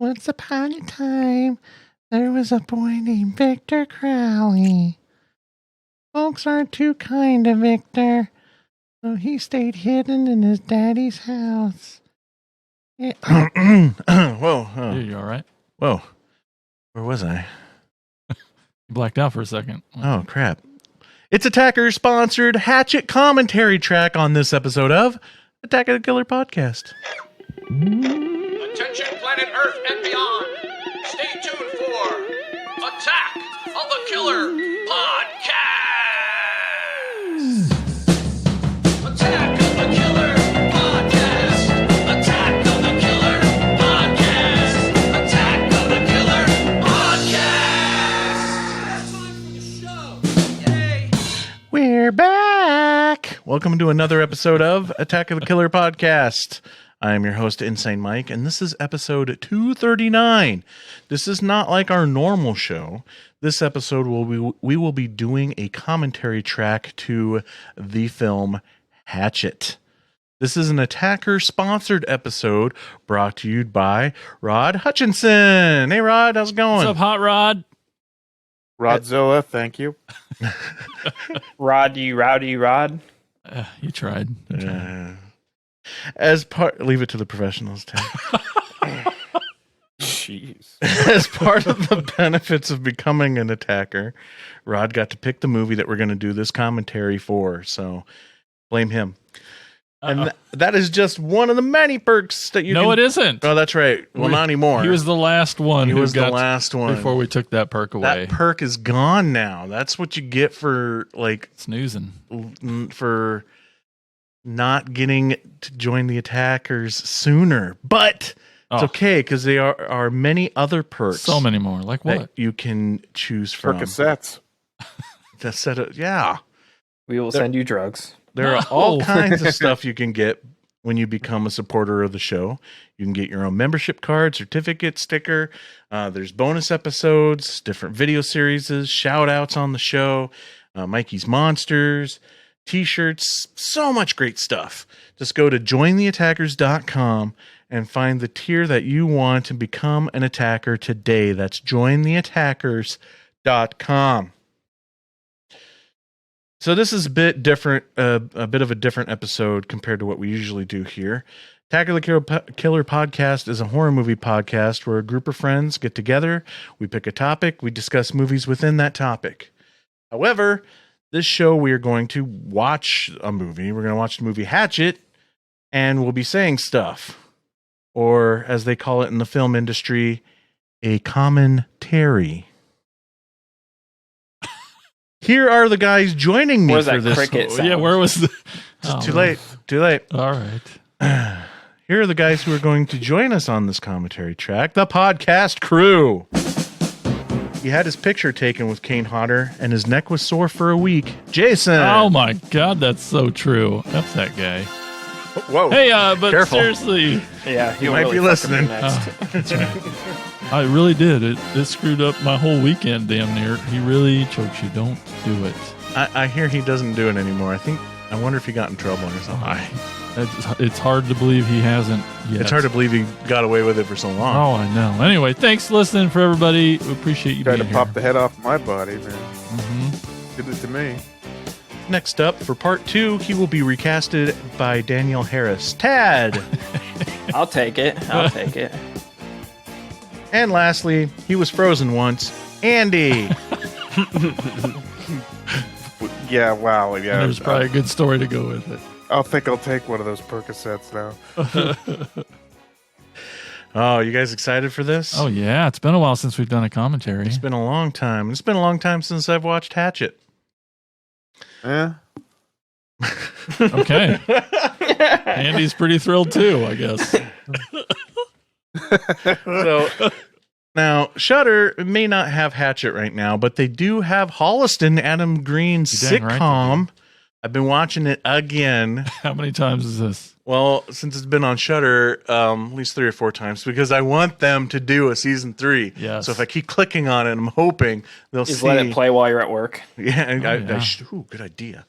Once upon a time, there was a boy named Victor Crowley. Folks aren't too kind to Victor, so he stayed hidden in his daddy's house. Whoa. Oh. You all right? Whoa. Where was I? You blacked out for a second. Oh, crap. It's Attacker-sponsored Hatchet commentary track on this episode of Attacker the Killer Podcast. Attention planet Earth and beyond. Stay tuned for Attack of the Killer Podcast. Attack of the Killer Podcast. Attack of the Killer Podcast. Attack of the Killer Podcast. That's time for the show. Yay. We're back. Welcome to another episode of Attack of the Killer Podcast. I am your host, Insane Mike, and this is episode 239. This is not like our normal show. This episode, we will be doing a commentary track to the film Hatchet. This is an Attacker-sponsored episode brought to you by Rod Hutchinson. Hey, Rod, how's it going? What's up, Hot Rod? Rodzilla, thank you. Rod, you rowdy Rod. You tried. As part, leave it to the professionals, Ted. Jeez. As part of the benefits of becoming an attacker, Rod got to pick the movie that we're going to do this commentary for. So blame him. And that is just one of the many perks that you. No, can... it isn't. Oh, that's right. Well, not anymore. He was the last one. He who was the got last one before we took that perk away. That perk is gone now. That's what you get for snoozing. For not getting to join the attackers sooner. But it's okay because there are many other perks. So many more. Like what? That you can choose from. Percocets. That set of, yeah. We will send you drugs. There are all kinds of stuff you can get when you become a supporter of the show. You can get your own membership card, certificate, sticker. There's bonus episodes, different video series, shout outs on the show, Mikey's Monsters, t-shirts, so much great stuff. Just go to jointheattackers.com and find the tier that you want and become an attacker today. That's jointheattackers.com. So this is a bit different, a bit of a different episode compared to what we usually do here. Attack of the Killer Podcast is a horror movie podcast where a group of friends get together, we pick a topic, we discuss movies within that topic. However, this show we are going to watch a movie. We're going to watch the movie Hatchet, and we'll be saying stuff. Or, as they call it in the film industry, a commentary. Here are the guys joining me for this. Yeah, where was the... Too late. All right. Here are the guys who are going to join us on this commentary track, the podcast crew. He had his picture taken with Kane Hodder, and his neck was sore for a week. Jason! Oh my God, that's so true. That's that guy. Whoa. Hey, but Careful. seriously... Yeah, You might be listening. That's right. I really did. It screwed up my whole weekend damn near. He really chokes you. Don't do it. I hear he doesn't do it anymore. I wonder if he got in trouble or something. It's hard to believe he hasn't yet. It's hard to believe he got away with it for so long. Oh, I know. Anyway, thanks for listening for everybody. We appreciate you Tried being to here. pop the head off my body, man. Mm-hmm. Did it to me. Next up, for part 2, he will be recasted by Danielle Harris. Tad! I'll take it. And lastly, he was frozen once. Andy! Yeah, wow. Yeah, There's probably a good story to go with it. I'll take one of those Percocets now. Oh, you guys excited for this? Oh, yeah. It's been a while since we've done a commentary. It's been a long time. It's been a long time since I've watched Hatchet. Yeah. Okay. Andy's pretty thrilled too, I guess. So now Shudder may not have Hatchet right now, but they do have Holliston, Adam Green's sitcom. I've been watching it again. How many times is this? Well, since it's been on Shudder, at least 3 or 4 times, because I want them to do a season 3. Yes. So if I keep clicking on it, I'm hoping they'll Just see. let it play while you're at work. Yeah, Oh, good idea.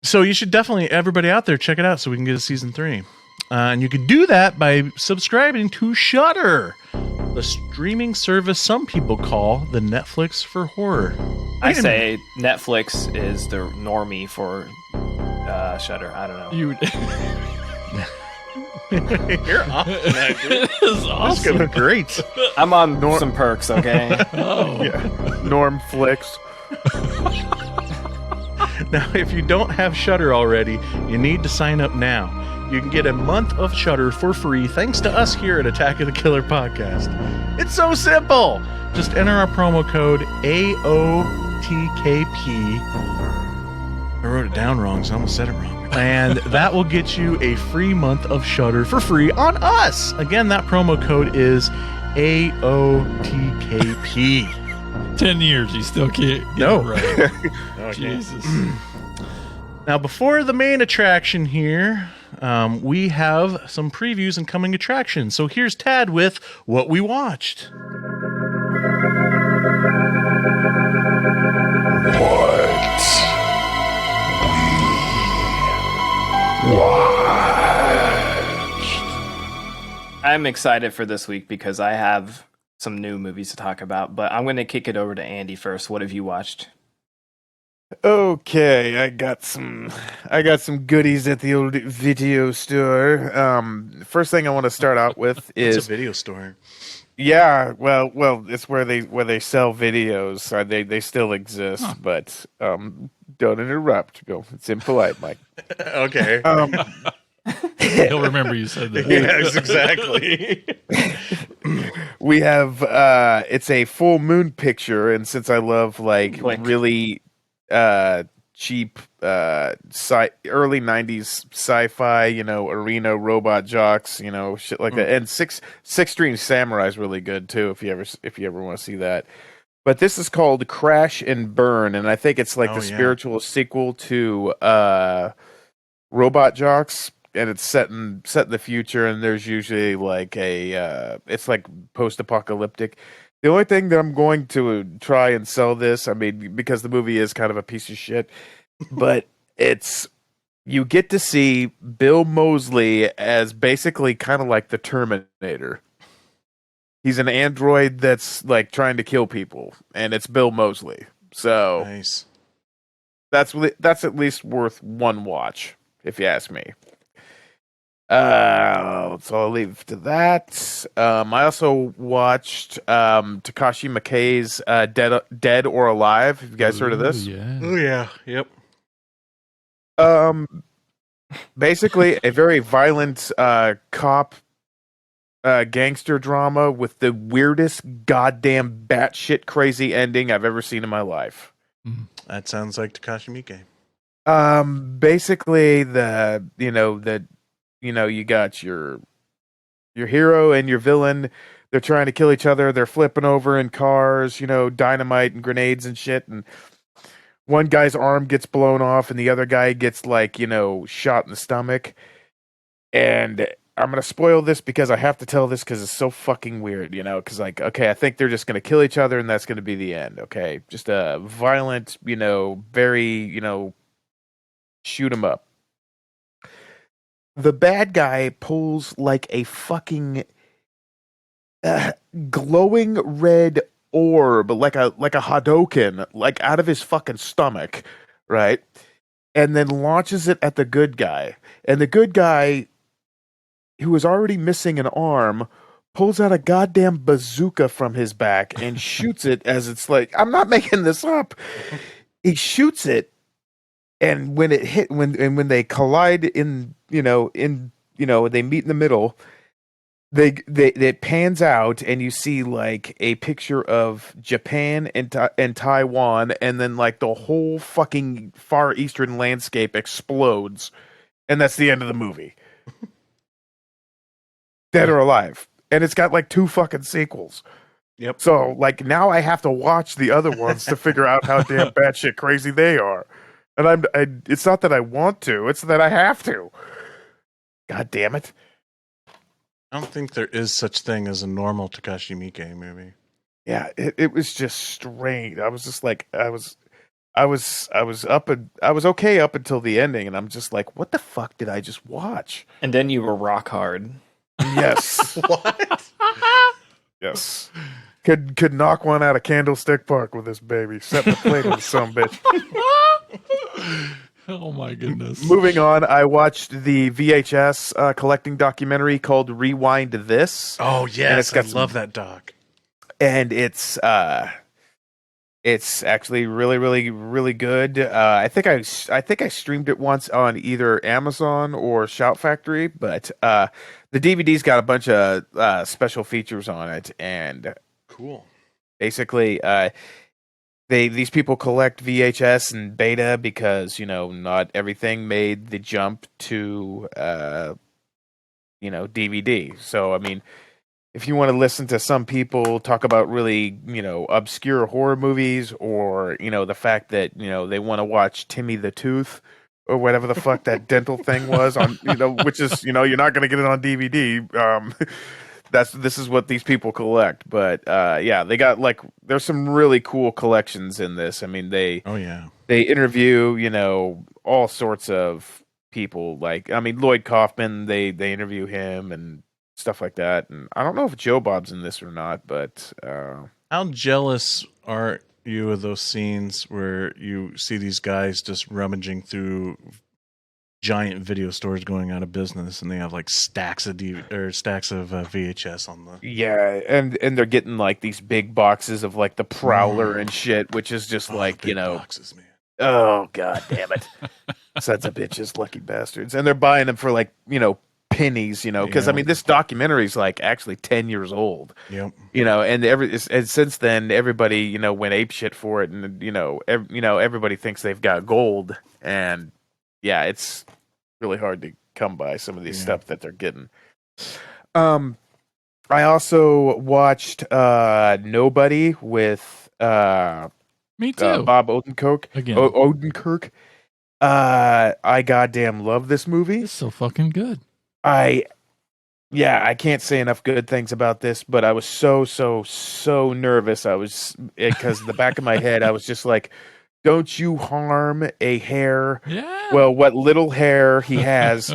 So you should definitely, everybody out there, check it out so we can get a season 3. And you can do that by subscribing to Shudder, the streaming service some people call the Netflix for horror. I say Netflix is the normie for Shudder. I don't know. You. You're awesome, It is That's awesome. gonna be great. I'm on some perks, okay? Oh, Yeah. Norm flicks. Now, if you don't have Shudder already, you need to sign up now. You can get a month of Shudder for free thanks to us here at Attack of the Killer Podcast. It's so simple. Just enter our promo code AOTKP. I wrote it down wrong, so I almost said it wrong. And that will get you a free month of Shudder for free on us. Again, that promo code is AOTKP. 10 years, you still can't get No. it right. Okay. Jesus. Now, before the main attraction here, we have some previews and coming attractions. So here's Tad with what we watched. I'm excited for this week because I have some new movies to talk about, but I'm going to kick it over to Andy first. What have you watched? Okay, I got some goodies at the old video store. First thing I want to start out with It's a is video store. yeah, well, it's where they sell videos. They still exist, but don't interrupt. Bill. It's impolite, Mike. Okay. He'll remember you said that. Yes, exactly. We have it's a full moon picture, and since I love like Like- really cheap early 90s sci-fi, arena robot jocks, shit like that. And Six String Samurai is really good too if you ever want to see that. But this is called Crash and Burn, and I think it's like the spiritual sequel to Robot Jocks, and it's set in the future, and there's usually like it's like post-apocalyptic. The only thing that I'm going to try and sell this, I mean, because the movie is kind of a piece of shit, but you get to see Bill Moseley as basically kind of like the Terminator. He's an android that's like trying to kill people, and it's Bill Moseley. So Nice. that's at least worth one watch, if you ask me. So I'll leave to that. I also watched Takashi Miike's Dead or Alive. Have you guys heard of this? Yeah. Oh yeah. Yep. Basically a very violent cop gangster drama with the weirdest goddamn batshit crazy ending I've ever seen in my life. That sounds like Takashi Miike. Basically you got your hero and your villain. They're trying to kill each other. They're flipping over in cars, dynamite and grenades and shit. And one guy's arm gets blown off and the other guy gets shot in the stomach. And I'm going to spoil this because I have to tell this because it's so fucking weird, because okay, I think they're just going to kill each other and that's going to be the end. Okay. Just a violent, very, shoot 'em up. The bad guy pulls like a fucking glowing red orb, like a Hadoken, like out of his fucking stomach, right? And then launches it at the good guy. And the good guy, who is already missing an arm, pulls out a goddamn bazooka from his back and shoots it as it's like, I'm not making this up. He shoots it. And when it hit, when they collide they meet in the middle, it pans out and you see like a picture of Japan and Taiwan, and then like the whole fucking Far Eastern landscape explodes, and that's the end of the movie. Dead or Alive, and it's got like 2 fucking sequels. Yep. So like now I have to watch the other ones to figure out how damn batshit crazy they are. And it's not that I want to, it's that I have to. God damn it. I don't think there is such thing as a normal Takashi Miike movie. Yeah, it was just strange. I was just like, I I was okay up until the ending, and I'm just like, what the fuck did I just watch? And then you were rock hard. Yes, What? yes. Could knock one out of Candlestick Park with this baby. Set the plate with some bitch. Oh my goodness. Moving on, I watched the VHS collecting documentary called Rewind This. Oh yes, I got love that doc. And it's actually really, really, really good. I think I streamed it once on either Amazon or Shout Factory, but the DVD's got a bunch of special features on it, and Cool. basically these people collect VHS and beta because not everything made the jump to DVD. So I mean, if you want to listen to some people talk about really, obscure horror movies, or, the fact that, they want to watch Timmy the Tooth or whatever the fuck that dental thing was on, which is, you're not going to get it on DVD. This is what these people collect. But, yeah, they got there's some really cool collections in this. I mean, they interview, all sorts of people. Lloyd Kaufman, they interview him and stuff like that. And I don't know if Joe Bob's in this or not, but How jealous are you of those scenes where you see these guys just rummaging through giant video stores going out of business, and they have stacks of VHS on the. Yeah, and they're getting these big boxes of the Prowler and shit, which is just big boxes, man. oh god damn it, sons of bitches, lucky bastards, and they're buying them for pennies, because I mean this documentary is actually 10 years old. Yep. And since then everybody went ape shit for it, and everybody thinks they've got gold, and yeah, it's really hard to come by some of these stuff that they're getting. I also watched Nobody with Me too. Bob Odenkirk. Again. Odenkirk. I goddamn love this movie. It's so fucking good. I can't say enough good things about this, but I was so nervous. I was, because the back of my head, I was just like, don't you harm a hair. Yeah. Well, what little hair he has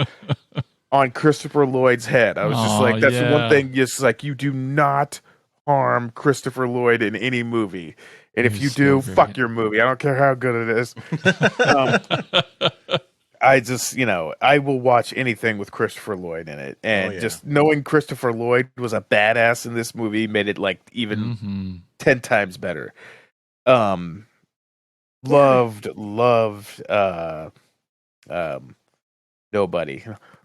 on Christopher Lloyd's head. I was just like, that's one thing, just you do not harm Christopher Lloyd in any movie. And if you do, fuck your movie. I don't care how good it is. I just, I will watch anything with Christopher Lloyd in it. And just knowing Christopher Lloyd was a badass in this movie made it even 10 times better. Loved Nobody.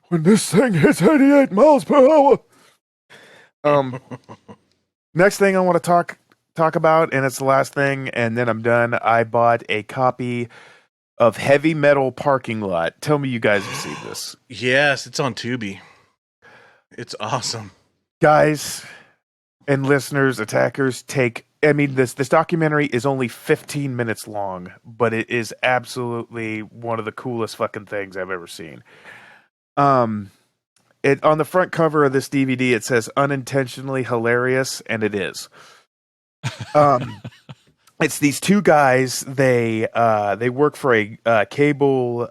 When this thing hits 88 miles per hour. Next thing I want to talk about, and it's the last thing, and then I'm done. I bought a copy of Heavy Metal Parking Lot. Tell me you guys have seen this. Yes, it's on Tubi. It's awesome. Guys and listeners, attackers, this documentary is only 15 minutes long, but it is absolutely one of the coolest fucking things I've ever seen. On the front cover of this DVD, it says unintentionally hilarious, and it is. It's these two guys. They work for a cable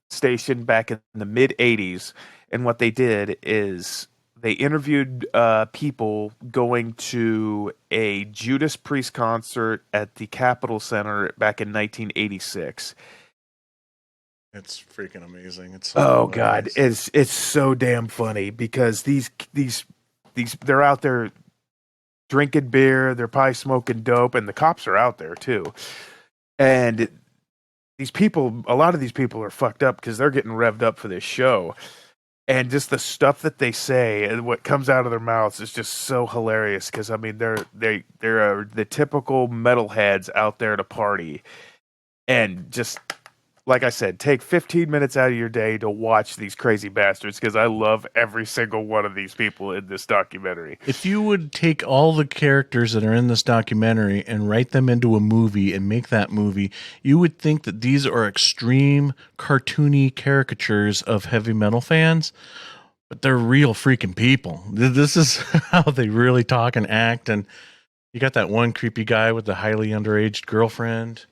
station back in the mid 80s, and what they did is they interviewed people going to a Judas Priest concert at the Capitol Center back in 1986. It's freaking amazing. It's so god, it's so damn funny because these they're out there drinking beer, they're probably smoking dope, and the cops are out there too. And these people, a lot of these people are fucked up because they're getting revved up for this show. And just the stuff that they say and what comes out of their mouths is just so hilarious. Because I mean, they're the typical metalheads out there to party, and just like I said, take 15 minutes out of your day to watch these crazy bastards. Because I love every single one of these people in this documentary. If you would take all the characters that are in this documentary and write them into a movie and make that movie, you would think that these are extreme cartoony caricatures of heavy metal fans, but they're real freaking people. This is how they really talk and act. And you got that one creepy guy with the highly underaged girlfriend.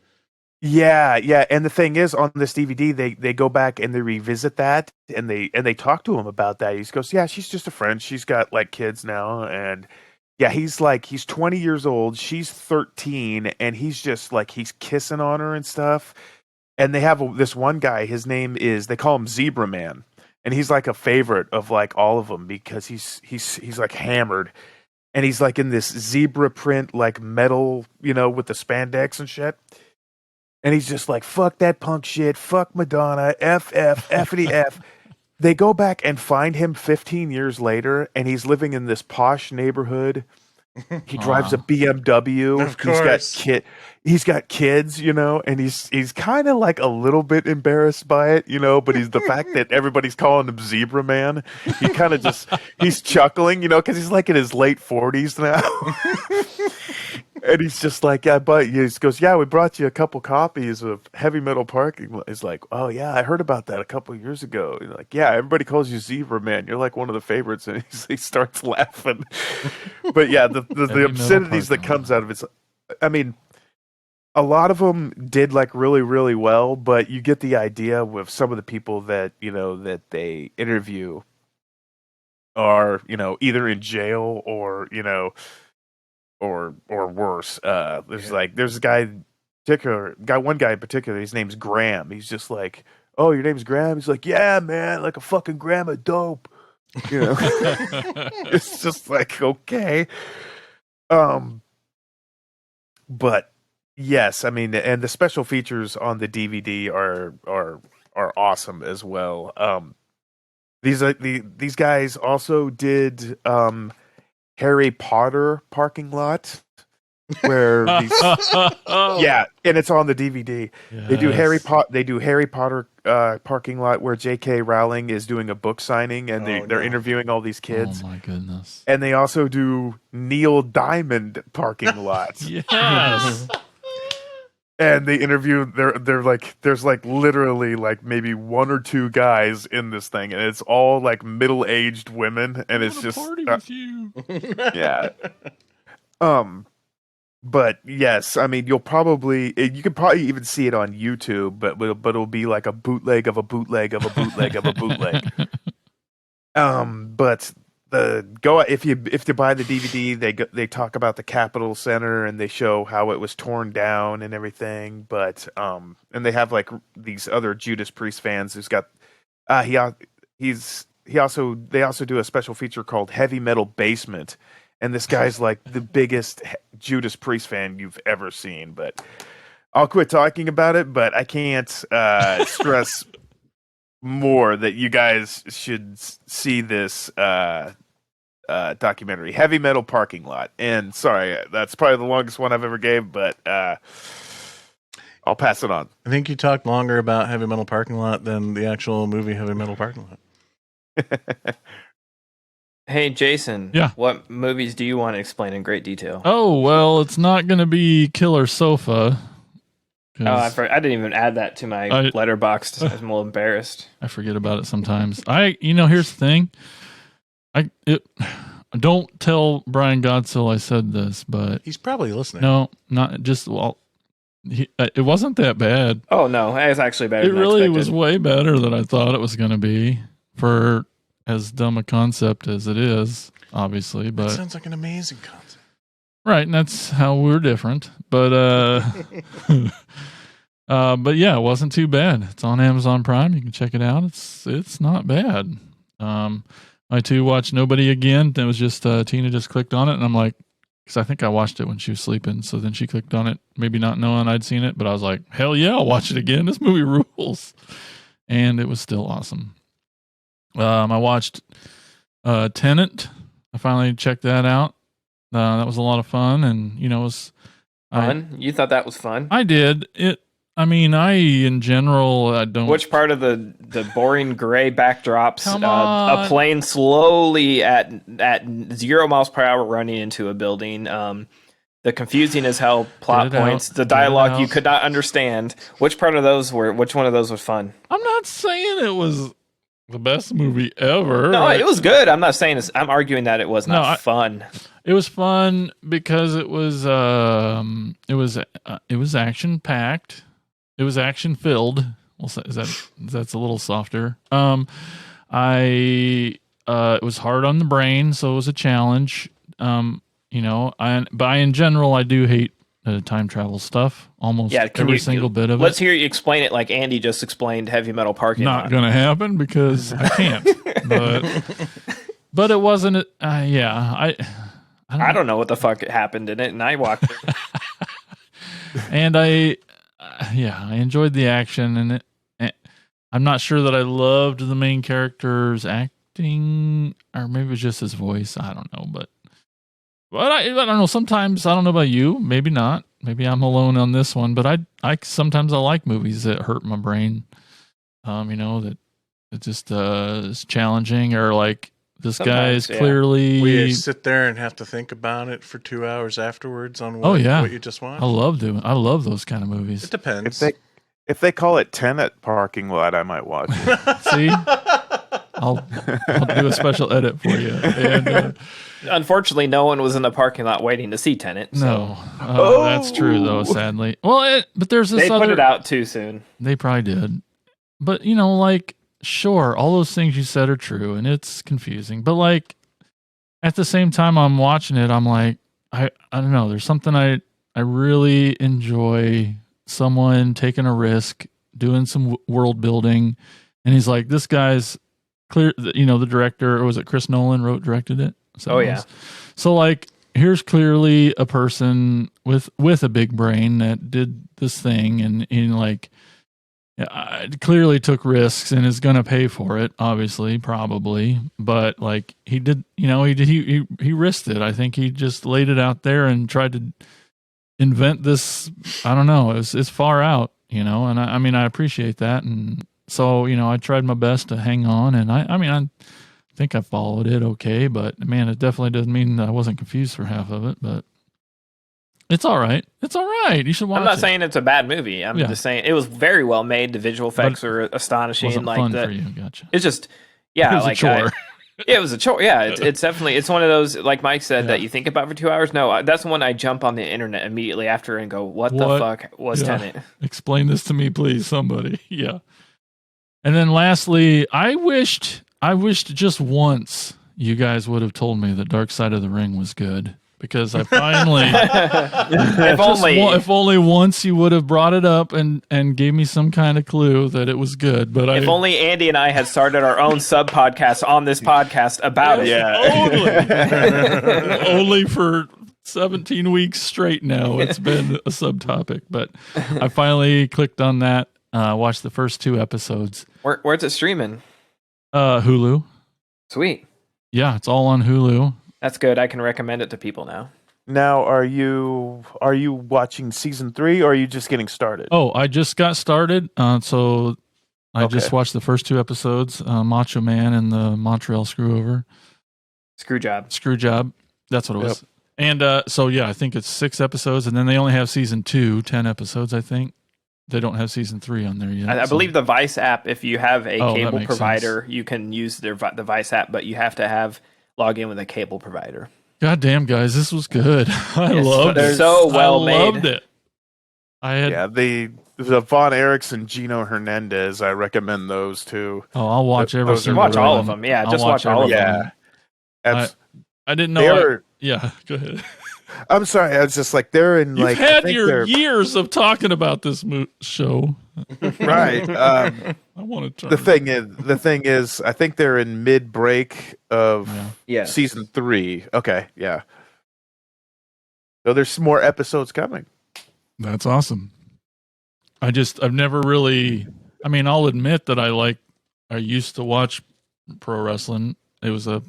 Yeah. And the thing is, on this DVD, they go back and they revisit that, and they talk to him about that. He goes, "Yeah, she's just a friend. She's got like kids now, and yeah, he's 20 years old. She's 13, and he's just like he's kissing on her and stuff." And they have this one guy. His name is they call him Zebra Man, and he's like a favorite of like all of them because he's like hammered, and he's like in this zebra print like metal, with the spandex and shit. And he's just like, fuck that punk shit, fuck Madonna, F-ity F. They go back and find him 15 years later, and he's living in this posh neighborhood. He drives a BMW. Of course. He's got kids, and he's kind of like a little bit embarrassed by it, but he's the fact that everybody's calling him Zebra Man. He kind of he's chuckling, because he's like in his late 40s now. And he's just like, yeah, but he just goes, yeah, we brought you a couple copies of Heavy Metal Parking Lot. He's like, oh yeah, I heard about that a couple of years ago. He's like, yeah, everybody calls you Zebra Man. You're like one of the favorites. And he starts laughing. But yeah, the obscenities that comes out of it. I mean, a lot of them did like really, really well, but you get the idea with some of the people that, that they interview are, either in jail or, or worse. There's one guy in particular, his name's Graham. He's just like, oh, your name's Graham? He's like, yeah, man, like a fucking gram of dope. It's just like, okay. But yes, I mean, and the special features on the DVD are awesome as well. These guys also did Harry Potter Parking Lot, where and it's on the DVD. Yes. They do Harry Potter Parking Lot, where J.K. Rowling is doing a book signing, and they're interviewing all these kids. Oh my goodness! And they also do Neil Diamond Parking Lot. Yes. And they interview. They're like, there's like literally like maybe one or two guys in this thing, and it's all like middle-aged women, and it's just party with you. yeah. But yes, I mean, you could probably even see it on YouTube, but it'll be like a bootleg of a bootleg of a bootleg of a bootleg. But if you buy the DVD, they talk about the Capitol Center, and they show how it was torn down and everything. But and they have like these other Judas Priest fans who's got they also do a special feature called Heavy Metal Basement. And this guy's like the biggest Judas Priest fan you've ever seen. But I'll quit talking about it, but I can't stress more that you guys should see this documentary, Heavy Metal Parking Lot. And sorry, that's probably the longest one I've ever gave, but I'll pass it on. I think you talked longer about Heavy Metal Parking Lot than the actual movie Heavy Metal Parking Lot. Hey, Jason. Yeah. What movies do you want to explain in great detail? Oh, well, it's not going to be Killer Sofa. Oh, I didn't even add that to my letterbox. I'm a little embarrassed. I forget about it sometimes. Here's the thing. Don't tell Brian Godsill I said this, but He's probably listening. no, not just, well, it wasn't that bad. Oh, no. It's actually better It than I really expected. was way better than I thought it was going to be for as dumb a concept as it is, obviously. That But sounds like an amazing concept. right, and that's how we're different. But but yeah, it wasn't too bad. It's on Amazon Prime. You can check it out. It's not bad. I too watched Nobody again. It was just Tina just clicked on it, and I'm like, because I think I watched it when she was sleeping. So then she clicked on it, maybe not knowing I'd seen it, but I was like, hell yeah, I'll watch it again. This movie rules, and it was still awesome. I watched Tenet. I finally checked that out. That was a lot of fun, and it was Fun? You thought that was fun? I did it. I mean, in general, I don't. Which part of the boring gray backdrops? Come on. A plane slowly at 0 miles per hour running into a building. The confusing as hell plot Get it points. out. The Get it dialogue you out. could not understand. Which one of those was fun? I'm not saying it was the best movie ever. No, it was good. I'm not saying I'm arguing that it was not No, fun. It was fun because it was action packed. It was action filled. Well, that's a little softer. It was hard on the brain, so it was a challenge. But in general, I do hate time travel stuff. Almost every single bit of it. Let's hear you explain it like Andy just explained Heavy Metal Parking Not Lot. going to happen because I can't. but it wasn't. I don't know what the fuck happened in it, and I watched it. And I enjoyed the action, and I'm not sure that I loved the main character's acting, or maybe it was just his voice. I don't know, but I don't know. Sometimes I don't know about you. Maybe not. Maybe I'm alone on this one. But I sometimes I like movies that hurt my brain. That it just is challenging, or like this guy is clearly. We sit there and have to think about it for 2 hours afterwards on what you just watched. I love those kind of movies. It depends. If they call it Tenet Parking Lot, I might watch it. See, I'll do a special edit for you. And, unfortunately, no one was in the parking lot waiting to see Tenet. So. No, that's true though. Sadly, but there's this. They put it out too soon. They probably did, but sure, all those things you said are true, and it's confusing. But at the same time, I'm watching it. I'm like, I don't know. There's something I really enjoy. Someone taking a risk, doing some world building, and he's like, this guy's clear. The director, or was it Chris Nolan directed it? Oh yeah. So here's clearly a person with a big brain that did this thing, and clearly took risks and is going to pay for it, obviously, probably. But he did, he risked it. I think he just laid it out there and tried to invent this. I don't know. It's far out, and I appreciate that. And so, I tried my best to hang on, and I think I followed it okay, but man, it definitely doesn't mean that I wasn't confused for half of it, but it's all right. It's all right. You should watch it. I'm not saying it's a bad movie. I'm just saying it was very well made. The visual effects are astonishing. Wasn't fun for you. Gotcha. It's just, it was a chore. It was a chore. Yeah, it's definitely, it's one of those, like Mike said, that you think about for 2 hours. No, that's when I jump on the internet immediately after and go, what? The fuck was Tenet? Explain this to me, please, somebody. Yeah. And then lastly, I wished just once you guys would have told me that Dark Side of the Ring was good. Because I finally, if only once you would have brought it up and gave me some kind of clue that it was good. But if only Andy and I had started our own sub podcast on this podcast about it. Yeah, only for 17 weeks straight now it's been a subtopic. But I finally clicked on that. Watched the first 2 episodes. Where's it streaming? Hulu. Sweet. Yeah, it's all on Hulu. That's good. I can recommend it to people now. Now, are you watching season 3, or are you just getting started? Oh, I just got started. So I just watched the first 2 episodes, Macho Man and the Montreal Screwover. Screw Job. That's what it was. And so, yeah, I think it's 6 episodes, and then they only have season 2, 10 episodes, I think. They don't have season 3 on there yet. I believe the Vice app, if you have a cable provider, sense. you can use the Vice app, but you have to log in with a cable provider. God damn, guys, this was good. I loved it. So well made. I loved it. The Von Erickson, Gino Hernandez, I recommend those too. Oh, I'll watch every single Watch all of them. Yeah, just watch all of them. I didn't know. Yeah, go ahead. I'm sorry. I was just they're in You've had your years of talking about this show. Right. I want to turn. The thing is, I think they're in mid-break of season 3. Okay, yeah. So there's more episodes coming. That's awesome. I've never really. I mean, I'll admit that I used to watch pro wrestling. It was a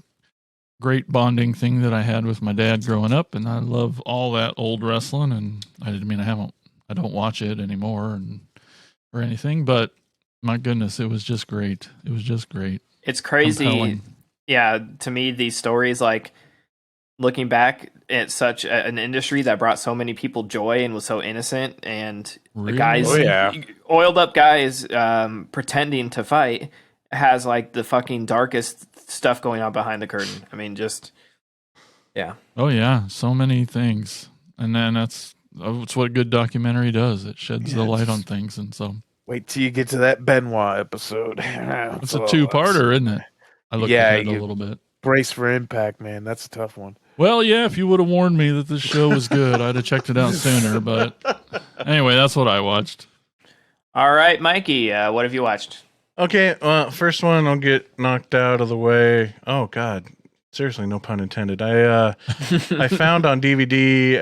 great bonding thing that I had with my dad growing up, and I love all that old wrestling. And I don't watch it anymore or anything, but my goodness, it was just great. It was just great. It's crazy. Compelling. Yeah, to me, these stories, looking back at such an industry that brought so many people joy and was so innocent, and the guys, oiled up guys, pretending to fight, has the fucking darkest stuff going on behind the curtain. I mean, just yeah. Oh yeah, so many things, and then that's It's what a good documentary does. It sheds the light on things, and so Wait till you get to that Benoit episode. it's a two-parter, isn't it? I looked at it a little bit. Brace for impact, man. That's a tough one. Well, yeah, if you would have warned me that this show was good, I'd have checked it out sooner. But anyway, that's what I watched. All right, Mikey, what have you watched? Okay, first one I'll get knocked out of the way. Oh God, seriously, no pun intended. I found on DVD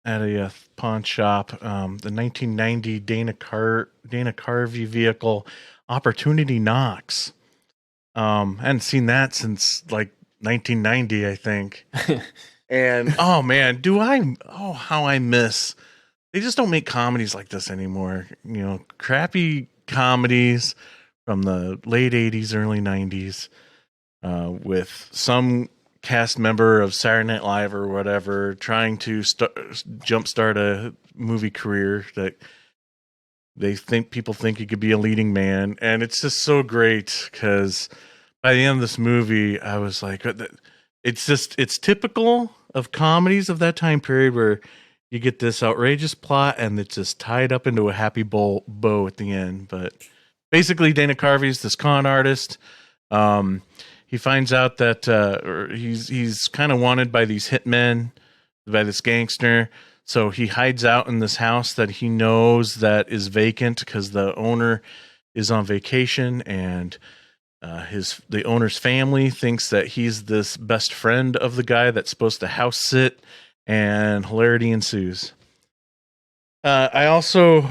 at a pawn shop the 1990 Dana Carvey vehicle Opportunity Knocks. I hadn't seen that since like 1990, I think. And oh man, how I miss. They just don't make comedies like this anymore. You know, crappy comedies from the late 80s, early 90s, with some cast member of Saturday Night Live or whatever trying to jumpstart a movie career that people think he could be a leading man. And it's just so great because by the end of this movie, I was like, it's typical of comedies of that time period where you get this outrageous plot and it's just tied up into a happy bow at the end. But basically, Dana Carvey's this con artist. He finds out that he's kind of wanted by these hitmen, by this gangster. So he hides out in this house that he knows that is vacant because the owner is on vacation, and the owner's family thinks that he's this best friend of the guy that's supposed to house sit, and hilarity ensues. I also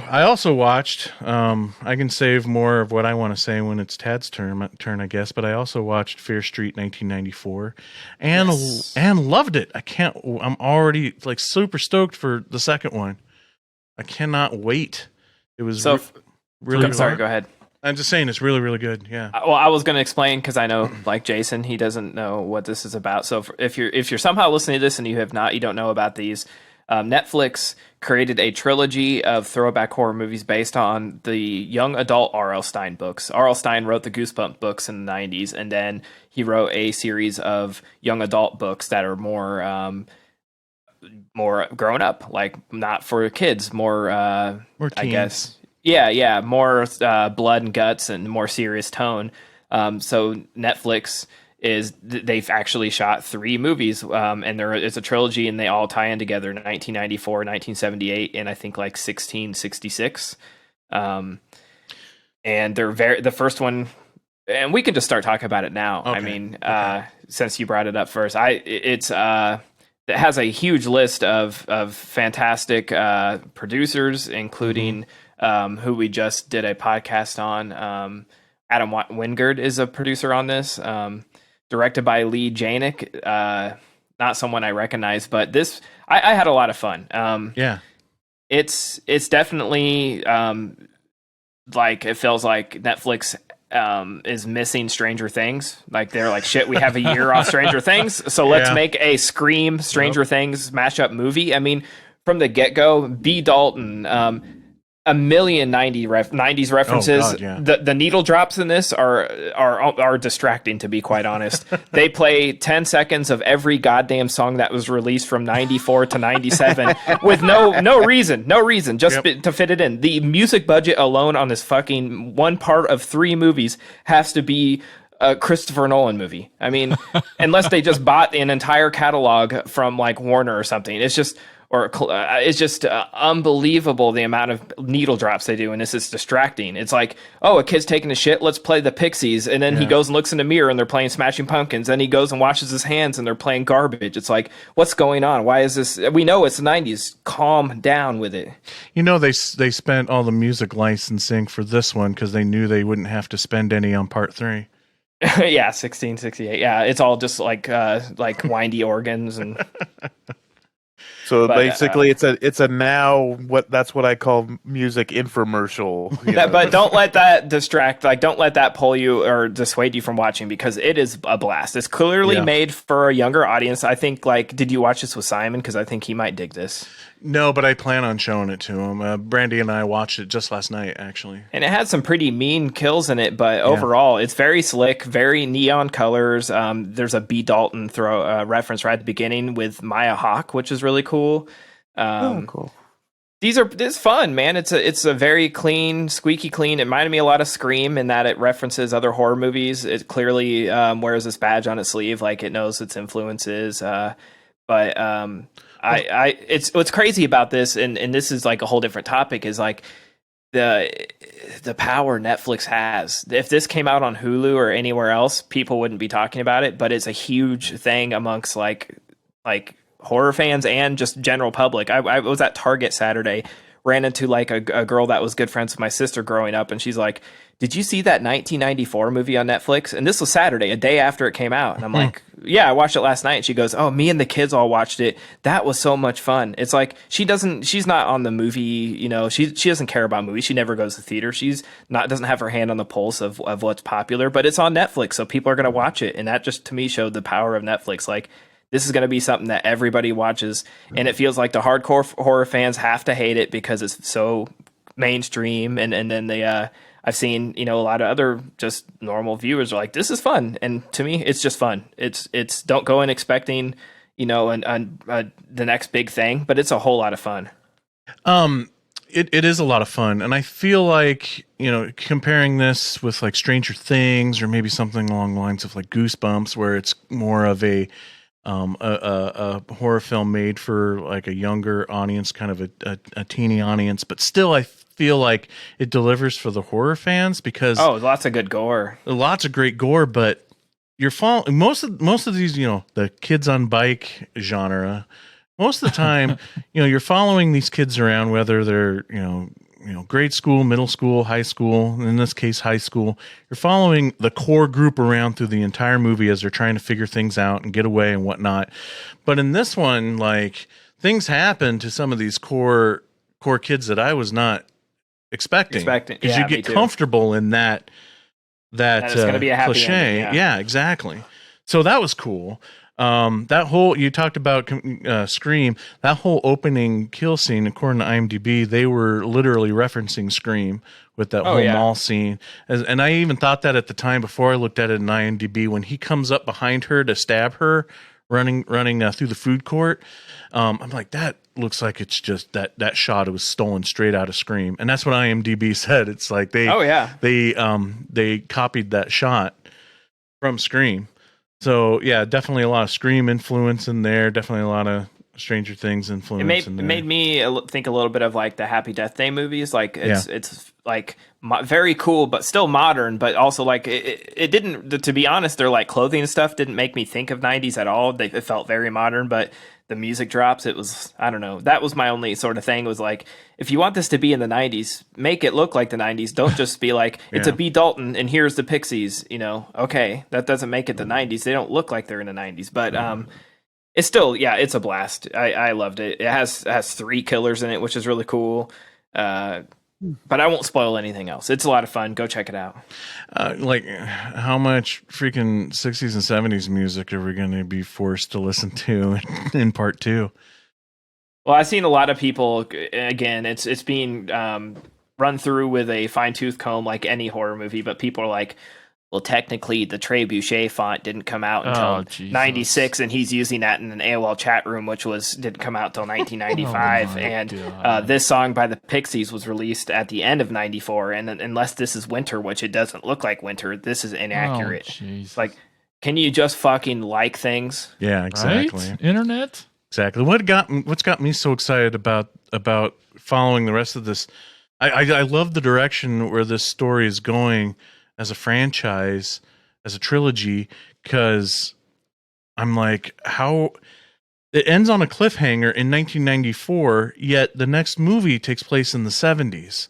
watched. I can save more of what I want to say when it's Tad's turn, I guess. But I also watched Fear Street 1994, and loved it. I'm already like super stoked for the second one. I cannot wait. It was really. I'm sorry. Go ahead. I'm just saying it's really, really good. Yeah. Well, I was going to explain because I know, like Jason, he doesn't know what this is about. So if you're somehow listening to this and you don't know about these, Netflix created a trilogy of throwback horror movies based on the young adult R.L. Stine books. R.L. Stine wrote the Goosebump books in the 90s, and then he wrote a series of young adult books that are more grown up, like not for kids, more More teens. I guess. Yeah, more blood and guts and more serious tone. So Netflix they've actually shot 3 movies, and it's a trilogy, and they all tie in together in 1994, 1978, and I think like 1666. And they're the first one, and we can just start talking about it now. Okay. I mean, since you brought it up first, it has a huge list of fantastic producers, including who we just did a podcast on. Adam Wingard is a producer on this. Directed by Lee Janik, not someone I recognize, but this I had a lot of fun. It's definitely like it feels like Netflix is missing Stranger Things. Like they're like, shit, we have a year off Stranger Things, so let's make a Scream Stranger Things mashup movie. I mean, from the get go, B. Dalton. A million 90s references. Oh, God, yeah. The needle drops in this are distracting, to be quite honest. They play 10 seconds of every goddamn song that was released from 94 to 97 with no reason, just to fit it in. The music budget alone on this fucking one part of 3 movies has to be a Christopher Nolan movie. I mean, unless they just bought an entire catalog from like Warner or something. It's just unbelievable the amount of needle drops they do, and this is distracting. It's like, oh, a kid's taking a shit, let's play the Pixies, and then he goes and looks in the mirror and they're playing Smashing Pumpkins, then he goes and washes his hands and they're playing Garbage. It's like, what's going on? Why is this? We know it's the 90s. Calm down with it. You know, they spent all the music licensing for this one because they knew they wouldn't have to spend any on part 3. Yeah, 1668. Yeah, it's all just like windy organs and... So basically, it's a now that's what I call music infomercial. But don't let that distract. Like, don't let that pull you or dissuade you from watching, because it is a blast. It's clearly made for a younger audience. I think. Like, did you watch this with Simon? Because I think he might dig this. No, but I plan on showing it to him. Brandy and I watched it just last night, actually. And it had some pretty mean kills in it, but overall, it's very slick, very neon colors. There's a B. Dalton reference right at the beginning with Maya Hawke, which is really cool. Cool. It's fun, man. It's a very clean, squeaky clean. It reminded me a lot of Scream in that it references other horror movies. It clearly wears this badge on its sleeve, like it knows its influences. It's what's crazy about this, and this is like a whole different topic, is like the power Netflix has. If this came out on Hulu or anywhere else, people wouldn't be talking about it, but it's a huge thing amongst like horror fans and just general public. I was at Target Saturday, ran into like a girl that was good friends with my sister growing up, and she's like, "Did you see that 1994 movie on Netflix?" And this was Saturday, a day after it came out. And I'm like, "Yeah, I watched it last night." And she goes, "Oh, me and the kids all watched it. That was so much fun." It's like she's not on the movie, she doesn't care about movies. She never goes to theater. Doesn't have her hand on the pulse of what's popular, but it's on Netflix, so people are going to watch it. And that just to me showed the power of Netflix. Like, this is going to be something that everybody watches, and it feels like the hardcore horror fans have to hate it because it's so mainstream. And then they, I've seen, a lot of other just normal viewers are like, this is fun. And to me, it's just fun. It's don't go in expecting, the next big thing, but it's a whole lot of fun. It is a lot of fun. And I feel like, comparing this with like Stranger Things or maybe something along the lines of like Goosebumps, where it's more of a horror film made for like a younger audience, kind of a teeny audience, but still I feel like it delivers for the horror fans because lots of good gore, lots of great gore, but you're following most of these, the kids on bike genre. Most of the time, you're following these kids around, whether they're, grade school, middle school, high school, in this case, high school. You're following the core group around through the entire movie as they're trying to figure things out and get away and whatnot. But in this one, like, things happen to some of these core kids that I was not expecting. Because you get comfortable in that it's going to be a happy cliche. Ending, yeah, exactly. So that was cool. That whole, you talked about Scream, that whole opening kill scene, according to IMDb, they were literally referencing Scream with that whole mall scene. And I even thought that at the time before I looked at it in IMDb, when he comes up behind her to stab her, running through the food court. I'm like, that looks like it's just that shot was stolen straight out of Scream. And that's what IMDb said. It's like they copied that shot from Scream. So yeah, definitely a lot of Scream influence in there. Definitely a lot of Stranger Things influence in there. It made me think a little bit of like the Happy Death Day movies. Like it's like very cool, but still modern. But also like it didn't. To be honest, their like clothing and stuff didn't make me think of '90s at all. It felt very modern, but the music drops. It was, I don't know. That was my only sort of thing. Was like, if you want this to be in the '90s, make it look like the '90s. Don't just be like, it's a B. Dalton and here's the Pixies. Okay, that doesn't make it the '90s. They don't look like they're in the '90s, but it's still, it's a blast. I loved it. It has 3 killers in it, which is really cool. But I won't spoil anything else. It's a lot of fun. Go check it out. Like, how much freaking 60s and 70s music are we going to be forced to listen to in part 2? Well, I've seen a lot of people, again, it's being run through with a fine-tooth comb like any horror movie, but people are like, well, technically, the Trebuchet font didn't come out until 96, and he's using that in an AOL chat room, which didn't come out until 1995. And this song by the Pixies was released at the end of 94. And unless this is winter, which it doesn't look like winter, this is inaccurate. Like, can you just fucking like things? Yeah, exactly. Right? Internet? Exactly. What's got me so excited about following the rest of this? I love the direction where this story is going as a franchise, as a trilogy, because I'm like, how it ends on a cliffhanger in 1994, yet the next movie takes place in the 70s.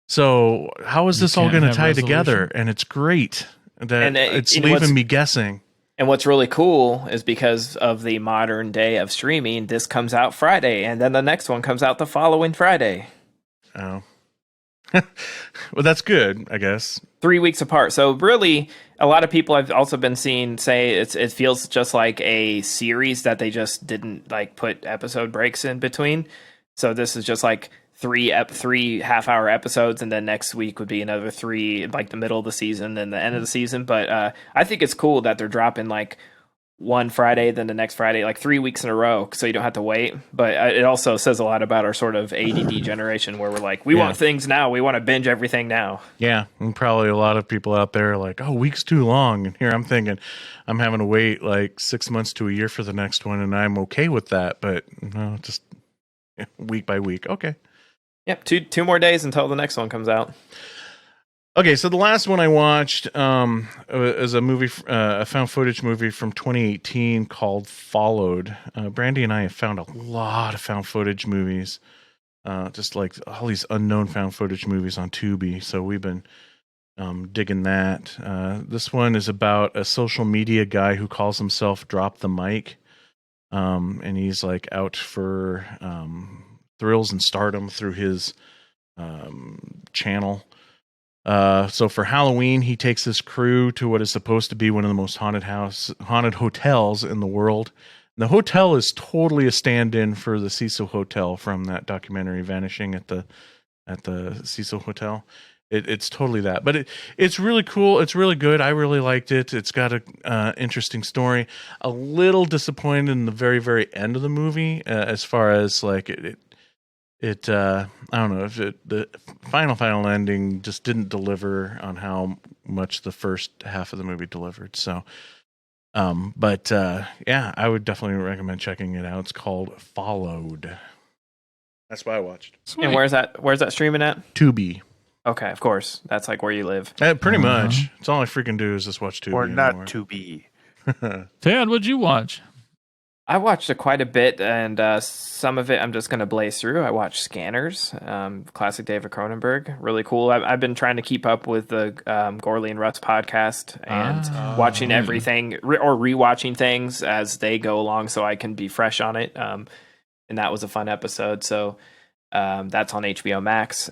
So how is this all going to tie together? And it's great that it's leaving me guessing. And what's really cool is because of the modern day of streaming, this comes out Friday, and then the next one comes out the following Friday. Oh. Well, that's good, I guess. 3 weeks apart. So really, a lot of people I've also been seeing say it feels just like a series that they just didn't like put episode breaks in between. So this is just like three half-hour episodes, and then next week would be another 3, like the middle of the season and the end of the season. But I think it's cool that they're dropping like one Friday, then the next Friday, like 3 weeks in a row, so you don't have to wait. But it also says a lot about our sort of ADD generation, where we're like, we want things now, we want to binge everything now. Yeah, and probably a lot of people out there are like, oh, week's too long. And here I'm thinking, I'm having to wait like 6 months to a year for the next one, and I'm okay with that. But no, just week by week. Okay. Yep, two more days until the next one comes out. Okay, so the last one I watched is a movie, a found footage movie from 2018 called Followed. Brandy and I have found a lot of found footage movies, just like all these unknown found footage movies on Tubi. So we've been digging that. This one is about a social media guy who calls himself Drop the Mic, and he's like out for thrills and stardom through his channel. So for Halloween, he takes his crew to what is supposed to be one of the most haunted hotels in the world. And the hotel is totally a stand-in for the Cecil Hotel from that documentary Vanishing at the Cecil Hotel. It's totally that, but it's really cool. It's really good. I really liked it. It's got a interesting story. A little disappointed in the very, very end of the movie, as far as like it I don't know if the final ending just didn't deliver on how much the first half of the movie delivered. So, yeah, I would definitely recommend checking it out. It's called Followed. That's what I watched. Sweet. And where's that streaming at? Tubi. Okay, of course. That's like where you live. Pretty much. It's all I freaking do is just watch Tubi. Or not anymore. to be. Ted, what'd you watch? I watched quite a bit, and some of it I'm just going to blaze through. I watched Scanners, classic David Cronenberg. Really cool. I've been trying to keep up with the Gorley and Ruts podcast and watching everything or rewatching things as they go along so I can be fresh on it. And that was a fun episode. So that's on HBO Max.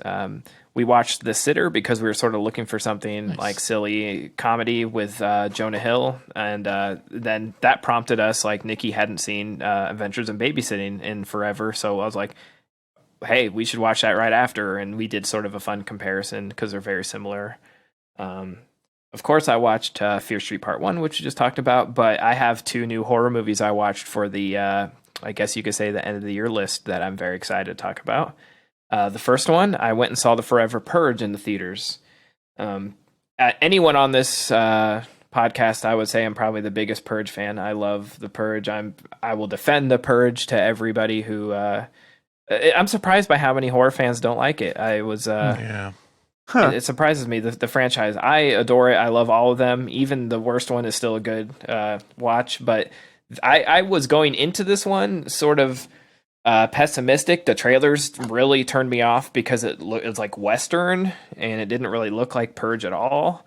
We watched The Sitter because we were sort of looking for something like silly comedy with Jonah Hill. And then that prompted us, like Nikki hadn't seen Adventures in Babysitting in forever. So I was like, hey, we should watch that right after. And we did sort of a fun comparison because they're very similar. Of course, I watched Fear Street Part 1, which we just talked about. But I have 2 new horror movies I watched for the, I guess you could say, the end of the year list that I'm very excited to talk about. The first one, I went and saw The Forever Purge in the theaters. Anyone on this podcast, I would say I'm probably the biggest Purge fan. I love The Purge. I will defend The Purge to everybody who... I'm surprised by how many horror fans don't like it. I was... It surprises me, the franchise. I adore it. I love all of them. Even the worst one is still a good watch. But I was going into this one sort of... pessimistic. The trailers really turned me off because it's like Western and it didn't really look like Purge at all.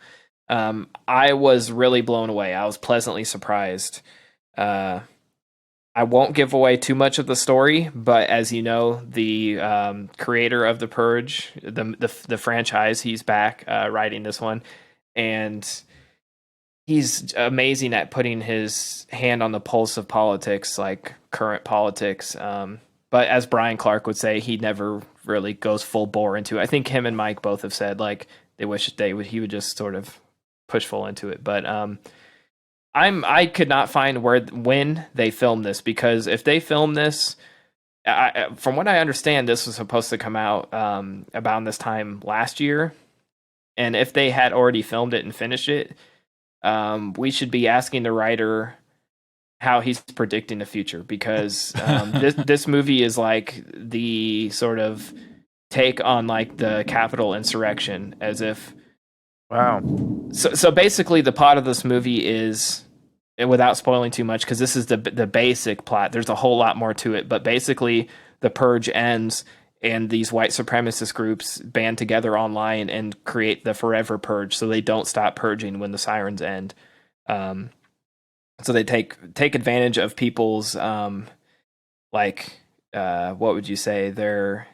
I was really blown away. I was pleasantly surprised. I won't give away too much of the story, but as you know, the creator of the Purge, the franchise, he's back writing this one, and he's amazing at putting his hand on the pulse of politics, like current politics. But as Brian Clark would say, he never really goes full bore into it. I think him and Mike both have said like they wish he would just sort of push full into it. But I could not find when they filmed this, because if they filmed this, from what I understand, this was supposed to come out about this time last year, and if they had already filmed it and finished it, we should be asking the writer how he's predicting the future, because this movie is like the sort of take on like the Capitol insurrection, as if So basically the plot of this movie is, without spoiling too much, because this is the basic plot, there's a whole lot more to it, but basically the Purge ends and these white supremacist groups band together online and create the Forever Purge, so they don't stop purging when the sirens end. So they take advantage of people's what would you say, their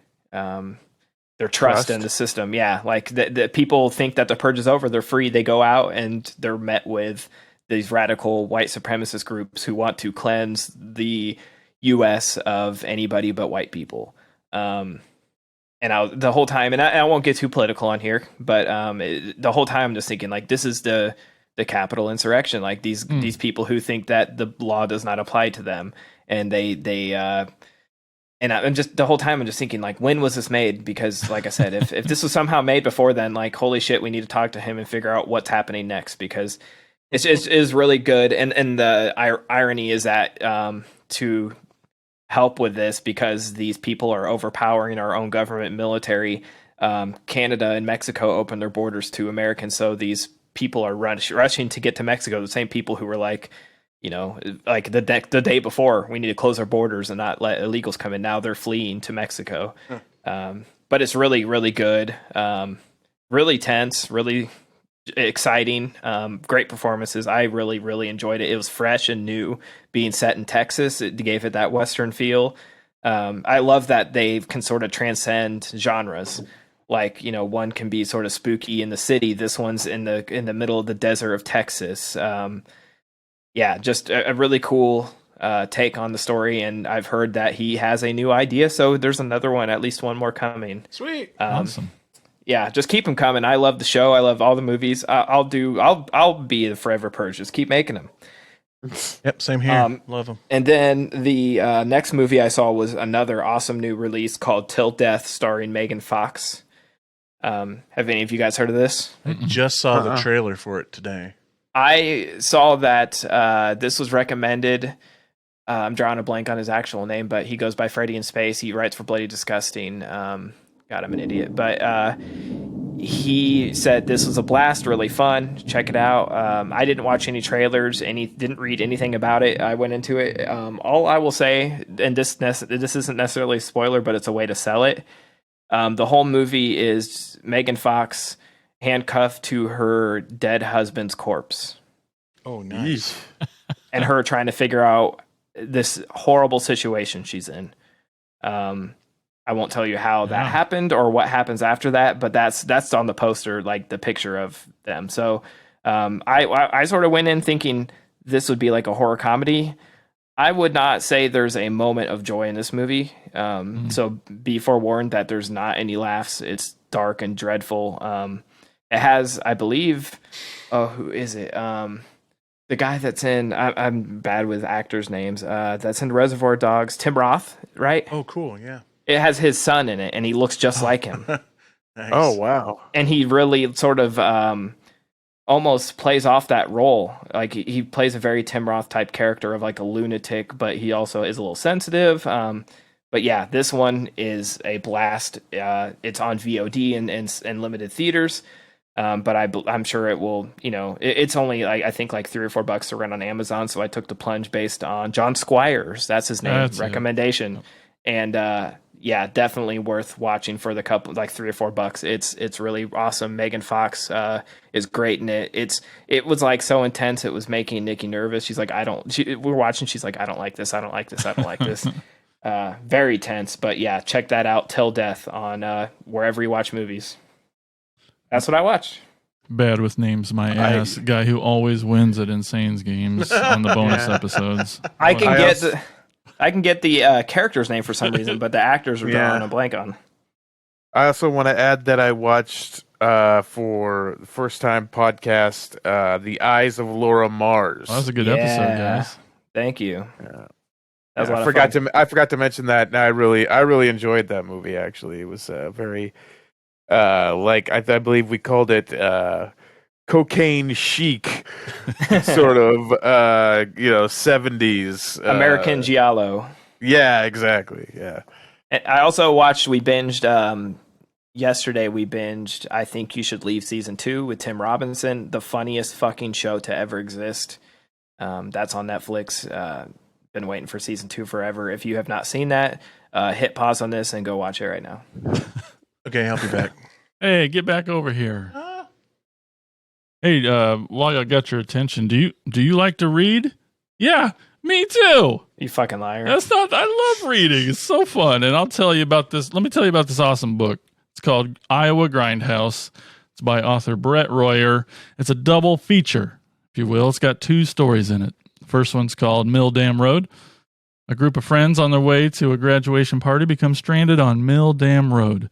trust in the system. Yeah, like the people think that the purge is over, they're free, they go out and they're met with these radical white supremacist groups who want to cleanse the U.S. of anybody but white people. The whole time, and I won't get too political on here, but the whole time I'm just thinking like this is the the Capitol insurrection, like these people who think that the law does not apply to them, and I'm just the whole time I'm just thinking, like, when was this made? Because like I said, if this was somehow made before then, like, holy shit, we need to talk to him and figure out what's happening next, because it's really good. And the irony is that to help with this, because these people are overpowering our own government military, Canada and Mexico opened their borders to Americans, so these people are rushing to get to Mexico, the same people who were like, like the day before, we need to close our borders and not let illegals come in. Now they're fleeing to Mexico. But it's really, really good. Really tense, really exciting. Great performances. I really, really enjoyed it. It was fresh and new, being set in Texas. It gave it that Western feel. I love that they can sort of transcend genres. Like, one can be sort of spooky in the city. This one's in the middle of the desert of Texas. Just a really cool take on the story, and I've heard that he has a new idea, so there's another one, at least one more coming. Sweet. Awesome. Yeah, just keep them coming. I love the show. I love all the movies. I'll be the forever purge. Just keep making them. Yep, same here. Love them. And then the next movie I saw was another awesome new release called Till Death, starring Megan Fox. Have any of you guys heard of this? I just saw the trailer for it today. I saw that this was recommended. I'm drawing a blank on his actual name, but he goes by Freddy in Space. He writes for Bloody Disgusting. God, I'm an idiot. But he said this was a blast, really fun. Check it out. I didn't watch any trailers, didn't read anything about it. I went into it. All I will say, and this isn't necessarily a spoiler, but it's a way to sell it. The whole movie is Megan Fox handcuffed to her dead husband's corpse. Oh, nice. And her trying to figure out this horrible situation she's in. I won't tell you how that happened or what happens after that, but that's on the poster, like the picture of them. So I sort of went in thinking this would be like a horror comedy. I would not say there's a moment of joy in this movie. So be forewarned that there's not any laughs. It's dark and dreadful. It has, I believe, who is it? The guy that's in, I'm bad with actors' names, that's in Reservoir Dogs, Tim Roth, right? Oh, cool, yeah. It has his son in it, and he looks just like him. Nice. Oh, wow. And he really sort of almost plays off that role. Like, he plays a very Tim Roth type character of like a lunatic, but he also is a little sensitive. But yeah, this one is a blast. It's on VOD and limited theaters. But I'm sure it will, it's only I think like $3 or $4 to rent on Amazon. So I took the plunge based on John Squires. That's his name, recommendation. It. And definitely worth watching for the couple, like $3 or $4. It's really awesome. Megan Fox is great in it. It was like so intense. It was making Nikki nervous. She's like, we're watching. She's like, I don't like this. I don't like this. I don't like this. Very tense, but yeah, check that out. Till Death on wherever you watch movies. That's what I watch. Bad with names, my ass. Guy who always wins at Insane's games on the bonus episodes. I can get the character's name for some reason, but the actors are drawing a blank on. I also want to add that I watched for the first time podcast The Eyes of Laura Mars. That was a good episode, guys. Thank you. Yeah. That was a lot of fun. I forgot to mention that. And I really enjoyed that movie. Actually, it was very. I believe we called it cocaine chic, sort of 70s American Giallo. Yeah, exactly. Yeah. And I also watched. We binged yesterday. We binged I Think You Should Leave season 2 with Tim Robinson. The funniest fucking show to ever exist. That's on Netflix. Been waiting for season 2 forever. If you have not seen that, hit pause on this and go watch it right now. Okay, I'll be back. Hey, get back over here. Hey, while I got your attention, do you like to read? Yeah, me too. You fucking liar. I love reading. It's so fun. And I'll tell you about this. Let me tell you about this awesome book. It's called Iowa Grindhouse. It's by author Brett Royer. It's a double feature, if you will. It's got 2 stories in it. The first one's called Mill Dam Road. A group of friends on their way to a graduation party become stranded on Mill Dam Road.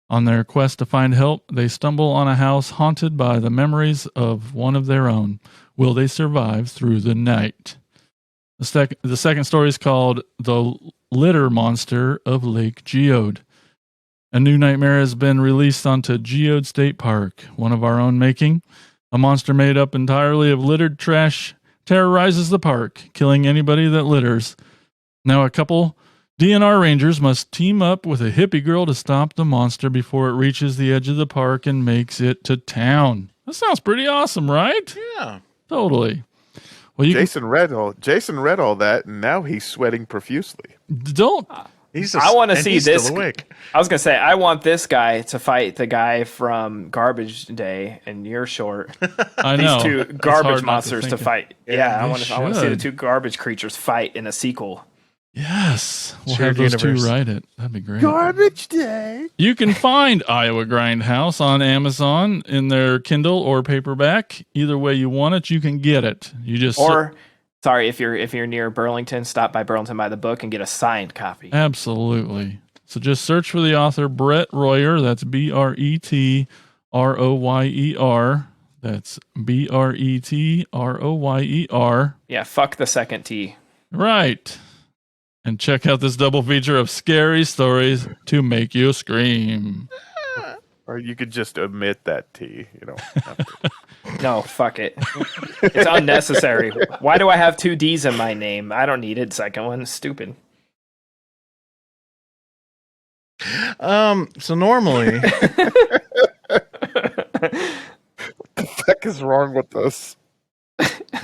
On their quest to find help, they stumble on a house haunted by the memories of one of their own. Will they survive through the night? The second story is called The Litter Monster of Lake Geode. A new nightmare has been released onto Geode State Park, one of our own making. A monster made up entirely of littered trash terrorizes the park, killing anybody that litters. Now a couple DNR rangers must team up with a hippie girl to stop the monster before it reaches the edge of the park and makes it to town. That sounds pretty awesome, right? Yeah. Totally. Well, Jason read all that, and now he's sweating profusely. don't. I want to see he's this. still awake. I was gonna say I want this guy to fight the guy from Garbage Day, and you're short. I know. These two It's garbage hard not monsters to think of- fight. Yeah, I they want to see the should. two garbage creatures fight in a sequel. Yes. We'll Shared have those universe. two write it. That'd be great. Garbage day. You can find Iowa Grindhouse on Amazon in their Kindle or paperback. Either way you want it, you can get it. You just Sorry, if you're near Burlington, stop by Burlington by the book and get a signed copy. Absolutely. So just search for the author Brett Royer. That's BRETROYER. That's BRETROYER. Yeah, fuck the second T. Right. And check out this double feature of scary stories to make you scream. Or you could just omit that T. No, fuck it. It's unnecessary. Why do I have two D's in my name? I don't need it. Second one is stupid. So normally, What the heck is wrong with this?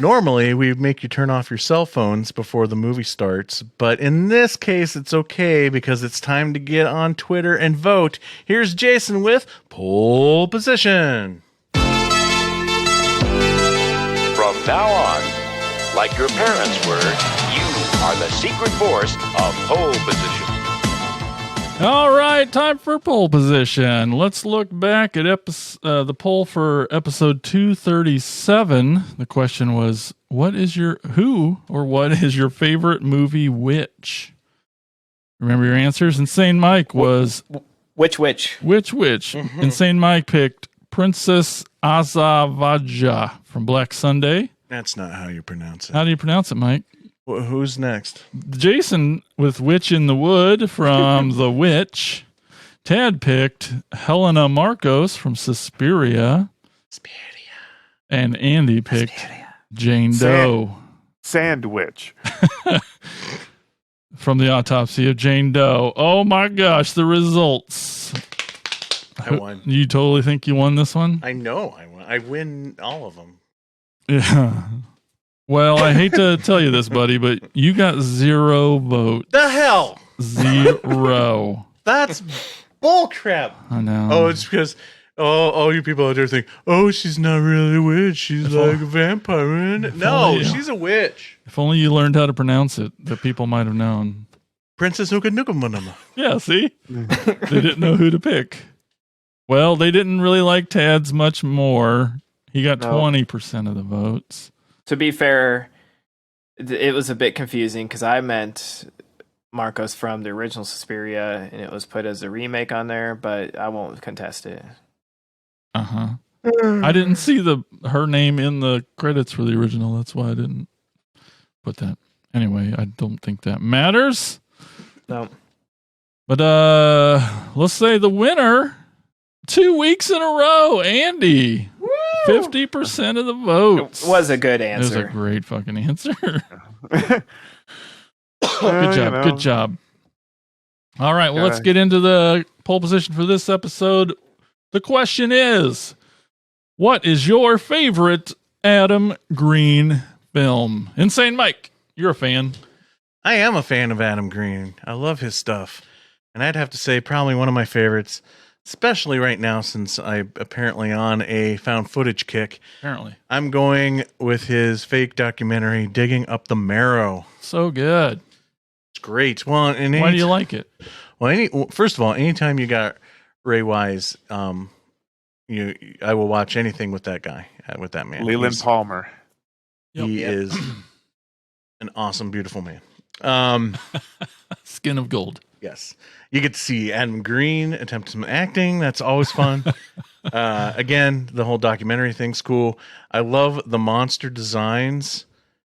we make you turn off your cell phones before the movie starts, but in this case, it's okay because it's time to get on Twitter and vote. Here's Jason with Pole Position. From now on, like your parents were, you are the secret force of pole position. All right, time for pole position. Let's look back at the poll for episode 237. The question was, what is your favorite movie witch? Remember your answers? Insane Mike was Which? Which? Insane Mike picked Princess Azavaja from Black Sunday. That's not how you pronounce it. How do you pronounce it, Mike? Who's next? Jason with Witch in the Wood from The Witch. Tad picked Helena Marcos from Suspiria. And Andy picked Jane Doe. Sandwich. From The Autopsy of Jane Doe. Oh my gosh, the results. I won. You totally think you won this one? I know I won. I win all of them. Yeah. Well, I hate to tell you this, buddy, but you got 0 votes. The hell? 0. That's bullcrap. I know. Oh, it's because all you people out there think, oh, she's not really a witch. She's like a vampire. No, she's a witch. If only you learned how to pronounce it, the people might have known. Princess Nuka. Yeah, see? They didn't know who to pick. Well, they didn't really like Tad's much more. He got 20% of the votes. To be fair, it was a bit confusing because I meant Marcos from the original Suspiria, and it was put as a remake on there, but I won't contest it. Uh-huh. I didn't see her name in the credits for the original. That's why I didn't put that. Anyway, I don't think that matters. No. But let's say the winner 2 weeks in a row, Andy. 50% of the votes. It was a good It was a answer. great fucking answer. Good job. Good job. All right. Well, let's get into the pole position for this episode. The question is, what is your favorite Adam Green film? Insane Mike, you're a fan. I am a fan of Adam Green. I love his stuff. And I'd have to say probably one of my favorites, especially right now since I'm apparently on a found footage kick. Apparently. I'm going with his fake documentary, Digging Up the Marrow. So good. It's great. Well, and Why do you like it? Well, first of all, anytime you got Ray Wise, I will watch anything with that guy, with that man. Leland Palmer. He is an awesome, beautiful man. Skin of Gold. Yes. You get to see Adam Green attempt some acting. That's always fun. Again, the whole documentary thing's cool. I love the monster designs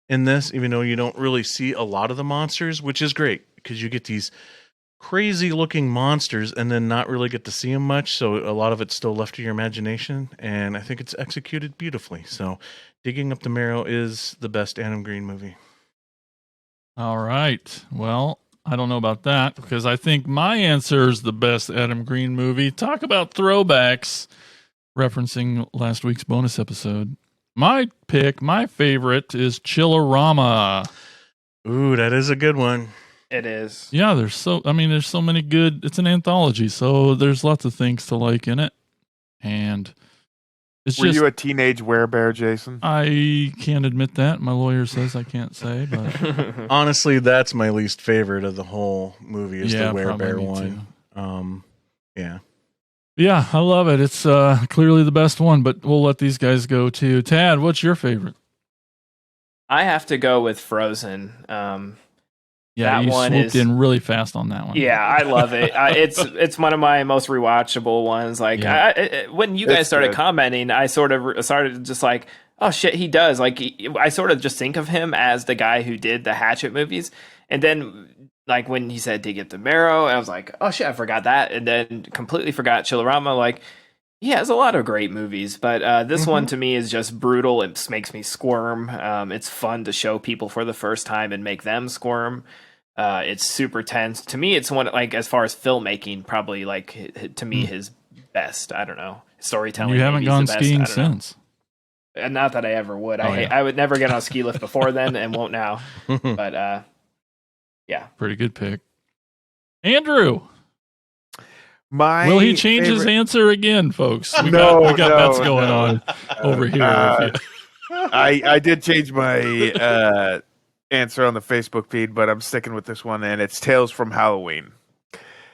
in this, even though you don't really see a lot of the monsters, which is great because you get these crazy looking monsters and then not really get to see them much. So a lot of it's still left to your imagination. And I think it's executed beautifully. So Digging Up the Marrow is the best Adam Green movie. All right. Well, I don't know about that because I think my answer is the best Adam Green movie. Talk about throwbacks, referencing last week's bonus episode. My pick, my favorite is Chillerama. Ooh, that is a good one. It is. Yeah, there's so many good. It's an anthology, so there's lots of things to like in it. And it's Were just, you a teenage werebear, Jason? I can't admit that. My lawyer says I can't say, but Honestly, that's my least favorite of the whole movie is Yeah, the probably werebear me one. Yeah. yeah, I love it. It's clearly the best one, but we'll let these guys go too. Tad, what's your favorite? I have to go with Frozen. Yeah, That you one swooped is- in really fast on that one. Yeah, I love it. It's one of my most rewatchable ones. Like Yeah. when you guys It's started good. commenting, I sort of started just like, oh shit, he does. Like I sort of just think of him as the guy who did the Hatchet movies, and then like when he said Dig Up the Marrow, I was like, oh shit, I forgot that, and then completely forgot Chillerama. Like he has a lot of great movies, but this one to me is just brutal. It just makes me squirm. It's fun to show people for the first time and make them squirm. It's super tense. To me, it's one, like, as far as filmmaking, probably, like, to me, his best. I don't know. Storytelling. You haven't maybe is gone the best. skiing I don't know. since. And not that I ever would. Oh, yeah. I would never get on a ski lift before then and won't now. But, yeah. Pretty good pick. Andrew, My will he change his favorite- answer again, folks? We No, got bets no, going no. on over here. I did change my answer on the Facebook feed, but I'm sticking with this one, and it's Tales from Halloween.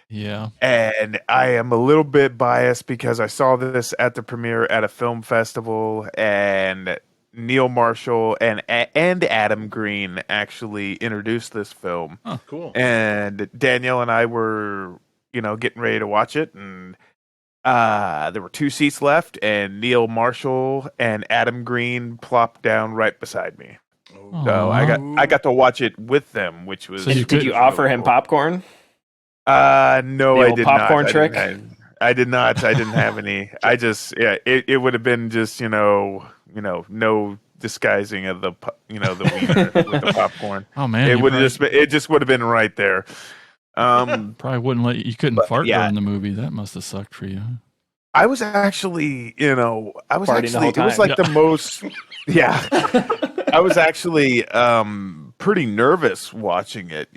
Yeah. And I am a little bit biased because I saw this at the premiere at a film festival, and Neil Marshall and Adam Green actually introduced this film. Oh, cool. And Danielle and I were, getting ready to watch it, and there were 2 seats left, and Neil Marshall and Adam Green plopped down right beside me. So I got to watch it with them, which was. So you Did you offer him popcorn? No, The I old did popcorn not. trick? I did not. I didn't have any. I just, it would have been just, no disguising of the wiener with the popcorn. Oh man, It you would have it just would have been right there. probably wouldn't let you couldn't But, fart yeah. during the movie. That must have sucked for you. I was actually, Farting the whole it was time. like the most, yeah. I was actually pretty nervous watching it,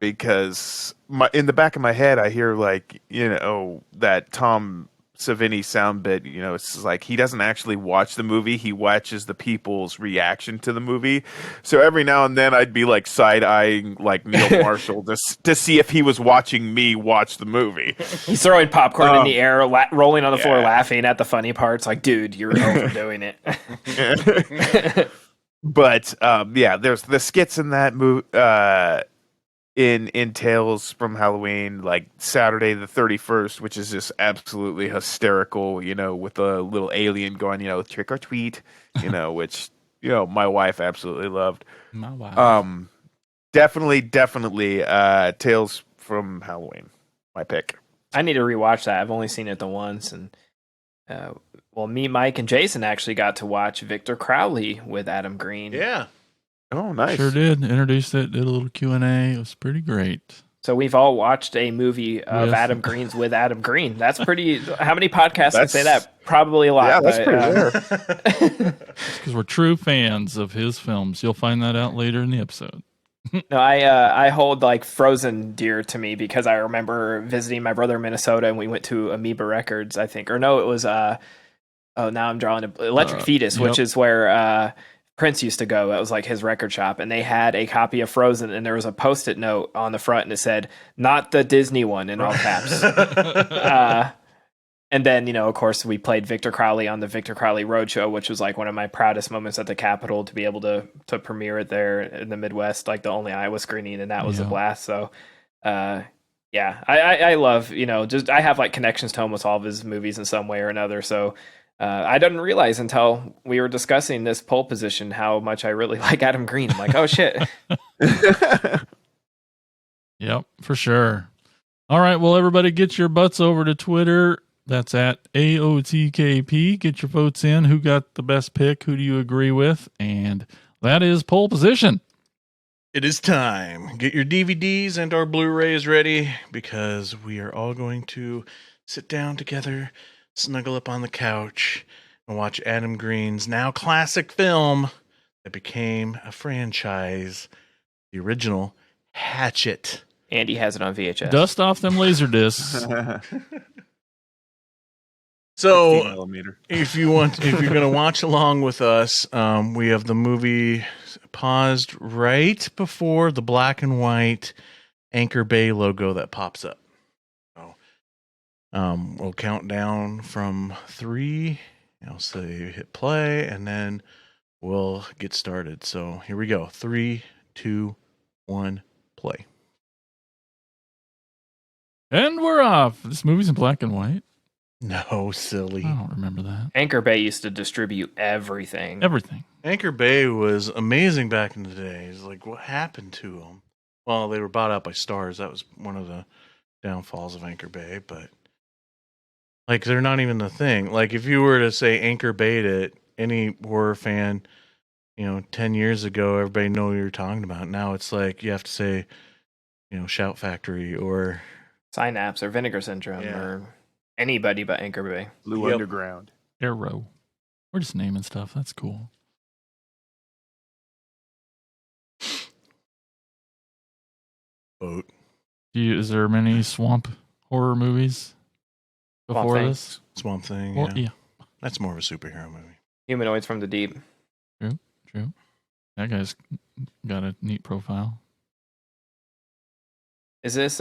because in the back of my head I hear that Tom Savini sound bit, it's like he doesn't actually watch the movie, he watches the people's reaction to the movie. So every now and then I'd be like side-eyeing like Neil Marshall to see if he was watching me watch the movie. He's throwing popcorn in the air, rolling on the floor, Yeah. laughing at the funny parts. Like, dude, you're overdoing it. But there's the skits in that movie in Tales from Halloween, like Saturday the 31st, which is just absolutely hysterical, with a little alien going, trick or treat, which my wife absolutely loved. My wow. Definitely Tales from Halloween, my pick. I need to rewatch that. I've only seen it the once, and me, Mike, and Jason actually got to watch Victor Crowley with Adam Green. Yeah. Oh, nice. Sure did. Introduced it, did a little Q&A. It was pretty great. So we've all watched a movie of Yes. Adam Green's with Adam Green. That's pretty. How many podcasts can say That's- that? Probably a lot. Yeah, that's but, pretty rare. Because we're true fans of his films. You'll find that out later in the episode. No, I hold like Frozen dear to me because I remember visiting my brother in Minnesota and we went to Amoeba Records, I think, or no, it was now I'm drawing Electric Fetus, yep. which is where Prince used to go. That was like his record shop, and they had a copy of Frozen, and there was a Post-it note on the front, and it said "Not the Disney one" in all caps. And then, of course, we played Victor Crowley on the Victor Crowley Roadshow, which was like one of my proudest moments at the Capitol to be able to premiere it there in the Midwest, like the only Iowa screening, and that was a blast. So, yeah, I love, just I have like connections to almost all of his movies in some way or another. So I didn't realize until we were discussing this pole position how much I really like Adam Green. I'm like, oh shit. Yep, for sure. All right, well, everybody get your butts over to Twitter. That's at AOTKP. Get your votes in. Who got the best pick? Who do you agree with? And that is pole position. It is time. Get your DVDs and our Blu-rays ready because we are all going to sit down together, snuggle up on the couch, and watch Adam Green's now classic film that became a franchise, the original Hatchet. Andy has it on VHS. Dust off them laser discs. So, if you're going to watch along with us, we have the movie paused right before the black and white Anchor Bay logo that pops up. So, we'll count down from 3. I'll say hit play, and then we'll get started. So, here we go. 3, 2, 1, play. And we're off. This movie's in black and white. No, silly. I don't remember that. Anchor Bay used to distribute everything. Everything. Anchor Bay was amazing back in the day. It's like, what happened to them? Well, they were bought out by Stars. That was one of the downfalls of Anchor Bay. But, like, they're not even the thing. Like, if you were to say Anchor Bay to any horror fan, 10 years ago, everybody know what you're talking about. Now it's like you have to say, Shout Factory or Synapse or Vinegar Syndrome or anybody but Anchor Bay. Blue Underground. Arrow. We're just naming stuff. That's cool. Boat. Is there many swamp horror movies before this? Swamp Thing. Well, yeah. That's more of a superhero movie. Humanoids from the Deep. True. That guy's got a neat profile. Is this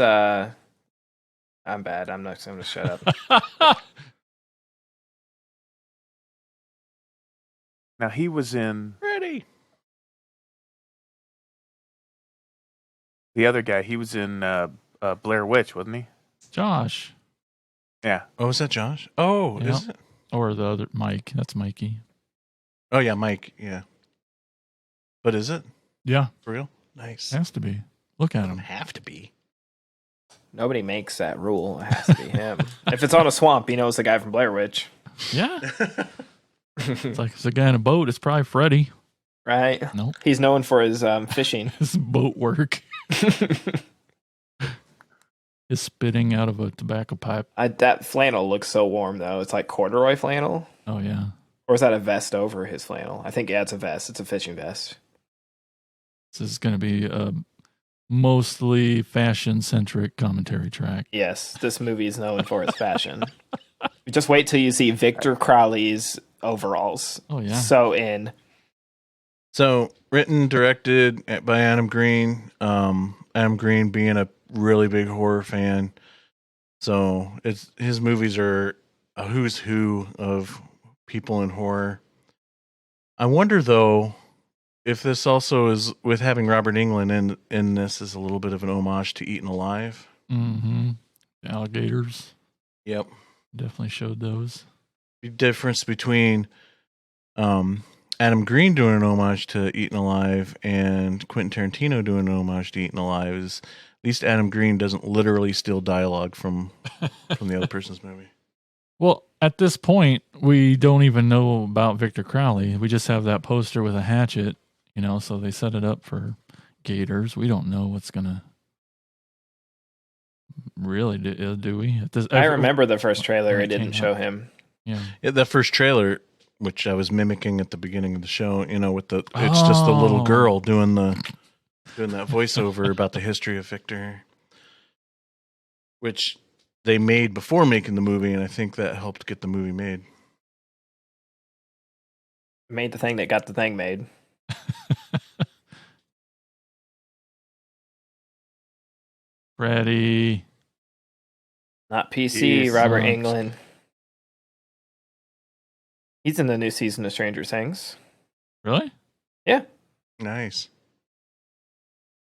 I'm bad. I'm not going to shut up. Now he was in Ready. the other guy. He was in Blair Witch, wasn't he? Josh. Yeah. Oh, is that Josh? Oh, Yeah. is it? Or the other Mike. That's Mikey. Oh, yeah, Mike. Yeah. But is it? Yeah. For real? Nice. Has to be. Look at Doesn't him. have to be. Nobody makes that rule. It has to be him. If it's on a swamp, he knows the guy from Blair Witch. Yeah. It's like it's a guy in a boat. It's probably Freddy. Right? Nope. He's known for his fishing. His boat work. Is spitting out of a tobacco pipe. That flannel looks so warm, though. It's like corduroy flannel. Oh, yeah. Or is that a vest over his flannel? I think, it's a vest. It's a fishing vest. This is going to be a mostly fashion-centric commentary track. Yes, this movie is known for its fashion. Just wait till you see Victor Crowley's overalls. Oh, yeah. So in. So, written, directed by Adam Green. Adam Green being a really big horror fan. So, his movies are a who's who of people in horror. I wonder, though, if this also is, with having Robert Englund in this, is a little bit of an homage to Eaten Alive. Mm-hmm. Alligators. Yep. Definitely showed those. The difference between Adam Green doing an homage to Eaten Alive and Quentin Tarantino doing an homage to Eaten Alive is at least Adam Green doesn't literally steal dialogue from the other person's movie. Well, at this point, we don't even know about Victor Crowley. We just have that poster with a hatchet, so they set it up for gators. We don't know what's going to really do we? I remember the first trailer. It didn't show him. Yeah. The first trailer, which I was mimicking at the beginning of the show, with it's just the little girl doing that voiceover about the history of Victor, which they made before making the movie, and I think that helped get the movie made. Made the thing that got the thing made. Freddy. Not PC, He Robert sucks. Englund. He's in the new season of Stranger Things. Really? Yeah. Nice.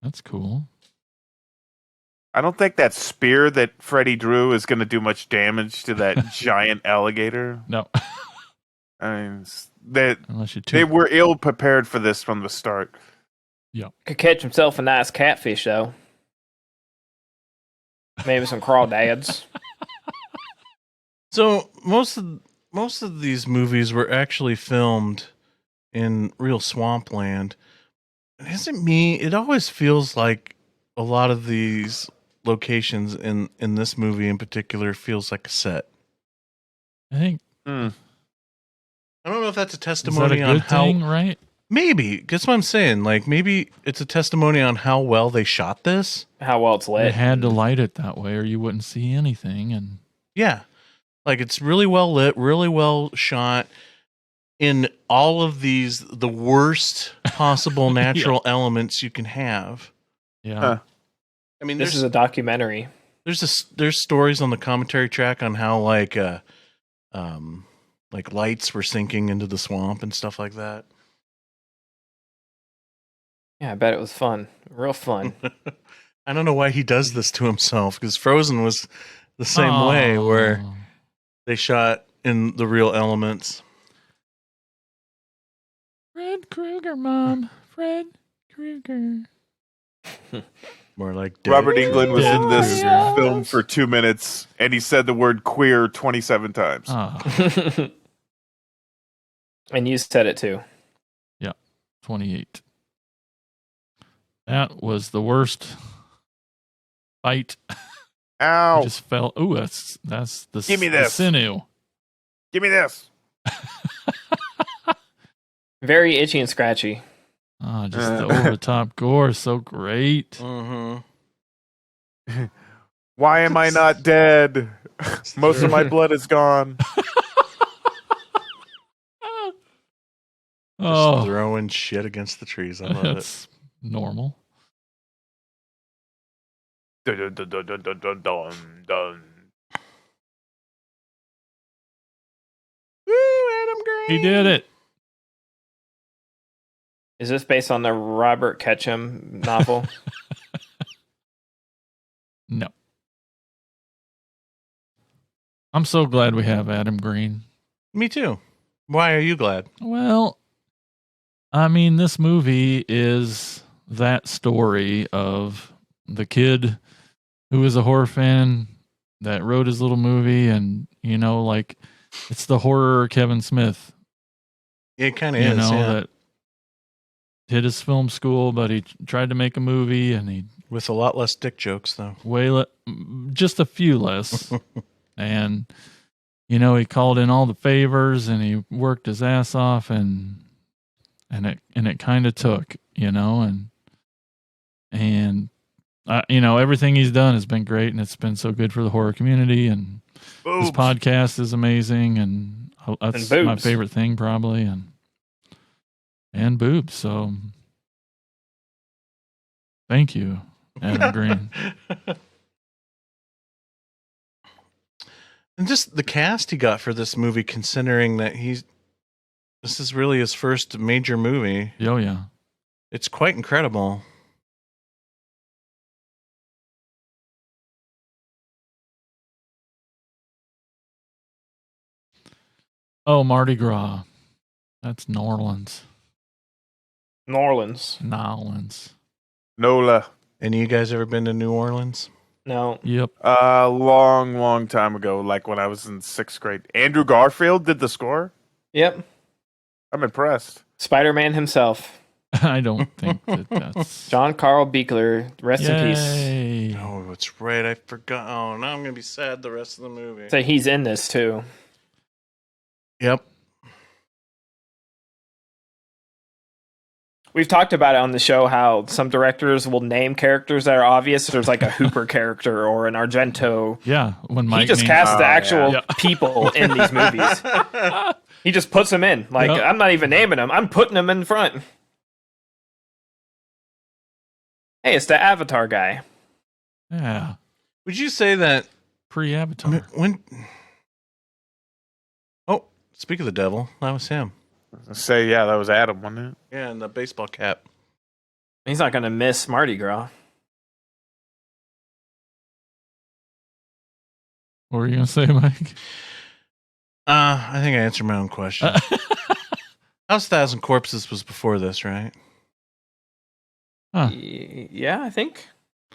That's cool. I don't think that spear that Freddy drew is going to do much damage to that giant alligator. No. I mean, Unless you they were ill prepared for this from the start. Could catch himself a nice catfish, though. Maybe some crawdads. So most of these movies were actually filmed in real swampland. And isn't me? It always feels like a lot of these locations in this movie in particular feels like a set. I think. I don't know if that's a Is that testimony a on good how. thing, right? Maybe. Guess what I'm saying? Like, maybe it's a testimony on how well they shot this. How well it's They lit. had to light it that way, or you wouldn't see anything. And Yeah. Like, it's really well lit, really well shot in all of these, the worst possible natural elements you can have. yeah, Huh. I mean, This is a documentary. there's stories on the commentary track on how, like lights were sinking into the swamp and stuff like that. Yeah, I bet it was fun. Real fun. I don't know why he does this to himself, because Frozen was the same way, where Oh. they shot in the real elements. Fred Krueger, Mom. Fred Krueger. More like dead. Robert Englund was in this Yes. film for 2 minutes, and he said the word queer 27 times. Ah, And you said it too. 28. That was the worst fight. I Ow! just fell. Ooh, that's the Give me the this. sinew. Give me this. Very itchy and scratchy. Ah, just the over the top gore, so great. Mm-hmm. Why am I not dead? Most of my blood is gone. Just Oh, throwing shit against the trees. I love it. that's normal. Dun, dun, dun, dun, dun, dun, dun, dun. Woo, Adam Green. He did it. Is this based on the Robert Ketchum novel? No. I'm so glad we have Adam Green. Me too. Why are you glad? Well, I mean, this movie is that story of the kid who is a horror fan that wrote his little movie, and like it's the horror Kevin Smith, It kind of is. Yeah. that did his film school, but he tried to make a movie, and he With a lot less dick jokes, though. just a few less, and he called in all the favors, and he worked his ass off, and it kind of took, and everything he's done has been great, and it's been so good for the horror community, and his Boobs. podcast is amazing, and that's And my boobs. favorite thing probably, and boobs. So thank you, Adam Green. And just the cast he got for this movie, considering that this is really his first major movie. Oh yeah. It's quite incredible. Oh, Mardi Gras. That's New Orleans. New Orleans. Nola. Any of you guys ever been to New Orleans? No. Yep. Long time ago, like when I was in 6th grade. Andrew Garfield did the score. Yep. I'm impressed. Spider-Man himself. I don't think that's John Carl Buechler. Rest in peace. Yay. Oh, that's right. I forgot. Oh, now I'm going to be sad the rest of the movie. So he's in this too. Yep. We've talked about it on the show how some directors will name characters that are obvious. There's like a Hooper character or an Argento. Yeah, when Mike He just named- casts the Oh, actual yeah. people in these movies. He just puts them in. Like, Yep. I'm not even naming them. I'm putting them in front. Hey, it's the Avatar guy. Yeah, Would you say that pre-Avatar. when? Oh, Speak of the devil, that was him. Say, yeah, that was Adam, wasn't it? Yeah, and the baseball cap. He's not going to miss Mardi Gras. What were you gonna say, Mike? I think I answered my own question. House 1,000 Corpses was before this, right? Huh. Yeah, I think.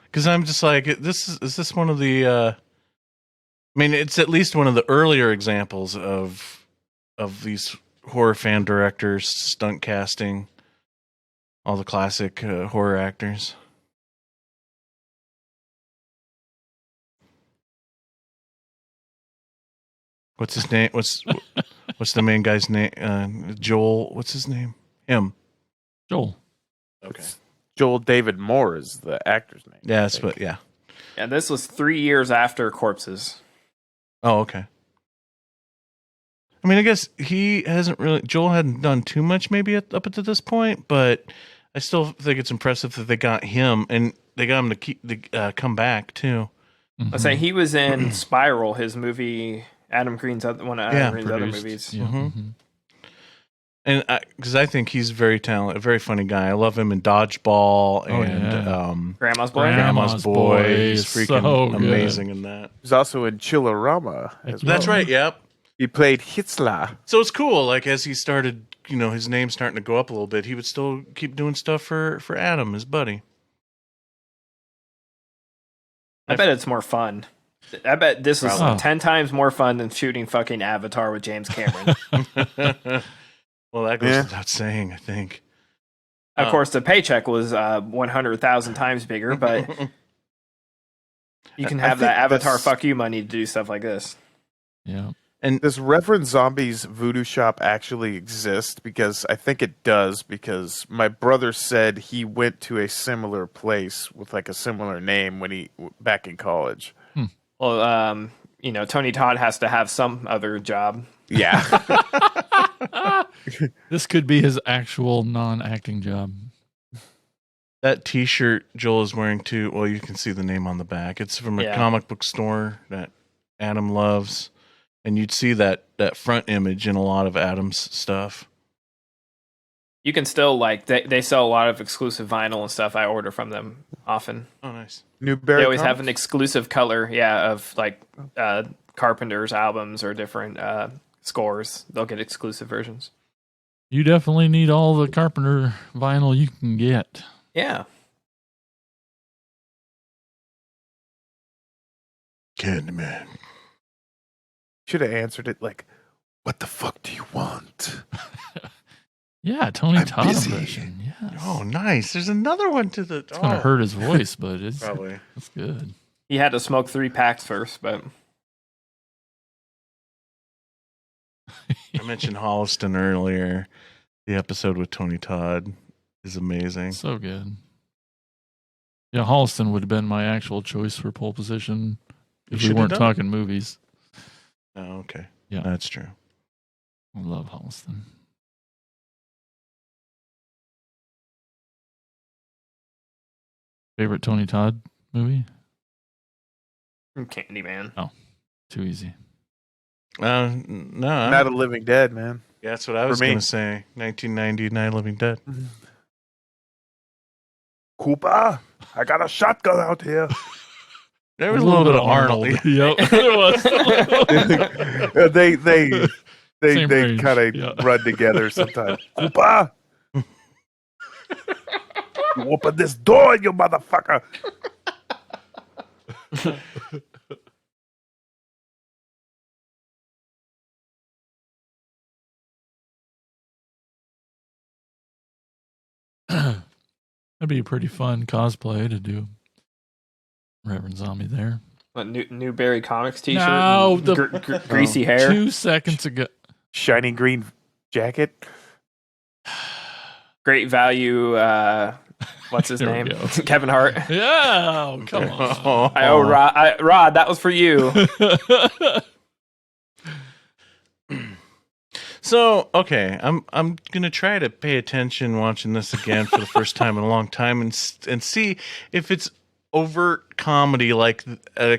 Because I'm just like, is this one of the? I mean, it's at least one of the earlier examples of these horror fan directors, stunt casting, all the classic horror actors. What's his name? What's the main guy's name? Joel. What's his name? Him. Joel. Okay. Joel David Moore is the actor's name. Yeah, but yeah. Yeah, this was 3 years after Corpses. Oh, okay. I mean, I guess Joel hadn't done too much maybe up to this point, but I still think it's impressive that they got him and they got him to come back too. Mm-hmm. I say he was in Spiral, his movie, Adam Green's other other produced. movies. Yeah. Mm-hmm. And because I think he's very talented, a very funny guy. I love him in Dodgeball and Grandma's Boy. Grandma's Boy. He's freaking So good. amazing in that. He's also in Chillerama. as That's well. right. Yep. He played Hitzler. So it's cool. Like as he started, his name starting to go up a little bit, he would still keep doing stuff for Adam, his buddy. I bet it's more fun. I bet this is Probably. 10 times more fun than shooting fucking Avatar with James Cameron. Well, that goes without saying, I think. Of course, the paycheck was 100,000 times bigger, but you can I have that think Avatar that's- fuck you money to do stuff like this. Yeah. And Does Reverend Zombie's voodoo shop actually exist? Because I think it does, because my brother said he went to a similar place with like a similar name when back in college. Well, Tony Todd has to have some other job. Yeah. This could be his actual non-acting job. that T-shirt Joel is wearing too. Well, you can see the name on the back. It's from a comic book store that Adam loves, and you'd see that front image in a lot of Adam's stuff. You can still they sell a lot of exclusive vinyl and stuff. I order from them often. Oh, nice. Newberry They always have Comics? an exclusive color, of like Carpenter's albums or different scores. They'll get exclusive versions. You definitely need all the Carpenter vinyl you can get. Yeah. Candyman. Should have answered it like, "What the fuck do you want?" Yeah, Tony I'm Todd busy. impression. Yes. Oh, nice. There's another one to the. It's gonna hurt his voice, but it's Probably. good. He had to smoke 3 packs first, but I mentioned Holliston earlier. The episode with Tony Todd is amazing. So good. Yeah, Holliston would have been my actual choice for pole position You if we should've weren't done talking movies. Oh, okay. Yeah. That's true. I love Holliston. Favorite Tony Todd movie? Candyman. Too easy. No, I'm- Not a Living Dead, man. yeah, that's what I was me. going to say. 1999 Living Dead. Cooper, I got a shotgun out here. There was a little bit of Arnold. Yep, there was. they Same range, kind of yeah. run together sometimes. Cooper, you open this door, you motherfucker. That'd be a pretty fun cosplay to do. Reverend Zombie there. What, Newberry Comics t-shirt? No, and the- greasy hair. 2 seconds ago. Shiny green jacket. Great value. What's his There we name? go. Kevin Hart. Yeah, oh, come on. I owe Rod. That was for you. So, okay, I'm gonna try to pay attention watching this again for the first time in a long time, and see if it's overt comedy like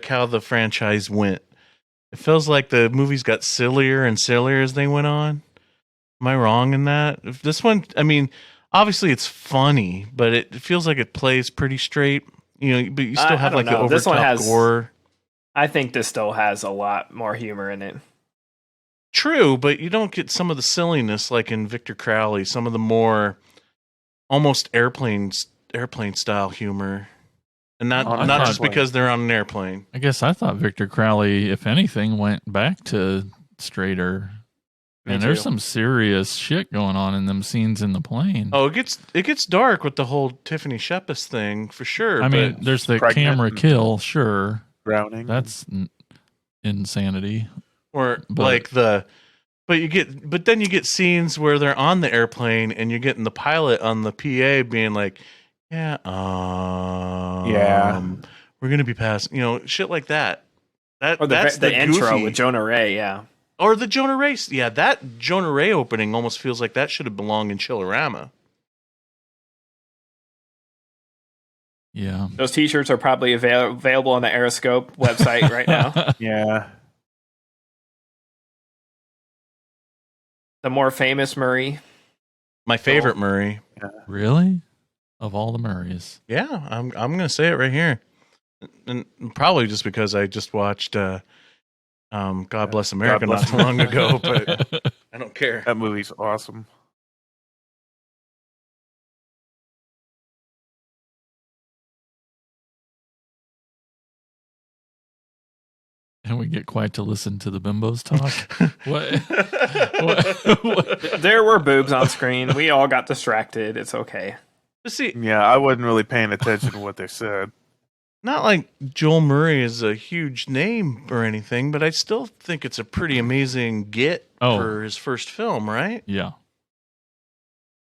how the franchise went. It feels like the movies got sillier and sillier as they went on. Am I wrong in that? If this one, I mean, obviously it's funny, but it feels like it plays pretty straight. But you still have like the over top gore. I think this still has a lot more humor in it. True, but you don't get some of the silliness like in Victor Crowley. Some of the more almost airplane style humor. And not just because they're on an airplane. I guess I thought Victor Crowley, if anything, went back to straighter. And there's some serious shit going on in them scenes in the plane. Oh, it gets dark with the whole Tiffany Shepis thing for sure. I mean, there's the camera kill, sure. Drowning. That's insanity. But then you get scenes where they're on the airplane and you're getting the pilot on the PA being like, we're gonna be passing, shit like that. That's the intro goofy. with Jonah Ray, or the Jonah Ray. Yeah, that Jonah Ray opening almost feels like that should have belonged in Chillerama. Yeah, those T-shirts are probably available on the Aeroscope website right now. Yeah, the more famous Murray, my favorite Murray. Really? Of all the Murrays. Yeah, I'm gonna say it right here, and probably just because I just watched God Bless America not too long ago, but I don't care. That movie's awesome. And we get quite to listen to the bimbos talk. What? There were boobs on screen. We all got distracted. It's okay. See, yeah, I wasn't really paying attention to what they said. Not like Joel Murray is a huge name or anything, but I still think it's a pretty amazing get for his first film, right? Yeah.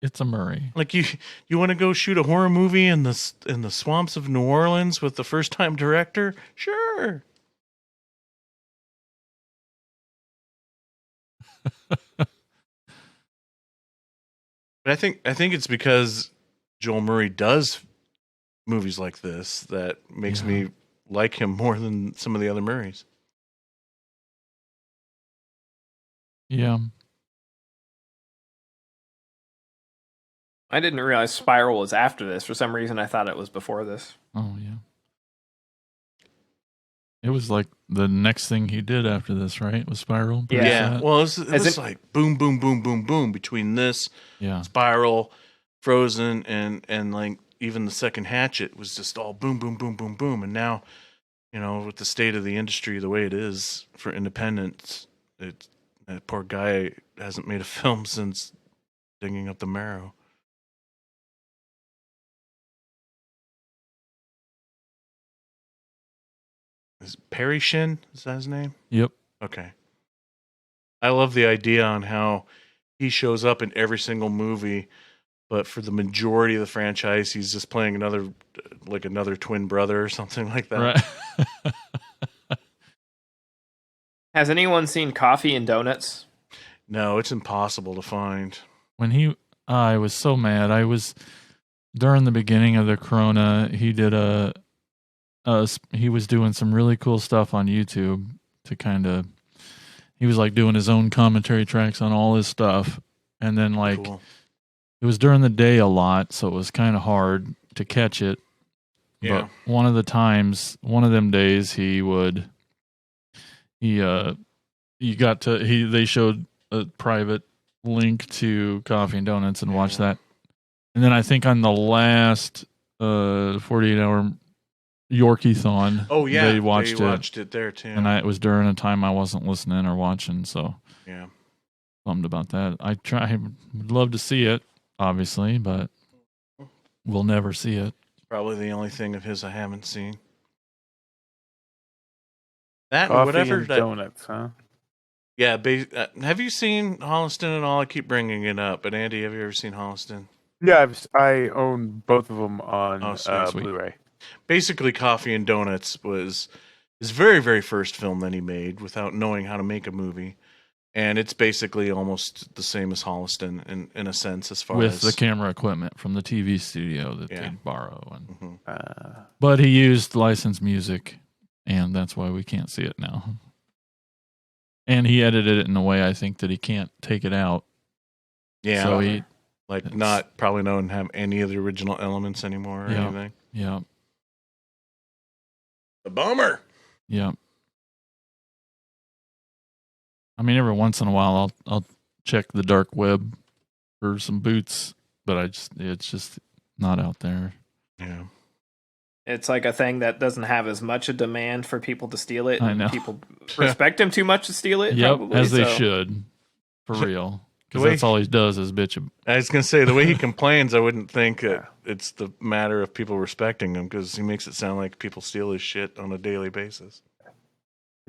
It's a Murray. Like you want to go shoot a horror movie in the swamps of New Orleans with the first time director? Sure. But I think it's because Joel Murray does movies like this that makes me like him more than some of the other Murrays. Yeah. I didn't realize Spiral was after this. For some reason, I thought it was before this. Oh, yeah. It was like the next thing he did after this, right? Was Spiral? Yeah. Well, it was like boom, boom, boom, boom, boom between this, Spiral, Frozen, and like even the second Hatchet was just all boom, boom, boom, boom, boom. And now, with the state of the industry the way it is for independents, that poor guy hasn't made a film since Digging Up the Marrow. Is Perry Shin? Is that his name? Yep. Okay. I love the idea on how he shows up in every single movie, but for the majority of the franchise, he's just playing another twin brother or something like that. Right. Has anyone seen Coffee and Donuts? No, it's impossible to find. When I was so mad. I was during the beginning of the Corona. He did he was doing some really cool stuff on YouTube to he was like doing his own commentary tracks on all his stuff. And then cool. It was during the day a lot, so it was kind of hard to catch it. Yeah. But one of them days they showed a private link to Coffee and Donuts and watched that. And then I think on the last 48-hour Yorkie-thon. Oh yeah, they watched it there too. And it was during a time I wasn't listening or watching, so yeah, bummed about that. I would love to see it, obviously, but we'll never see it. Probably the only thing of his I haven't seen. That Coffee whatever and donuts, huh? Yeah. Have you seen Holliston at all? I keep bringing it up, but Andy, have you ever seen Holliston? Yeah, I own both of them on sweet. Blu-ray. Basically, Coffee and Donuts was his very, very first film that he made without knowing how to make a movie. And it's basically almost the same as Holliston in a sense, as far with as the camera equipment from the TV studio that they'd borrow. And mm-hmm. But he used licensed music, and that's why we can't see it now. And he edited it in a way I think that he can't take it out. Yeah. So he not probably don't have any of the original elements anymore or anything. Yeah. A bummer. Yeah. I mean, every once in a while I'll check the dark web for some boots, but it's just not out there. Yeah. It's like a thing that doesn't have as much a demand for people to steal it. I know. People respect him too much to steal it. Yep, probably, as they so. should, for real. The Because way- that's all he does is bitch. I was going to say, the way he complains, I wouldn't think it's the matter of people respecting him, because he makes it sound like people steal his shit on a daily basis.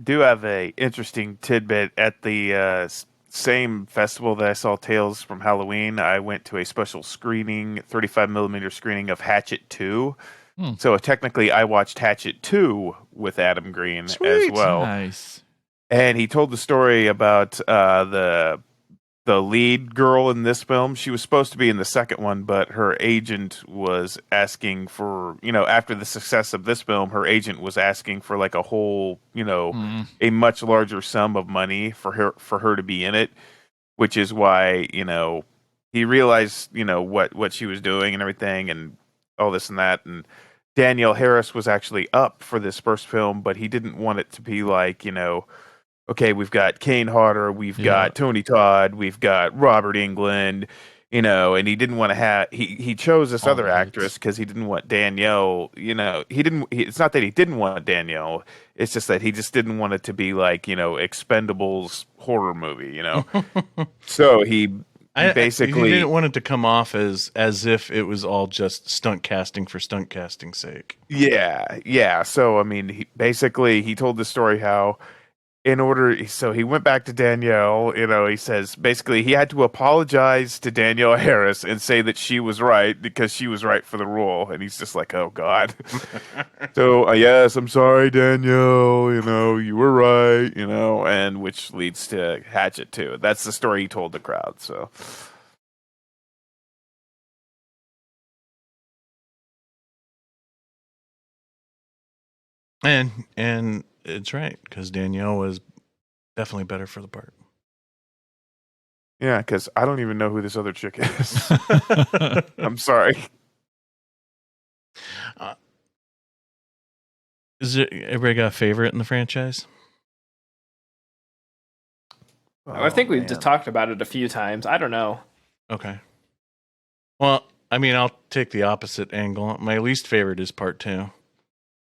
Do have a interesting tidbit at the same festival that I saw Tales from Halloween. I went to a special screening, 35mm screening of Hatchet 2. So technically, I watched Hatchet 2 with Adam Green as well. Nice. And he told the story about the lead girl in this film. She was supposed to be in the second one, but her agent was asking for, after the success of this film, her agent was asking for like a whole, a much larger sum of money for her to be in it, which is why, he realized, what she was doing and everything and all this and that. And Danielle Harris was actually up for this first film, but he didn't want it to be like, okay, we've got Kane Hodder, we've got Tony Todd, we've got Robert Englund, and he didn't want to have, he chose this other actress because he didn't want Danielle, it's not that he didn't want Danielle, it's just that he just didn't want it to be like, Expendables horror movie, So he basically... He didn't want it to come off as if it was all just stunt casting for stunt casting's sake. Yeah. So, I mean, he told the story how... so he went back to Danielle, he says basically he had to apologize to Danielle Harris and say that she was right because she was right for the role. And he's just like, oh God. So, yes, I'm sorry, Danielle, you were right, and which leads to Hatchet too. That's the story he told the crowd. So. And it's right, because Danielle was definitely better for the part. Yeah, because I don't even know who this other chick is. I'm sorry. Is it everybody got a favorite in the franchise? I think we've just talked about it a few times. I don't know. Okay. Well, I mean, I'll take the opposite angle. My least favorite is part 2.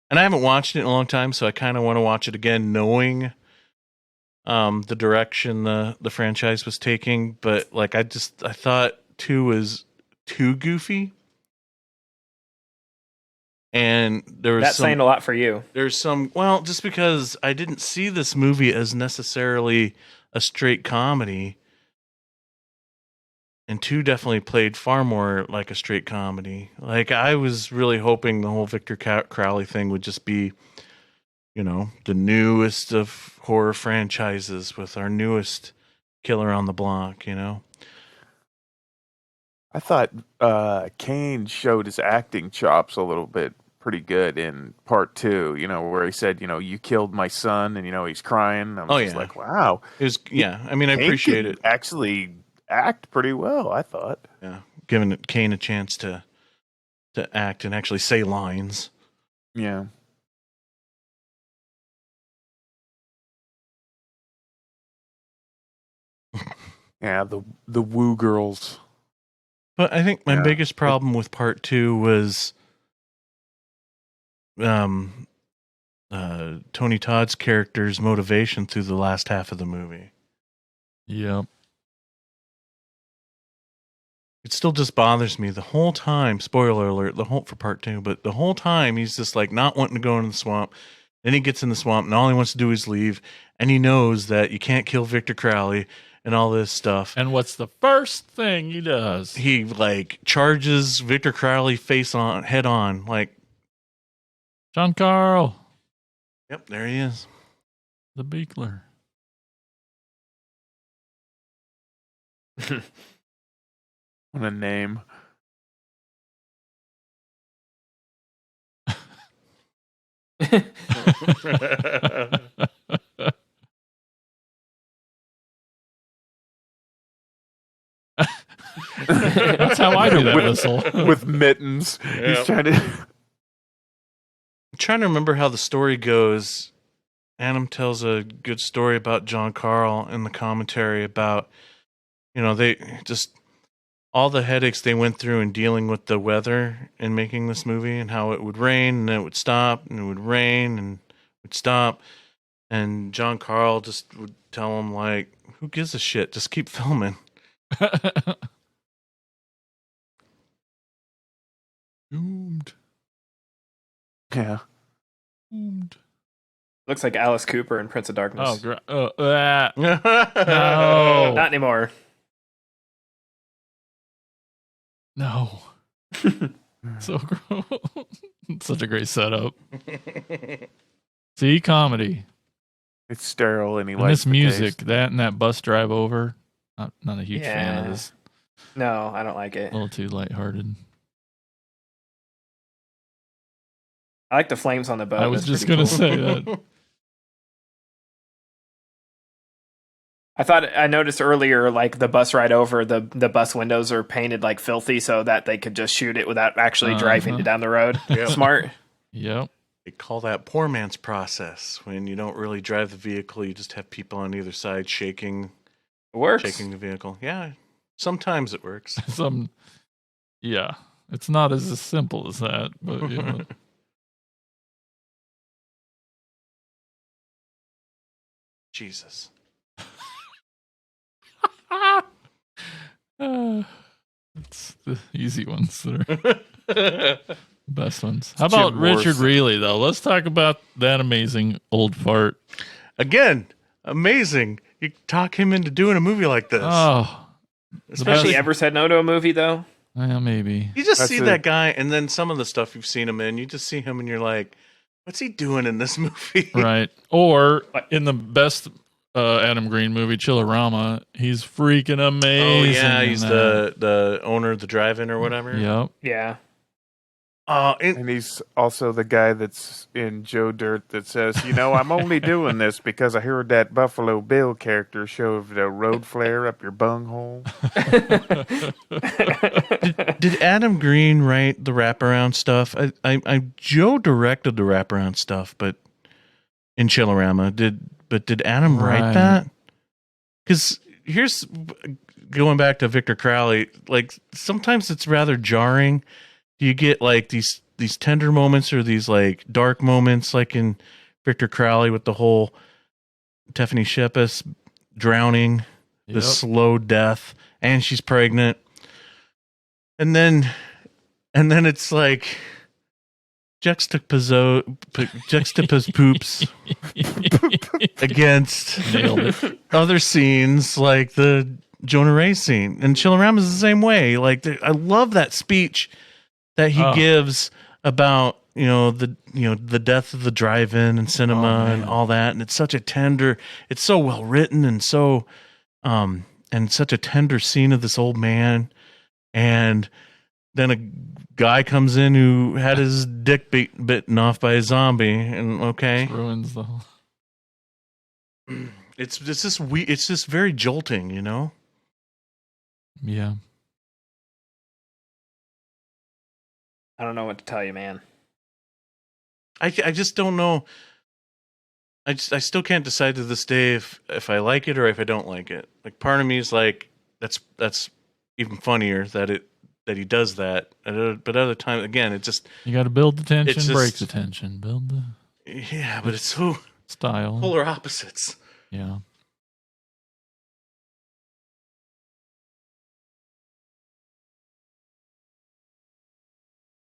And I haven't watched it in a long time, so I kind of want to watch it again, knowing the direction the franchise was taking. But like, I thought 2 was too goofy, and there was that's saying a lot for you. There's just because I didn't see this movie as necessarily a straight comedy, and 2 definitely played far more like a straight comedy. Like, I was really hoping the whole Victor Crowley thing would just be, the newest of horror franchises with our newest killer on the block, I thought Kane showed his acting chops a little bit pretty good in part 2, where he said, you killed my son, and, he's crying. I'm just like, wow. It was, I mean, I appreciate it. Actually act pretty well, I thought. Yeah, giving Kane a chance to act and actually say lines. Yeah. Yeah, the Woo girls. But I think my biggest problem with part 2 was Tony Todd's character's motivation through the last half of the movie. Yep. It still just bothers me the whole time. Spoiler alert, for part 2, but the whole time he's just like not wanting to go into the swamp. Then he gets in the swamp and all he wants to do is leave. And he knows that you can't kill Victor Crowley and all this stuff. And what's the first thing he does? He charges Victor Crowley head on. Like, John Carl. Yep, there he is. The Beekler. What a name. That's how I do that whistle. with mittens. Yeah. He's trying to. I'm trying to remember how the story goes. Adam tells a good story about John Carl in the commentary about, they just all the headaches they went through in dealing with the weather in making this movie and how it would rain and then it would stop and it would rain and it would stop. And John Carl just would tell him, like, who gives a shit? Just keep filming. Doomed. Yeah. Doomed. Looks like Alice Cooper in Prince of Darkness. Oh, No. Not anymore. no. So gross. Such a great setup. See, comedy. It's sterile and he And likes this the music, taste. that and that bus drive over. Not a huge fan of Yeah. this. No, I don't like it. A little too lighthearted. I like the flames on the boat. I was That's just pretty gonna cool. say that. I noticed earlier, like the bus ride over, the bus windows are painted like filthy so that they could just shoot it without actually driving it down the road. Yep. Smart. Yep. They call that poor man's process when you don't really drive the vehicle. You just have people on either side shaking It works. the vehicle. Yeah, sometimes it works. Yeah. It's not as simple as that, but you know. Jesus. It's the easy ones that are best ones. How about Jim Richard Morrison. Reilly, though? Let's talk about that amazing old fart. Again, amazing. You talk him into doing a movie like this. Oh, Especially, He ever said no to a movie though? yeah, maybe. you just That's see it. that guy, and then some of the stuff you've seen him in, you just see him and you're like, what's he doing in this movie? Right. Or in the best Adam Green movie, Chillerama, he's freaking Oh, amazing. yeah, in he's that. the owner of the drive-in or whatever. Yep. Yeah. And he's also the guy that's in Joe Dirt that says, I'm only doing this because I heard that Buffalo Bill character shove the road flare up your bunghole. Did Adam Green write the wraparound stuff? I Joe directed the wraparound stuff, but in Chillerama, did Adam write Right. that? Because here's going back to Victor Crowley. Like sometimes it's rather jarring. You get like these tender moments or these like dark moments, like in Victor Crowley with the whole Tiffany Shepis drowning, the Yep. slow death, and she's pregnant. And then it's like juxtapose poops against Nailed it. other scenes like the Jonah Ray scene. And Chillerama's the same way. Like I love that speech that he Oh. gives about the death of the drive-in and cinema and man. all that. And it's such a tender. It's so well written and so and such a tender scene of this old man. And then a guy comes in who had his dick bitten off by a zombie, and okay, Ruins the whole. it's just very jolting, Yeah. I don't know what to tell you, man. I just don't know. I still can't decide to this day if I like it or if I don't like it. Like part of me is like that's even funnier that he does that, but other times again it just You got to build the tension, It's just- break the tension, build the yeah, but it's so style. polar opposites. Yeah.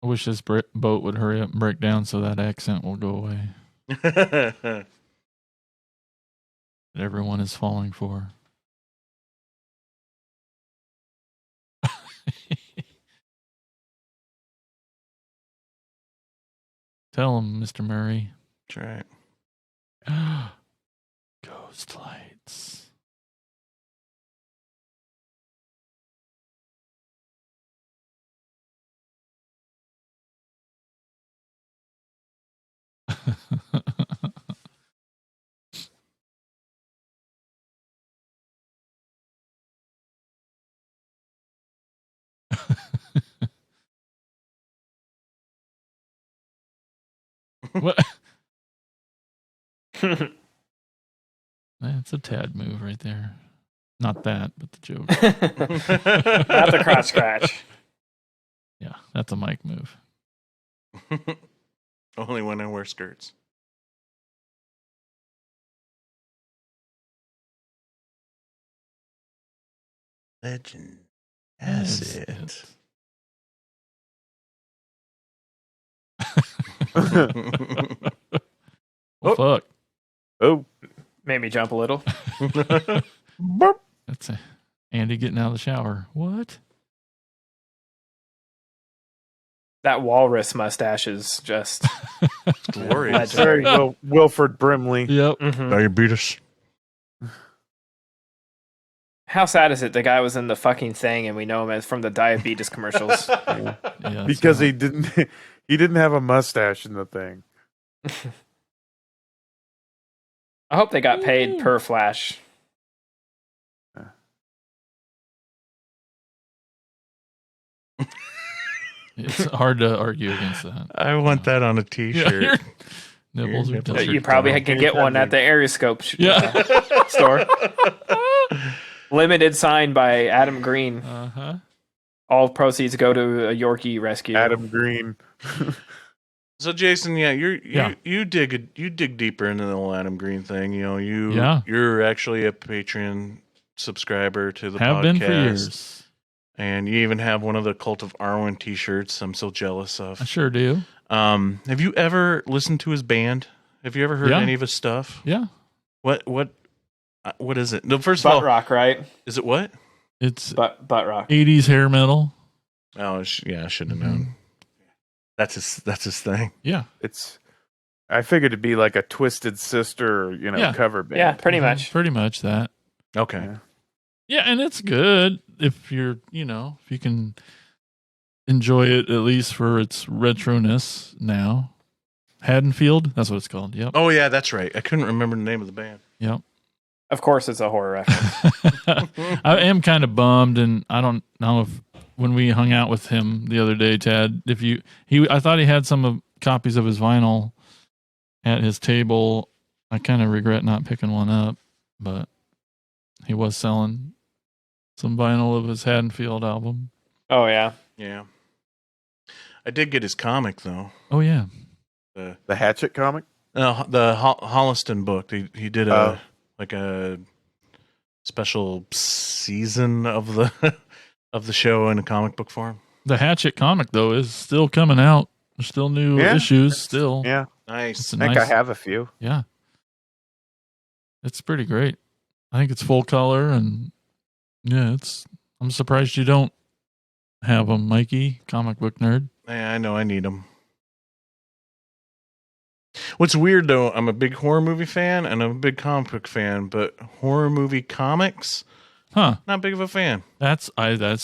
I wish this boat would hurry up and break down so that accent will go away. That everyone is falling for. Tell him, Mr. Murray. That's right. Ghost lights. What? That's a Tad move right there. Not that, but the joke. Not the crotch scratch. Yeah, that's a Mike move. Only when I wear skirts. Legend has it. Well, fuck. Oh, Made me jump a little. burp. That's Andy getting out of the shower. What? That walrus mustache is just Glorious. Very Wilford Brimley. Yep. Diabetes. How sad is it the guy was in the fucking thing and we know him as from the diabetes commercials? Yeah, Because he didn't have a mustache in the thing. I hope they got paid per flash. it's hard to argue against that. I want that on a t-shirt. Yeah, nipples Your are nipples done. You probably can get one at the Aeroscope store. Limited signed by Adam Green. Uh-huh. All proceeds go to a Yorkie rescue. Adam Green. So Jason, you dig deeper into the whole Adam Green thing. You know, you're actually a Patreon subscriber to the podcast. Have been for years. And you even have one of the Cult of Arwen t-shirts I'm so jealous of. I sure do. Have you ever listened to his band? Have you ever heard any of his stuff? Yeah. What is it? No, first butt of all, rock, right? is it what? It's butt rock. 80s hair metal. Oh, I should have known. That's his thing. Yeah. I figured it'd be like a Twisted Sister, cover band. Yeah, pretty much. Pretty much that. Okay. Yeah, and it's good if you're, if you can enjoy it at least for its retroness now. Haddonfield, that's what it's called. Yep. Oh yeah, that's right. I couldn't remember the name of the band. Yep. Of course, it's a horror reference. I am kind of bummed, and I don't know if when we hung out with him the other day, Tad, I thought he had some copies of his vinyl at his table. I kind of regret not picking one up, but he was selling some vinyl of his Haddonfield album. Oh yeah, yeah. I did get his comic though. Oh yeah, the Hatchet comic. No, the Holliston book. He did a special season of the show in a comic book form. The Hatchet comic though is still coming out. There's still new issues. Still, yeah, nice. I think I have a few. Yeah, it's pretty great. I think it's full color, and I'm surprised you don't have them, Mikey, comic book nerd. Yeah, I know I need them. What's weird though, I'm a big horror movie fan and I'm a big comic book fan, but horror movie comics, not big of a fan. That's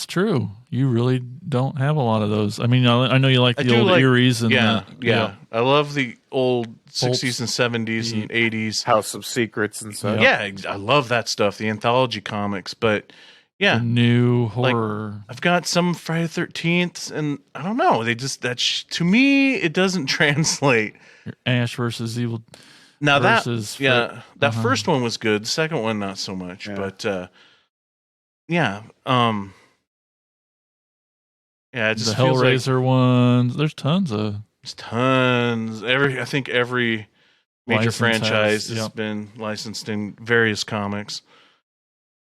true. You really don't have a lot of those. I mean, I know you like the old Eries and yeah. I love the old 60s and 70s and 80s House of Secrets and stuff. Yeah, I love that stuff, the anthology comics, but yeah, the new horror. I've got some Friday the 13th, and I don't know. They just to me, it doesn't translate. Your Ash versus Evil. Now that that first one was good. The second one not so much, but it just the feels Hellraiser ones. There's tons. I think every major License franchise has has been licensed in various comics,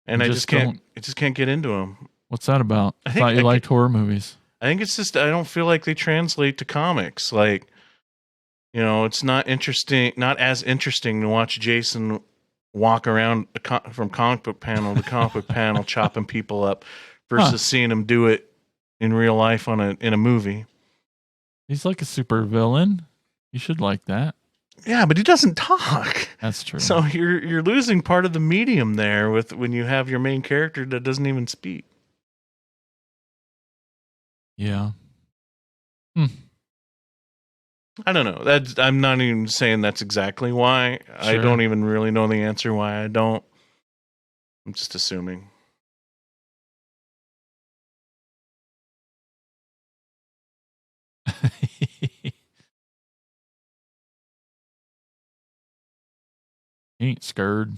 and I just can't get into them. What's that about? I thought you liked horror movies. I think it's just I don't feel like they translate to comics. Like, it's not interesting, not as interesting to watch Jason walk around from comic book panel to comic book panel, chopping people up, versus seeing him do it in real life in a movie. He's like a super villain. You should like that. Yeah, but he doesn't talk. That's true. So you're losing part of the medium there when you have your main character that doesn't even speak. Yeah. I don't know. I'm not even saying that's exactly why. Sure. I don't even really know the answer why I don't. I'm just assuming. He ain't scared.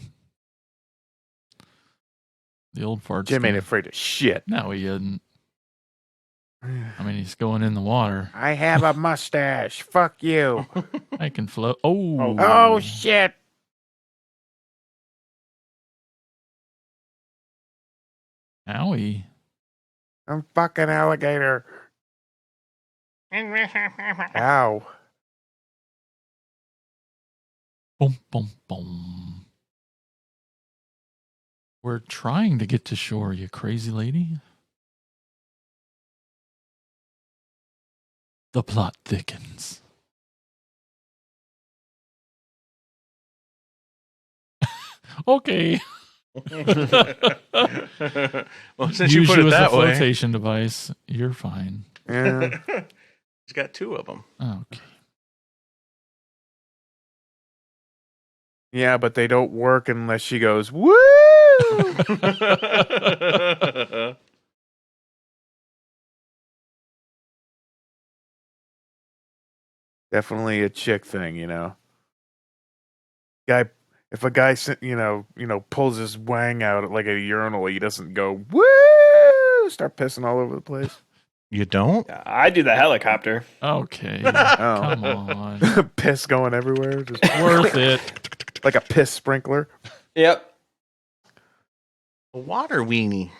The old fart's Jim ain't gonna- afraid of shit. No, he isn't. I mean, he's going in the water. I have a mustache. Fuck you. I can float. Oh. Oh, shit. Owie. I'm fucking alligator. Ow. Boom, boom, boom. We're trying to get to shore, you crazy lady. The plot thickens. Okay. Well, since Use you put it as that a way, flotation device. You're fine. Yeah. he's got two of them. Okay. Yeah, but they don't work unless she goes, woo! Definitely a chick thing, you know. If a guy, pulls his wang out at like a urinal, he doesn't go, woo! Start pissing all over the place. You don't? I do the helicopter. Okay. Oh. Come on. Piss going everywhere. Just Worth it. like a piss sprinkler. Yep. A water weenie.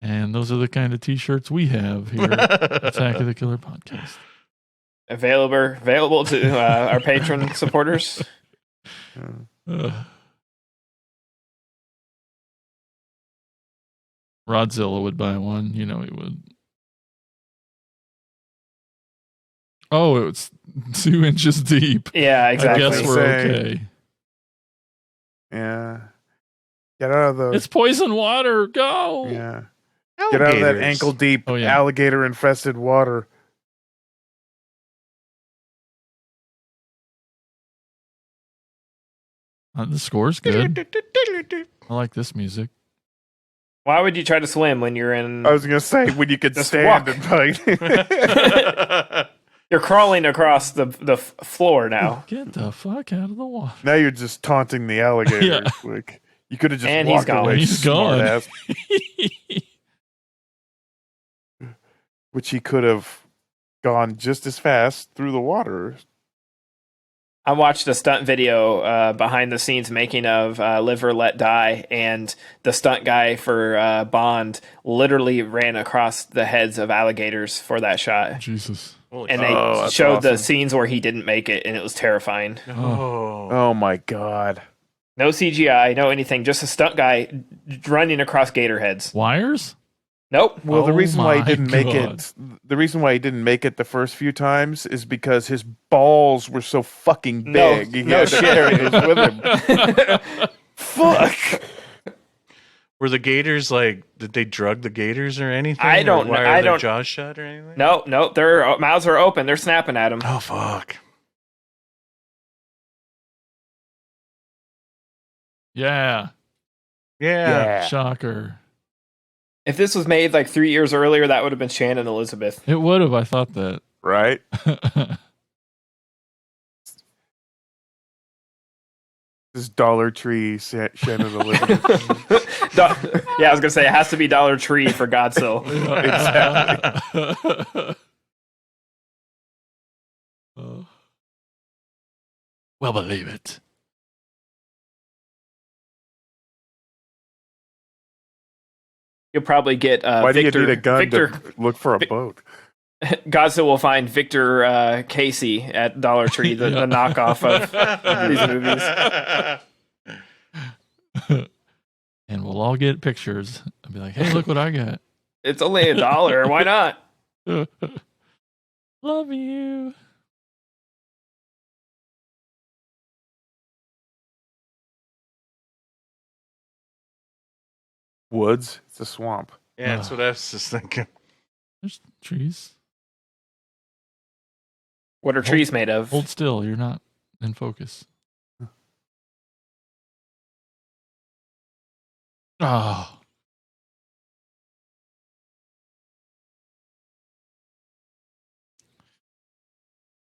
And those are the kind of t-shirts we have here at Attack of the Killer Podcast. Available to our patron supporters. Rodzilla would buy one. You know he would. Oh, it's 2 inches deep. Yeah, I exactly. guess we're okay. Yeah. Get out of the... It's poison water. Go. Yeah. Get out of that ankle-deep, alligator-infested water. The score's good. I like this music. Why would you try to swim when you're in? I was going to say, when you could Just stand walk. and fight. You're crawling across the floor now. Get the fuck out of the water. Now you're just taunting the alligator. Yeah. Like, you could have just And he's walked gone. away. He's gone. Smart-ass. Which he could have gone just as fast through the water. I watched a stunt video behind the scenes making of Live or Let Die, and the stunt guy for Bond literally ran across the heads of alligators for that shot. Jesus. And they that's showed the awesome. scenes where he didn't make it, and it was terrifying. Oh my God. No CGI, no anything, just a stunt guy running across gator heads. Wires? Nope. Well, the Oh reason why he my didn't make God. it, the reason why he didn't make it the first few times is because his balls were so fucking No- big. He no had to shit. carry those with him. Fuck. Were the gators like? Did they drug the gators or anything? I don't Or why kn- are I their don't- jaws shut or anything? No, their mouths are open. They're snapping at him. Oh fuck! Yeah. Yeah. Shocker. If this was made like 3 years earlier, that would have been Shannon Elizabeth. It would have. I thought that. Right? This Dollar Tree Shannon Elizabeth. Yeah, I was gonna say it has to be Dollar Tree for Godzilla. Exactly. Well, believe it. You'll probably get Why Victor. do you need a gun Victor to look for a boat? Godzilla will find Victor Casey at Dollar Tree, the knockoff of these movies. And we'll all get pictures and be like, hey, look what I got. It's only $1. Why not? Love you. Woods? It's a swamp. Yeah, that's what I was just thinking. There's trees. What are trees made of? Hold still. You're not in focus. Oh.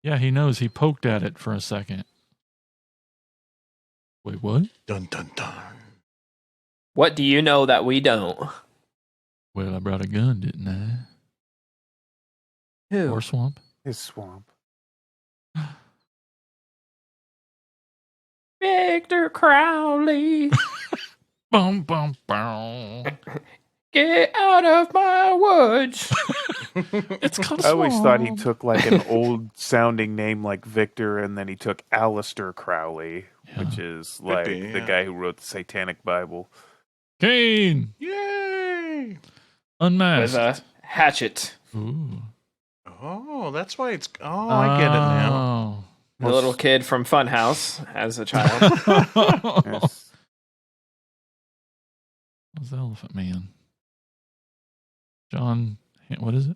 Yeah, he knows. He poked at it for a second. Wait, what? Dun dun dun. What do you know that we don't? Well, I brought a gun, didn't I? Who? Or swamp. His swamp. Victor Crowley, Boom, boom, boom. get out of my woods. It's called a I always thought he swamp. took like an old sounding name like Victor, and then he took Aleister Crowley, which is like be, the yeah. guy who wrote the Satanic Bible. Kane. Yay! With Unmasked. a hatchet. Ooh. Oh, that's why it's. Oh, I get it now. The little kid from Funhouse as a child. Oh. Yes. What's the Elephant Man? John, what is it?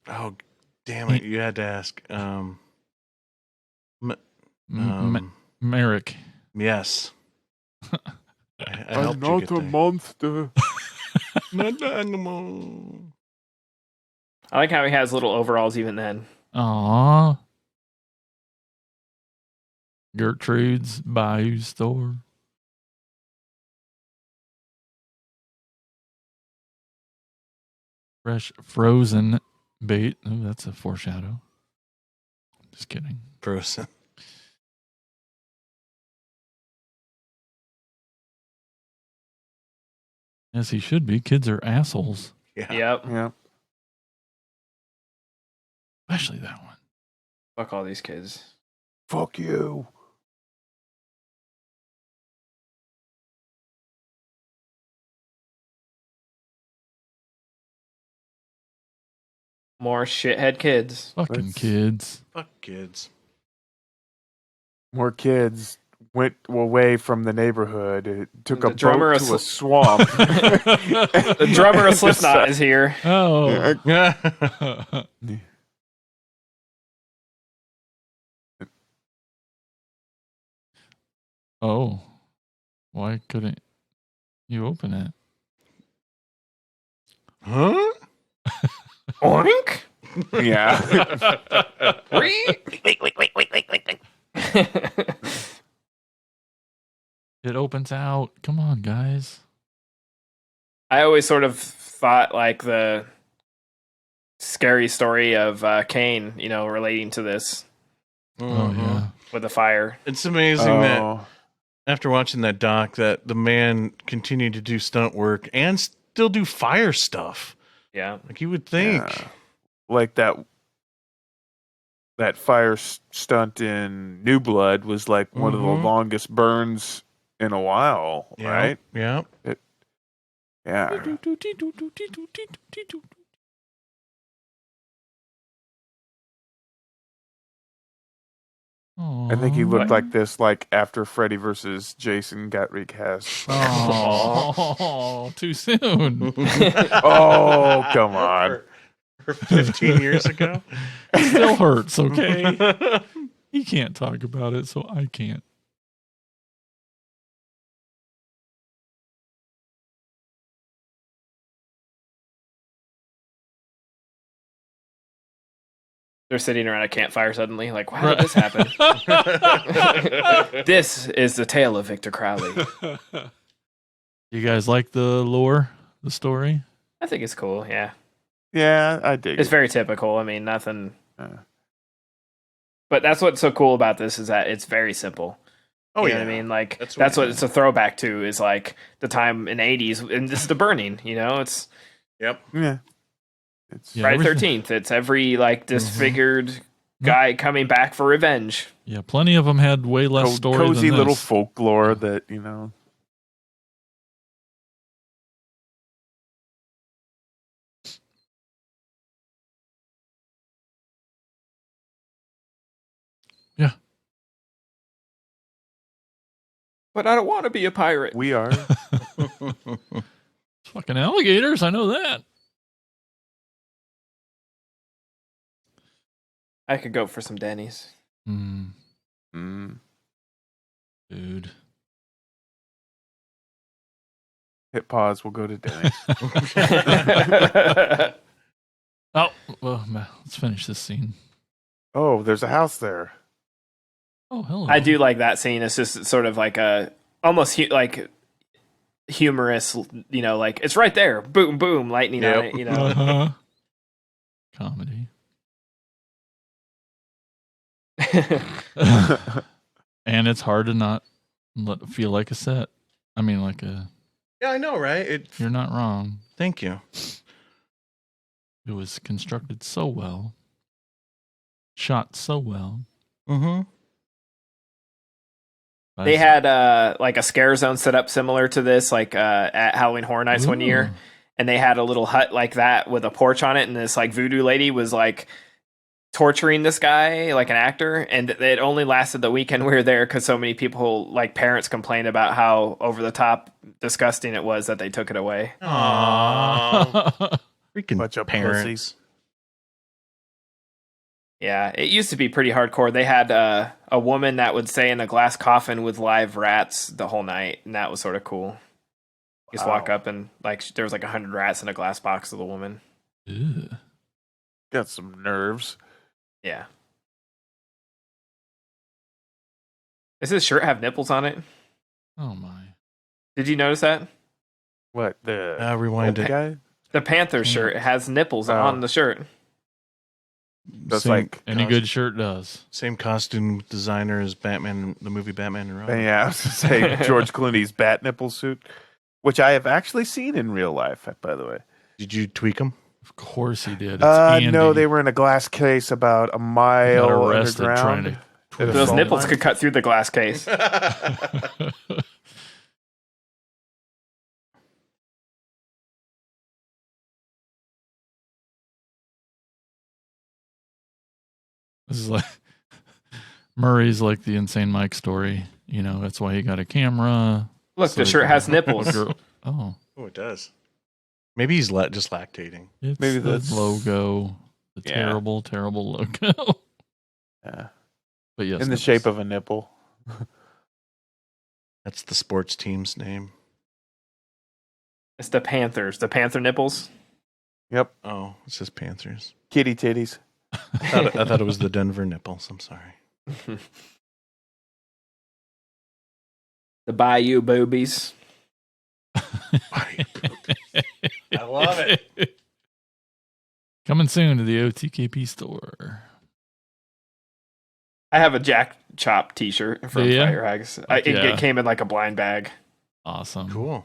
Oh, damn it! You had to ask. Merrick. Yes. I helped you get there. monster. Not an animal. I like how he has little overalls even then. Aww. Gertrude's Bayou Store. Fresh frozen bait. Oh, that's a foreshadow. Just kidding. Frozen. As he should be. Kids are assholes. Yeah. Yep. Yeah. Especially that one. Fuck all these kids. Fuck you. More shithead kids. Fucking Let's- kids. Fuck kids. More kids went away from the neighborhood. It took The a drummer boat of to a swamp. The drummer of Slipknot is here. Oh. Oh. Why couldn't you open it? Huh? Oink. Yeah. It opens out. Come on, guys. I always sort of thought like the scary story of Cain, relating to this Oh, Mhm. yeah. with the fire. It's amazing that Oh. after watching that doc, that the man continued to do stunt work and still do fire stuff. Yeah. Like you would think. Yeah. Like that fire stunt in New Blood was like one of the Mhm. longest burns in a while, Yeah, right? Yeah. Yeah. I think he looked like this like after Freddy versus Jason got recast. Oh, too soon. Oh, come on. Or 15 years ago. It still hurts, okay? He can't talk about it, so I can't. They're sitting around a campfire suddenly, like, how did this happen? This is the tale of Victor Crowley. You guys like the lore, the story? I think it's cool, yeah. Yeah, I dig It's it. very typical. I mean, nothing. Uh, But that's what's so cool about this is that it's very simple. Oh, You yeah. know what I mean? Like, That's that's what- what it's a throwback to, is like the time in the 80s, and this is the burning, It's Yep. yeah. It's Yeah, Friday everything- 13th. It's every, like, disfigured guy coming back for revenge. Yeah, plenty of them had way less story cozy than little this. folklore that, Yeah. But I don't want to be a pirate. we are. Fucking alligators, I know that. I could go for some Denny's. Mm, Mm. dude. Hit pause. We'll go to Denny's. Oh, well, let's finish this scene. Oh, there's a house there. Oh, hello. I do like that scene. It's just sort of like a almost like humorous, like it's right there, boom, boom, lightning on it, Uh-huh. Comedy. And it's hard to not feel like a set. I mean, like a. Yeah, I know, right? You're not wrong. Thank you. It was constructed so well, shot so well. Mm-hmm. They had like a scare zone set up similar to this, like at Halloween Horror Nights one year, and they had a little hut like that with a porch on it, and this like voodoo lady was like torturing this guy like an actor, and it only lasted the weekend we were there because so many people, like parents, complained about how over the top disgusting it was that they took it away. Aww. Freaking Bunch of parents. pussies. Yeah, it used to be pretty hardcore. They had a woman that would stay in a glass coffin with live rats the whole night, and that was sort of cool. You just walk up and like there was like 100 rats in a glass box of the woman. Ew. Got some nerves. Yeah. Does his shirt have nipples on it? Oh my! Did you notice that? What the Rewind it. guy? The Panther shirt has nipples on the shirt. That's Same like Any good shirt does. Same costume designer as Batman, the movie Batman and Robin. Yeah, I was gonna say George Clooney's bat nipple suit, which I have actually seen in real life. By the way, Did you tweak them? Of course he did. It's Andy. no, they were in a glass case about a mile Got arrested underground. trying to. At a Those phone nipples line. could cut through the glass case. This is like Murray's like the Insane Mike story. You know, that's why he got a camera. Look, So the shirt has nipples. Oh, Oh, it does. Maybe he's just lactating. it's Maybe the that's- logo. The Yeah. terrible, terrible logo. Yeah. But yes, In the nipples. shape of a nipple. That's the sports team's name. It's the Panthers. The Panther nipples. Yep. Oh, it says Panthers. Kitty titties. I thought it was the Denver nipples. I'm sorry. The Bayou Boobies. I love it. Coming soon to the OTKP store. I have a Jack Chop T-shirt from Do ya? Fire Hags. It came in like a blind bag. Awesome. Cool.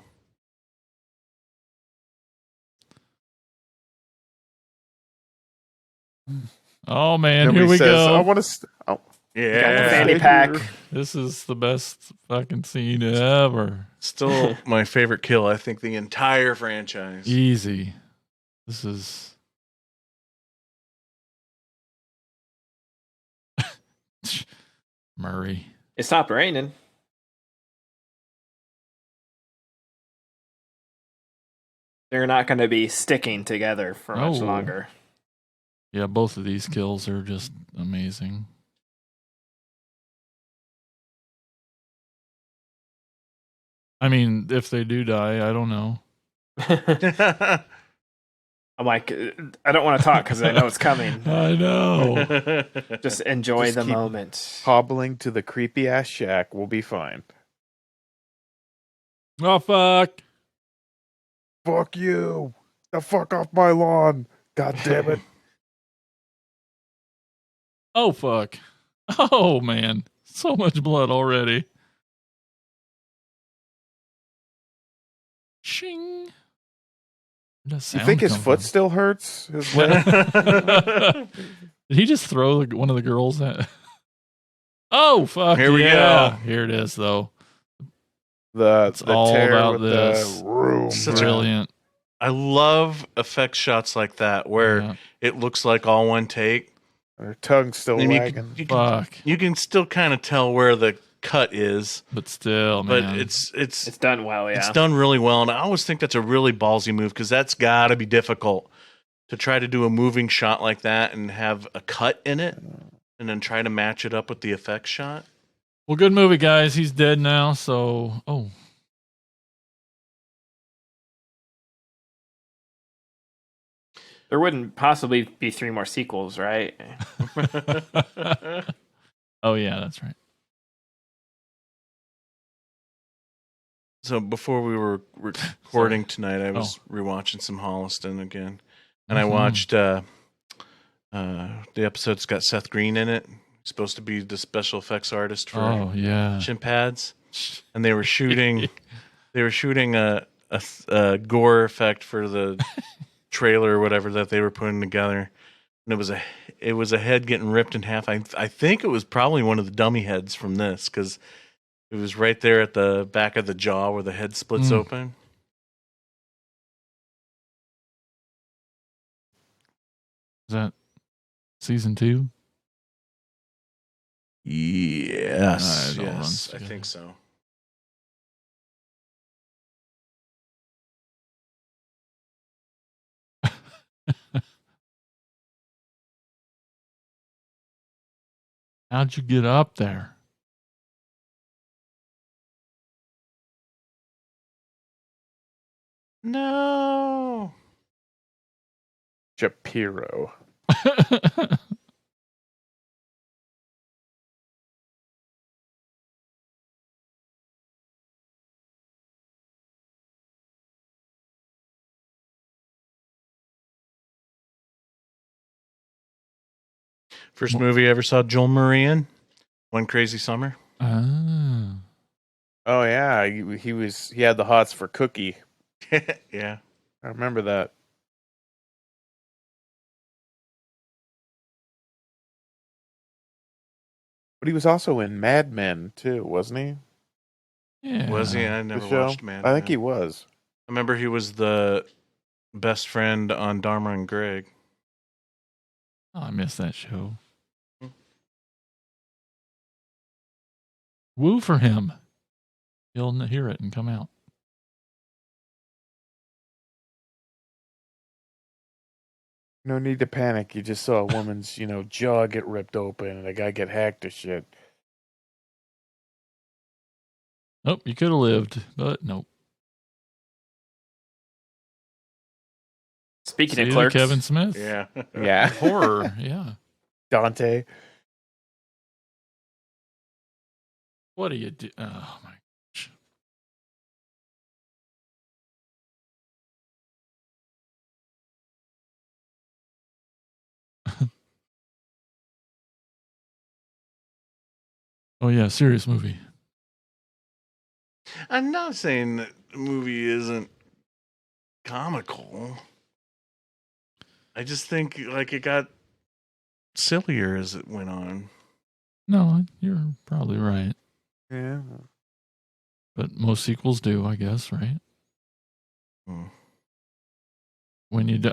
Oh man, Nobody here we says, go. I want to. Got the Yeah. fanny pack. This is the best fucking scene ever. Still my favorite kill, I think, the entire franchise. Easy. This is Murray. It stopped raining. They're not going to be sticking together for much No. longer. Yeah, both of these kills are just amazing. I mean, if they do die, I don't know. I'm like, I don't want to talk because I know it's coming. I know. Just enjoy Just the keep moment. Hobbling to the creepy ass shack. We'll be fine. Oh fuck. Fuck you. The fuck off my lawn. God damn it. Oh fuck. Oh man. So much blood already. Shing. Where does You sound think his come foot from? still hurts? His Did he just throw one of the girls at? Oh fuck! Here we yeah. go. Here it is, though. the all tear about with this. the room. Such a- Brilliant. I love effect shots like that where Yeah. it looks like all one take. Her tongue's still And wagging. Fuck. you can still kind of tell where the cut is, But still, but man. it's done well, yeah. It's done really well, and I always think that's a really ballsy move because that's got to be difficult to try to do a moving shot like that and have a cut in it, and then try to match it up with the effect shot. Well, good movie, guys. He's dead now, so There wouldn't possibly be 3 more sequels, right? oh yeah, that's right. So before we were recording tonight, I was rewatching some Holliston again, and I watched the episode's got Seth Green in it. He's supposed to be the special effects artist for shin pads, and they were shooting a gore effect for the trailer or whatever that they were putting together, and it was a head getting ripped in half. I think it was probably one of the dummy heads from this, because it was right there at the back of the jaw where the head splits open. Is that season 2? Yes, I think so. How'd you get up there? No. Shapiro. First movie I ever saw Joel Murray in, One Crazy Summer. Oh yeah, he had the hots for Cookie. Yeah, I remember that. But he was also in Mad Men too, wasn't he? Yeah. Was he? I never watched Mad I Men. think he was. I remember he was the best friend on Dharma and Greg. Oh, I missed that show. Woo for him. He'll hear it and come out. No need to panic. You just saw a woman's, jaw get ripped open and a guy get hacked to shit. Nope, you could have lived, but nope. Speaking See of you, Clerks, Kevin Smith. Yeah. Yeah. Horror, yeah. Dante. What do you do? Oh my gosh. Oh yeah, serious movie. I'm not saying that the movie isn't comical. I just think it got sillier as it went on. No, you're probably right. Yeah. But most sequels do, I guess, right? Hmm. When you do,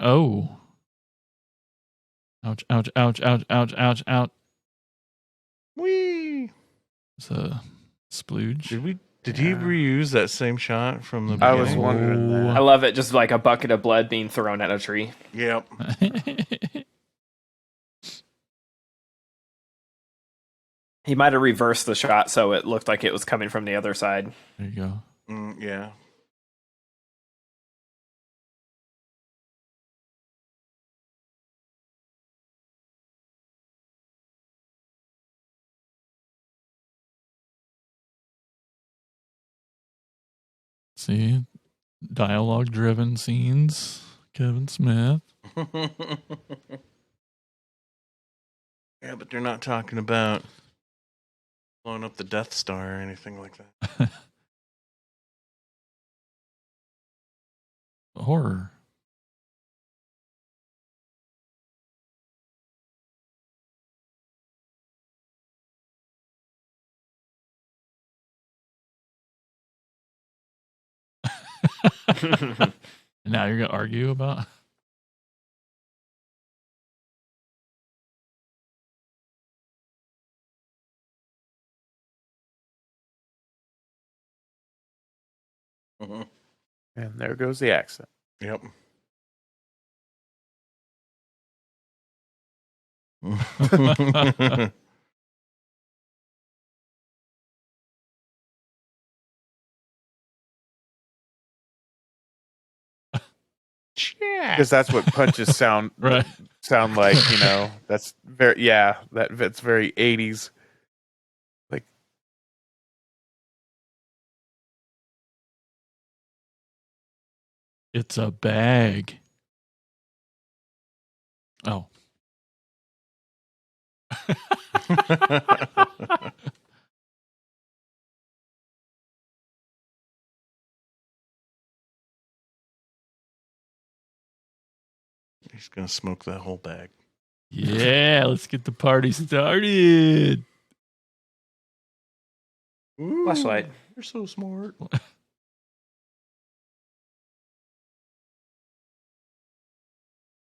ouch, ouch, ouch, ouch, ouch, ouch, ouch. Whee! It's a splooge. Did he reuse that same shot from the I beginning? was wondering that. I love it. Just like a bucket of blood being thrown at a tree. Yep. He might have reversed the shot so it looked like it was coming from the other side. There you go. Yeah. See, dialogue-driven scenes. Kevin Smith. Yeah, but they're not talking about blowing up the Death Star or anything like that. Horror. And now you're gonna argue about. And there goes the accent. Yep. Because that's what punches sound Right. sound like, That's that's very 80s. Like It's a bag. Oh. He's gonna smoke that whole bag. Yeah, let's get the party started. Ooh, Flashlight. You're so smart.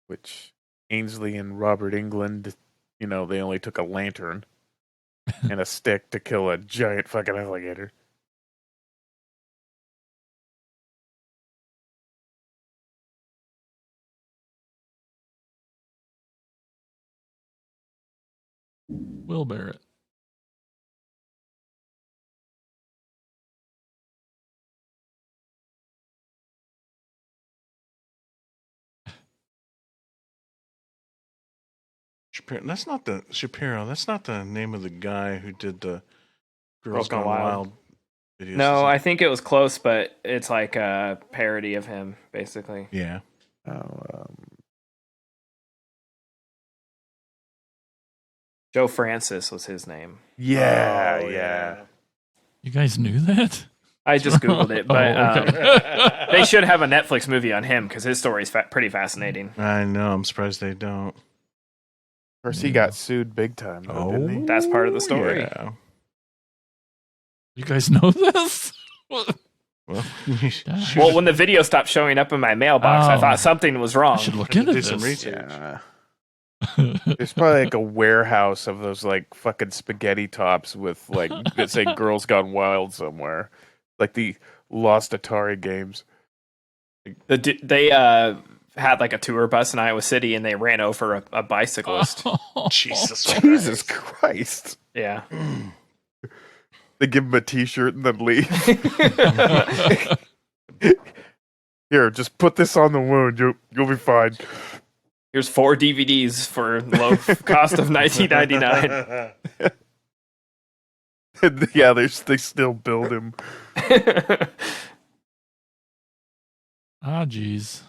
Which Ainsley and Robert England, they only took a lantern and a stick to kill a giant fucking alligator. Will Barrett. Shapiro. That's not the name of the guy who did the Girls Girls Gone Gone Wild. Wild videos. No, is it? I think it was close, but it's like a parody of him, basically. Yeah. Joe Francis was his name. Yeah, Oh, yeah. You guys knew that? I just Googled it, but Oh, okay. they should have a Netflix movie on him because his story is pretty fascinating. I know. I'm surprised they don't. Of course, he got sued big time, though, didn't he? That's part of the story. Yeah. You guys know this? Well, Well, when the video stopped showing up in my mailbox, I Oh. thought something was I wrong. should look Had to into do this. some research. Yeah. There's probably like a warehouse of those like fucking spaghetti tops with like that say "Girls Gone Wild" somewhere, like the lost Atari games. They had like a tour bus in Iowa City, and they ran over a bicyclist. Jesus. Jesus Christ! Yeah. They give him a T-shirt and then leave. Here, just put this on the wound. You'll be fine. Here's 4 DVDs for low cost of $19.99. And yeah, they still build him. Ah, jeez.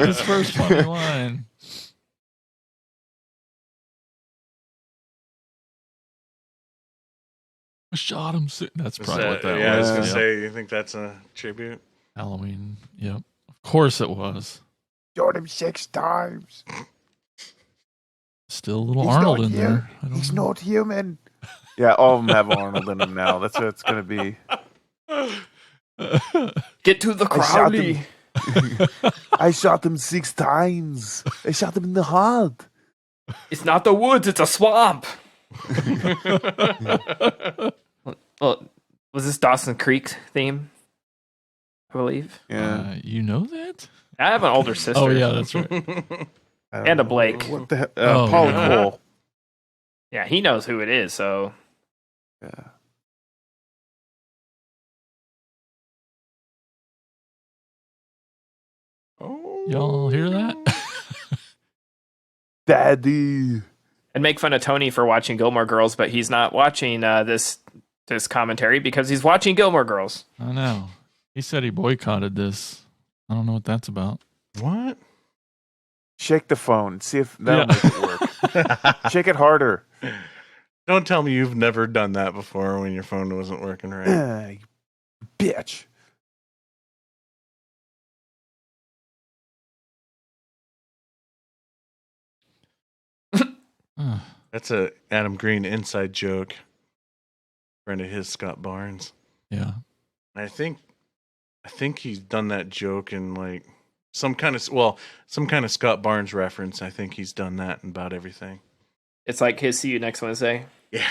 His first funny line. I shot him. That's probably what that I was was. gonna Yep. say. You think that's a tribute? Halloween. Yep. Of course it was. Shot him 6 times. Still a little He's Arnold not in here. there. I don't He's know. not human. Yeah, all of them have Arnold in them now. That's what it's gonna be. Get to the I shot Crowley. him. I shot him 6 times. I shot him in the heart. It's not the woods, it's a swamp. Well, was this Dawson Creek theme? I believe. Yeah. You know that? I have an older sister. Oh, yeah, that's right. And a Blake. What the hell? Oh, Paul yeah. Cole. Yeah, he knows who it is, so. Yeah. Oh, Y'all hear that? Daddy. And make fun of Tony for watching Gilmore Girls, but he's not watching this commentary because he's watching Gilmore Girls. I know. He said he boycotted this. I don't know what that's about. What? Shake the phone. See if that'll make it work. Shake it harder. Don't tell me you've never done that before when your phone wasn't working right. You bitch. Huh. That's a Adam Green inside joke. Friend of his, Scott Barnes. Yeah. I think he's done that joke in like some kind of Scott Barnes reference. I think he's done that in about everything. It's like his See You Next Wednesday. Yeah.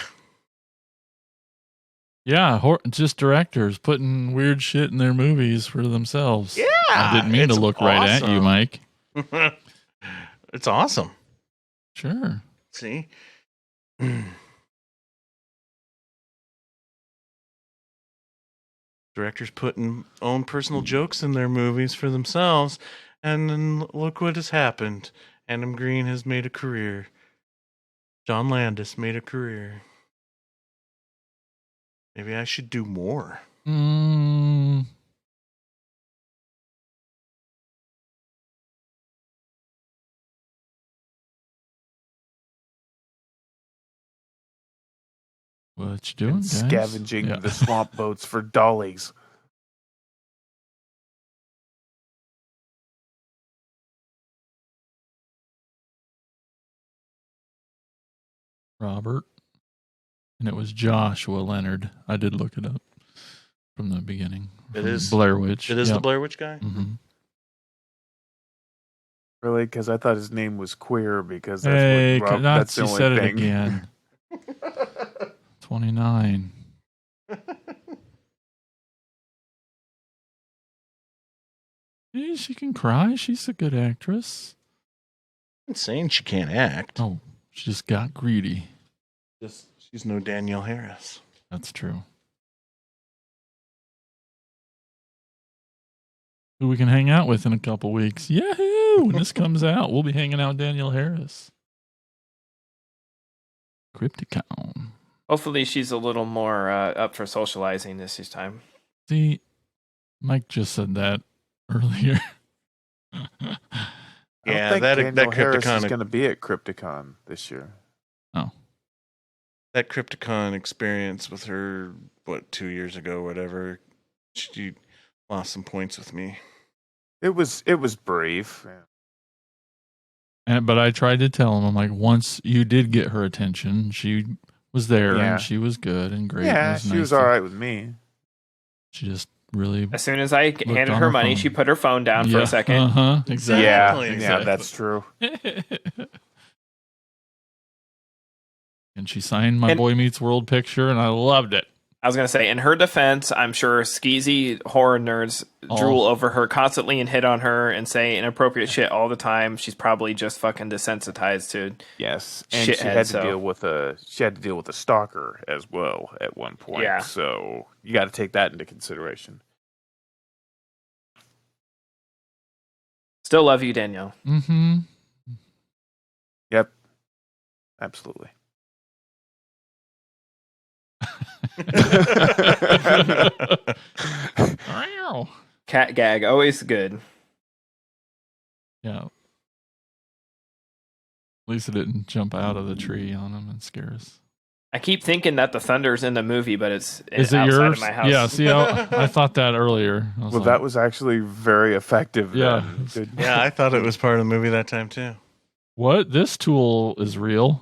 Yeah, just directors putting weird shit in their movies for themselves. Yeah. I didn't mean to it's look right at you, awesome. Mike. It's awesome. Sure. See? Directors putting own personal jokes in their movies for themselves, and then look what has happened. Adam Green has made a career. John Landis made a career. Maybe I should do more. What you doing, And guys? scavenging Yeah. the swamp boats for dollies. Robert. And it was Joshua Leonard. I did look it up from the beginning. It From is Blair Witch. It is the Blair Witch guy? Mm-hmm. Really? Because I thought his name was queer because that's Hey, what that's the you only said thing. it again. 29. Hey, she can cry. She's a good actress. I'm saying she can't act. Oh, she just got greedy. She's no Danielle Harris. That's true. Who we can hang out with in a couple weeks. Yahoo! When this comes out, we'll be hanging out with Danielle Harris. Crypticon. Hopefully, she's a little more up for socializing this time. See, Mike just said that earlier. I Yeah, don't think that Danielle Harris Crypticon is going to be at Crypticon this year. that Crypticon experience with her 2 years ago, whatever. She lost some points with me. It was brief. But I tried to tell him, I'm like, once you did get her attention, she was there Yeah. and she was good and great. Yeah, It she nice was to- all right with me. She just really As soon as I handed on her her money, phone. she put her phone down for a second. Exactly. Yeah, that's true. And she signed my And- Boy Meets World picture, and I loved it. I was going to say, in her defense, I'm sure skeezy horror nerds drool over her constantly and hit on her and say inappropriate shit all the time. She's probably just fucking desensitized to Yes, and shithead, she had to so- deal with a stalker as well at one point. Yeah. So you got to take that into consideration. Still love you, Danielle. Mm-hmm. Yep, absolutely. Cat gag, always good. Yeah. At least it didn't jump out of the tree on him and scare us. I keep thinking that the thunder's in the movie, but it's Is it outside yours? of my house. Yeah, see, I thought that earlier. I was Well, like, that was actually very effective. Yeah. then. Good. Yeah, I thought it was part of the movie that time too. what? This tool is real?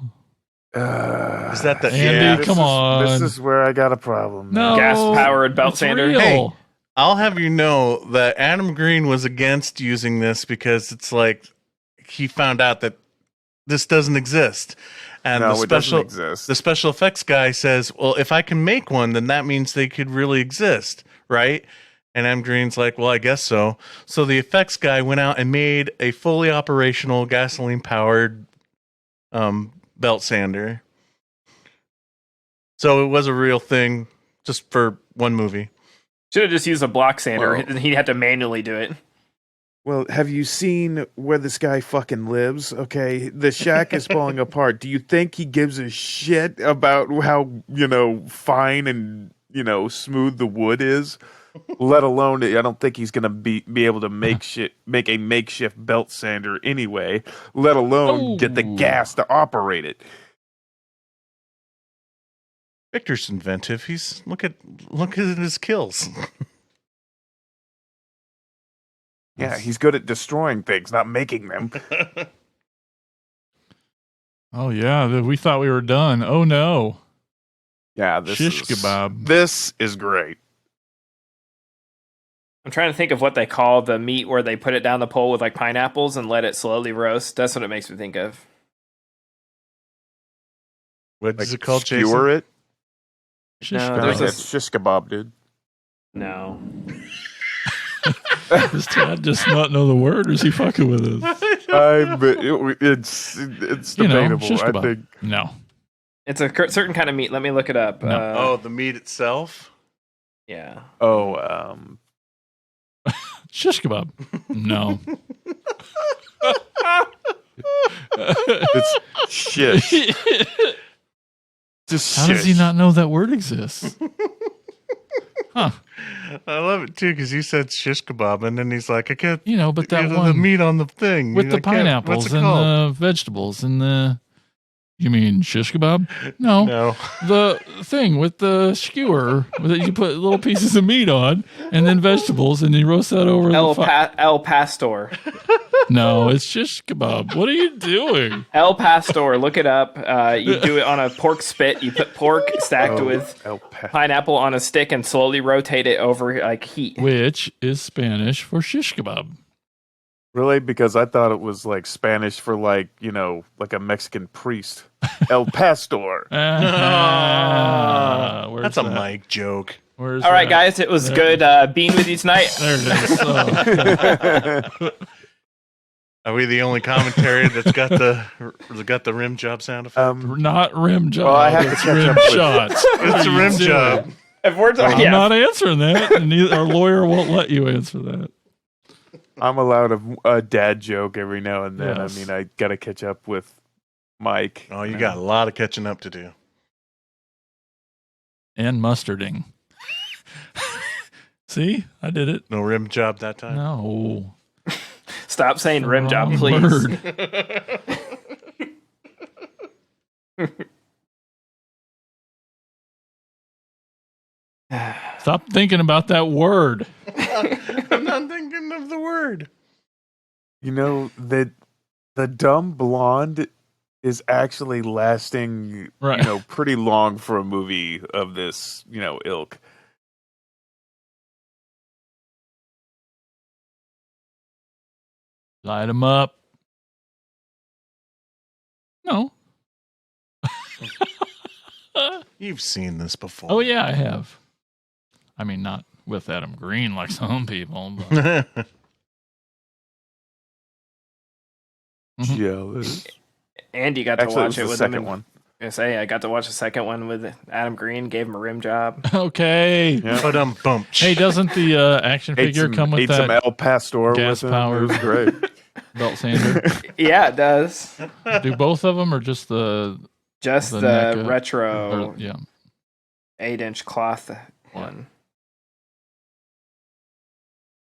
Is that the Andy, this come is- on. This is where I got a problem. No. Gas-powered belt it's sander. real. Hey. I'll have you know that Adam Green was against using this because it's like he found out that this doesn't exist. And No, the it doesn't special exist. the special effects guy says, "Well, if I can make one, then that means they could really exist, right?" And Adam Green's like, "Well, I guess so." So the effects guy went out and made a fully operational gasoline-powered belt sander. So it was a real thing just for one movie. Should have just used a block sander. Well- He had to manually do it. Well, have you seen where this guy fucking lives? Okay, the shack is falling apart. Do you think he gives a shit about how, fine and, smooth the wood is? Let alone, I don't think he's going to be able to make a makeshift belt sander anyway, let alone get the Oh. gas to operate it. Victor's inventive. Look at his kills. Yeah, he's good at destroying things, not making them. Oh, yeah. We thought we were done. Oh, no. Yeah, Shish kebab. This is great. I'm trying to think of what they call the meat where they put it down the pole with like pineapples and let it slowly roast. That's what it makes me think of. What Like is it called, Jason? skewer it. Shish No, kebab. there's That's shish kebab, dude. No. Does Chad just not know the word, or is he fucking with us? It's debatable. shish I kebab. think. No. It's a certain kind of meat. Let me look it up. No. Oh, the meat itself? Yeah. Oh, Shish kebab. No. It's shit. Just How does he not know that word exists? Huh. I love it too because you said shish kebab, and then he's like, "I can't." You know, but that the one meat on the thing with the I can't- pineapples what's it and called? the vegetables and the. You mean shish kebab? No, No. the thing with the skewer that you put little pieces of meat on and then vegetables and you roast that over El, the fire. El Pastor. No, it's shish kebab. What are you doing? El Pastor. Look it up. You do it on a pork spit. You put pork stacked with pineapple on a stick and slowly rotate it over like heat. Which is Spanish for shish kebab. Really? Because I thought it was like Spanish for like, you know, like a Mexican priest. El Pastor. Where's That's a that? Mike joke. Where's All right, that? guys. It was good being with you tonight. There it is. Are we the only commentary that's got the rim job sound effect? Not rim job. Well, I have to it's catch rim up with- shots. It's a rim Doing? job. If we're I'm not answering that, and our lawyer won't let you answer that. I'm allowed a dad joke every now and then. Yes. I mean, I got to catch up with Mike. Oh, you got a lot of catching up to do. And mustarding. See, I did it. No rim job that time. No. Stop saying rim job, Wrong please. word. Stop thinking about that word. I'm not thinking of the word. You know, the dumb blonde is actually lasting, Right. you know, pretty long for a movie of this, you know, ilk. Light them up. No. You've seen this before. Oh, yeah, I have. I mean, not with Adam Green like some people. But. Mhm. Jealous. Andy got to Actually, it watch was it the with second him. one. I got to watch the second one with Adam Green. Gave him a rim job. Okay. Yeah. But bump. Hey, doesn't the action figure come with some that El Pastor gas with him. powered- It was great. belt sander? Yeah, it does. Do both of them or just the Just The the, NECA, retro or, yeah. 8-inch cloth one.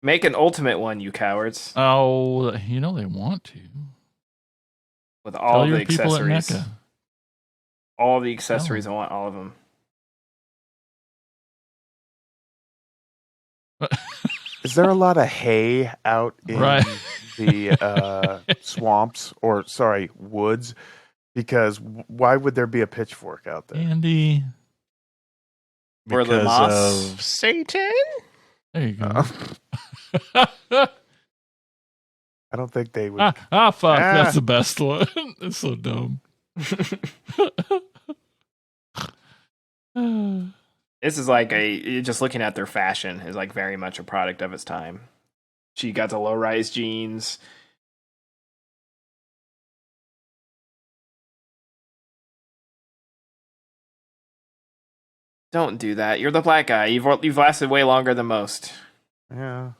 Make an ultimate one, you cowards, Oh, you know they want to. with Tell all your the people at accessories. NECA. All the accessories. I want all of them. Is there a lot of hay out in Right. the swamps or woods? Because why would there be a pitchfork out there? Andy. Or the Because moss. of Satan. There you go. I don't think they would. fuck. Ah. That's the best one. It's so dumb. This is like just looking at their fashion is like very much a product of its time. She got the low rise jeans. Don't do that. You're the black guy. You've lasted way longer than most. Yeah.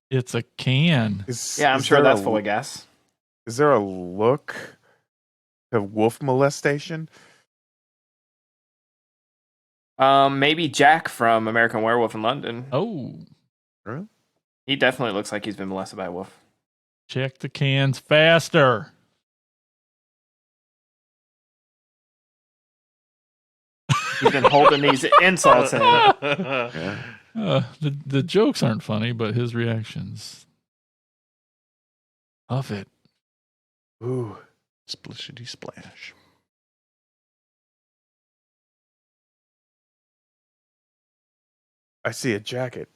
It's a can. Yeah, I'm sure that's full of gas. Is there a look of wolf molestation? Maybe Jack from American Werewolf in London. Oh, Really? He definitely looks like he's been molested by a wolf. check the cans faster. He's been holding these insults in. Yeah. The jokes aren't funny, but his reactions. Love it. Ooh. Splishity splash. I see a jacket.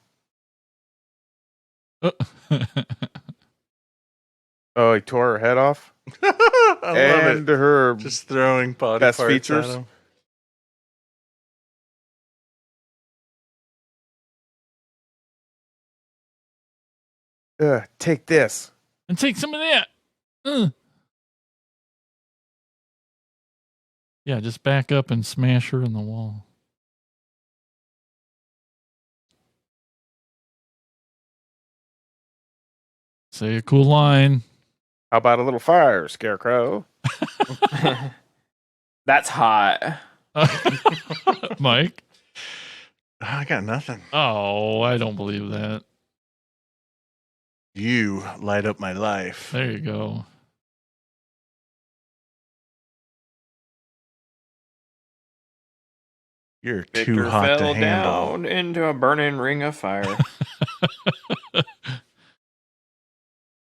Oh, he tore her head off. I love And it. her Just throwing body best parts features. at him. take this. And take some of that. Yeah, just back up and smash her in the wall. Say a cool line. How about a little fire, Scarecrow? That's hot. Mike? I got nothing. Oh, I don't believe that. You light up my life. There you go. You're Victor too hot fell to handle. down into a burning ring of fire.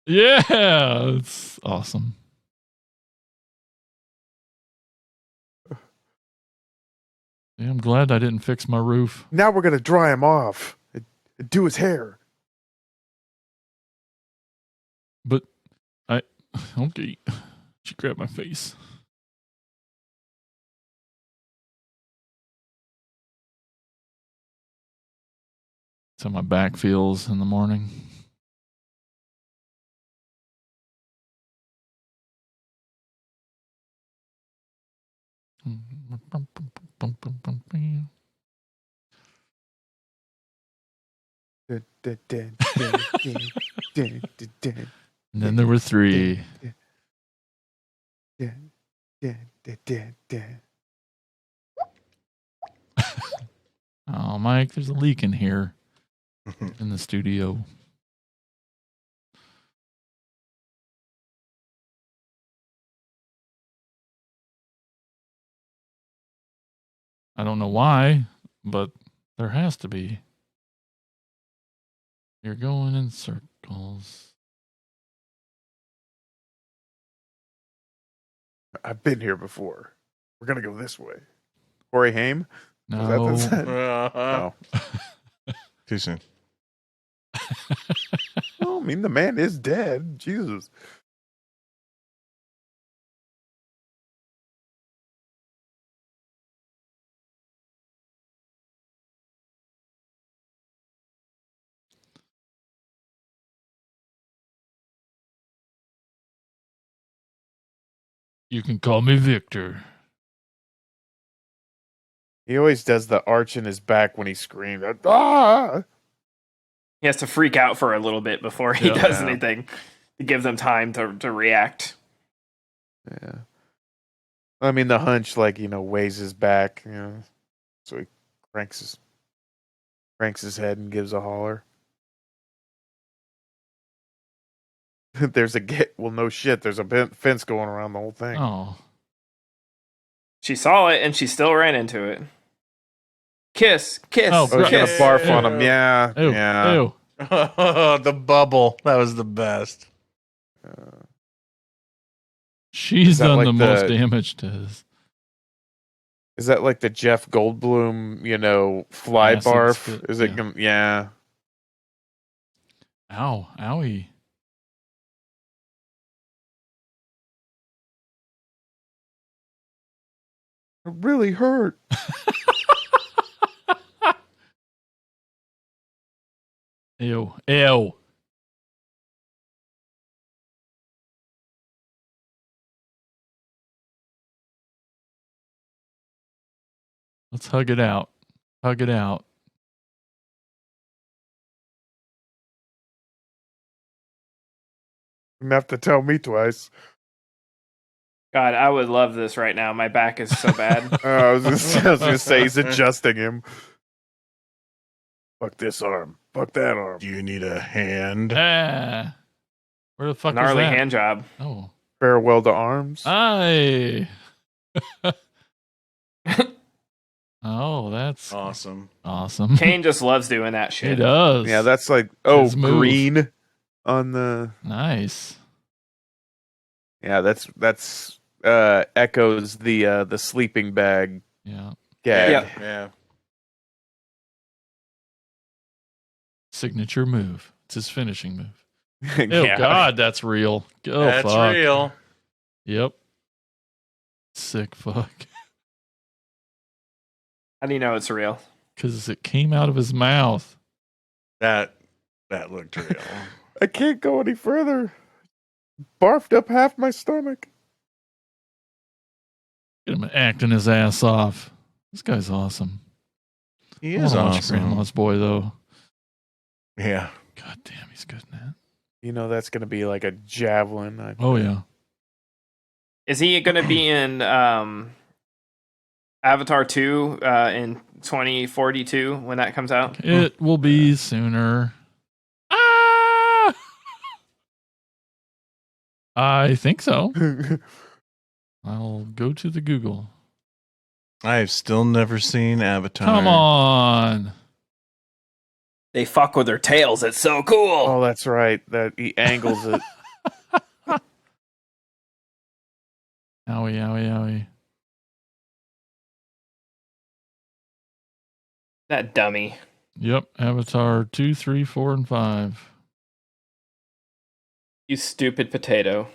Yeah, it's awesome. Yeah, I'm glad I didn't fix my roof. Now we're gonna dry him off and do his hair. But okay. She grabbed my face. That's how my back feels in the morning. And then there were 3. Oh, Mike, there's a leak in here in the studio. I don't know why, but there has to be. You're going in circles. I've been here before. We're gonna go this way. Corey Haim? No. Was that the Oh, No. too soon. Well, I mean, the man is dead. Jesus. You can call me Victor. He always does the arch in his back when he screams. Ah! He has to freak out for a little bit before he Yeah. does anything to give them time to react. Yeah. I mean, the hunch, weighs his back, so he cranks his head and gives a holler. There's a gate. Well, no shit. There's a fence going around the whole thing. Oh. She saw it and she still ran into it. Kiss. Oh, Oh, he's gonna Kiss. barf on him. Yeah. Ew. Yeah. Ew. The bubble. That was the best. She's Is that done like the most the- damage to his. Is that like the Jeff Goldblum, fly Acid barf? spit, Is it? yeah. Yeah. Ow. Owie. It really hurt. Ew. Ew. Let's hug it out. Hug it out. You have to tell me twice. God, I would love this right now. My back is so bad. I was gonna say he's adjusting him. Fuck this arm. Fuck that arm. Do you need a hand? Ah. Where the fuck Gnarly is that? hand job. Oh. Farewell to arms. Aye. Oh, that's Awesome. awesome. Kane just loves doing that He shit. does. Yeah, that's like His move. green on the. Nice. Yeah, that's echoes the sleeping bag Yeah. gag. Yeah. Yeah. Signature move. It's his finishing move. Oh Yeah. God, that's real. Oh, That's fuck. real. Yep. Sick fuck. How do you know it's real? Because it came out of his mouth. That looked real. I can't go any further. Barfed up half my stomach. Get him acting his ass off. This guy's awesome. He I is wanna watch awesome. Grandma's Boy though. Yeah. God damn, he's good in that. That's going to be like a javelin. Oh yeah. Is he going to be in Avatar 2 in 2042 when that comes out? It will be sooner. Ah! I think so. I'll go to the Google. I've still never seen Avatar. Come on. They fuck with their tails. It's so cool. Oh, that's right. That he angles it. Owie, owie, owie. That dummy. Yep, Avatar 2, 3, 4, and 5. You stupid potato.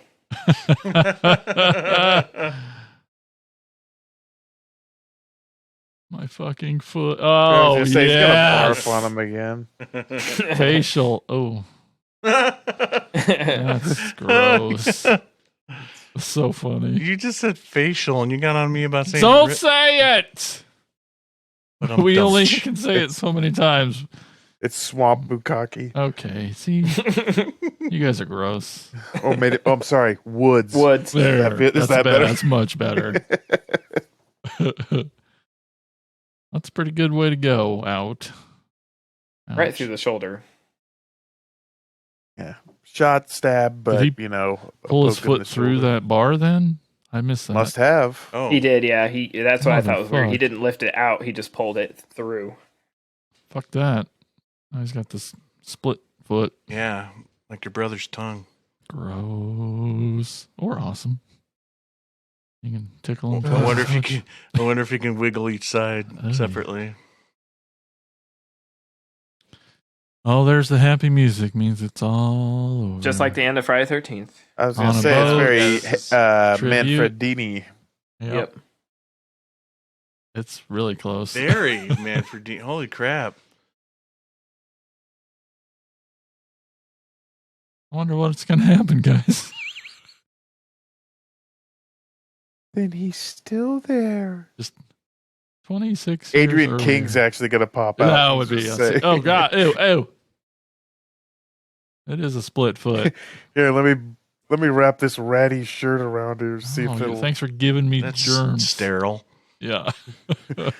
My fucking foot. Oh, He's gonna yes. barf on him again. Facial. Oh, that's gross. So funny. You just said facial, and you got on me about saying. Don't say it. But We only can say it so many times. It's Swamp Bukkake. Okay, see, you guys are gross. Oh, I'm sorry. Woods. Woods. There, Is that's that better? That's much better. That's a pretty good way to go out. Right Ouch. through the shoulder. Yeah. Shot, stab, but, Did he pull his poke in the foot through shoulder. that bar then? I missed that. Must have. Oh, He did, yeah. That's what I thought was weird. He Motherfuck. didn't lift it out. He just pulled it through. Fuck that. Now he's got this split foot. yeah, like your brother's tongue. Gross. Or awesome. You can tickle him. I wonder if you can. I wonder if you can wiggle each side Oh. separately. Oh, there's the happy music. Means it's all over. Just like the end of Friday 13th. I was On going to a say boat. it's very Tribute. Manfredini. Yep. It's really close. Very Manfred Dean. Holy crap! I wonder what's going to happen, guys. Then he's still there. 26 Adrian years King's earlier. actually going to pop out. That would be. Just say- Oh, God. Ew, ew. It is a split foot. Here, let me wrap this ratty shirt around here. See if Oh, it'll. thanks for giving me That's germs. sterile. Yeah. I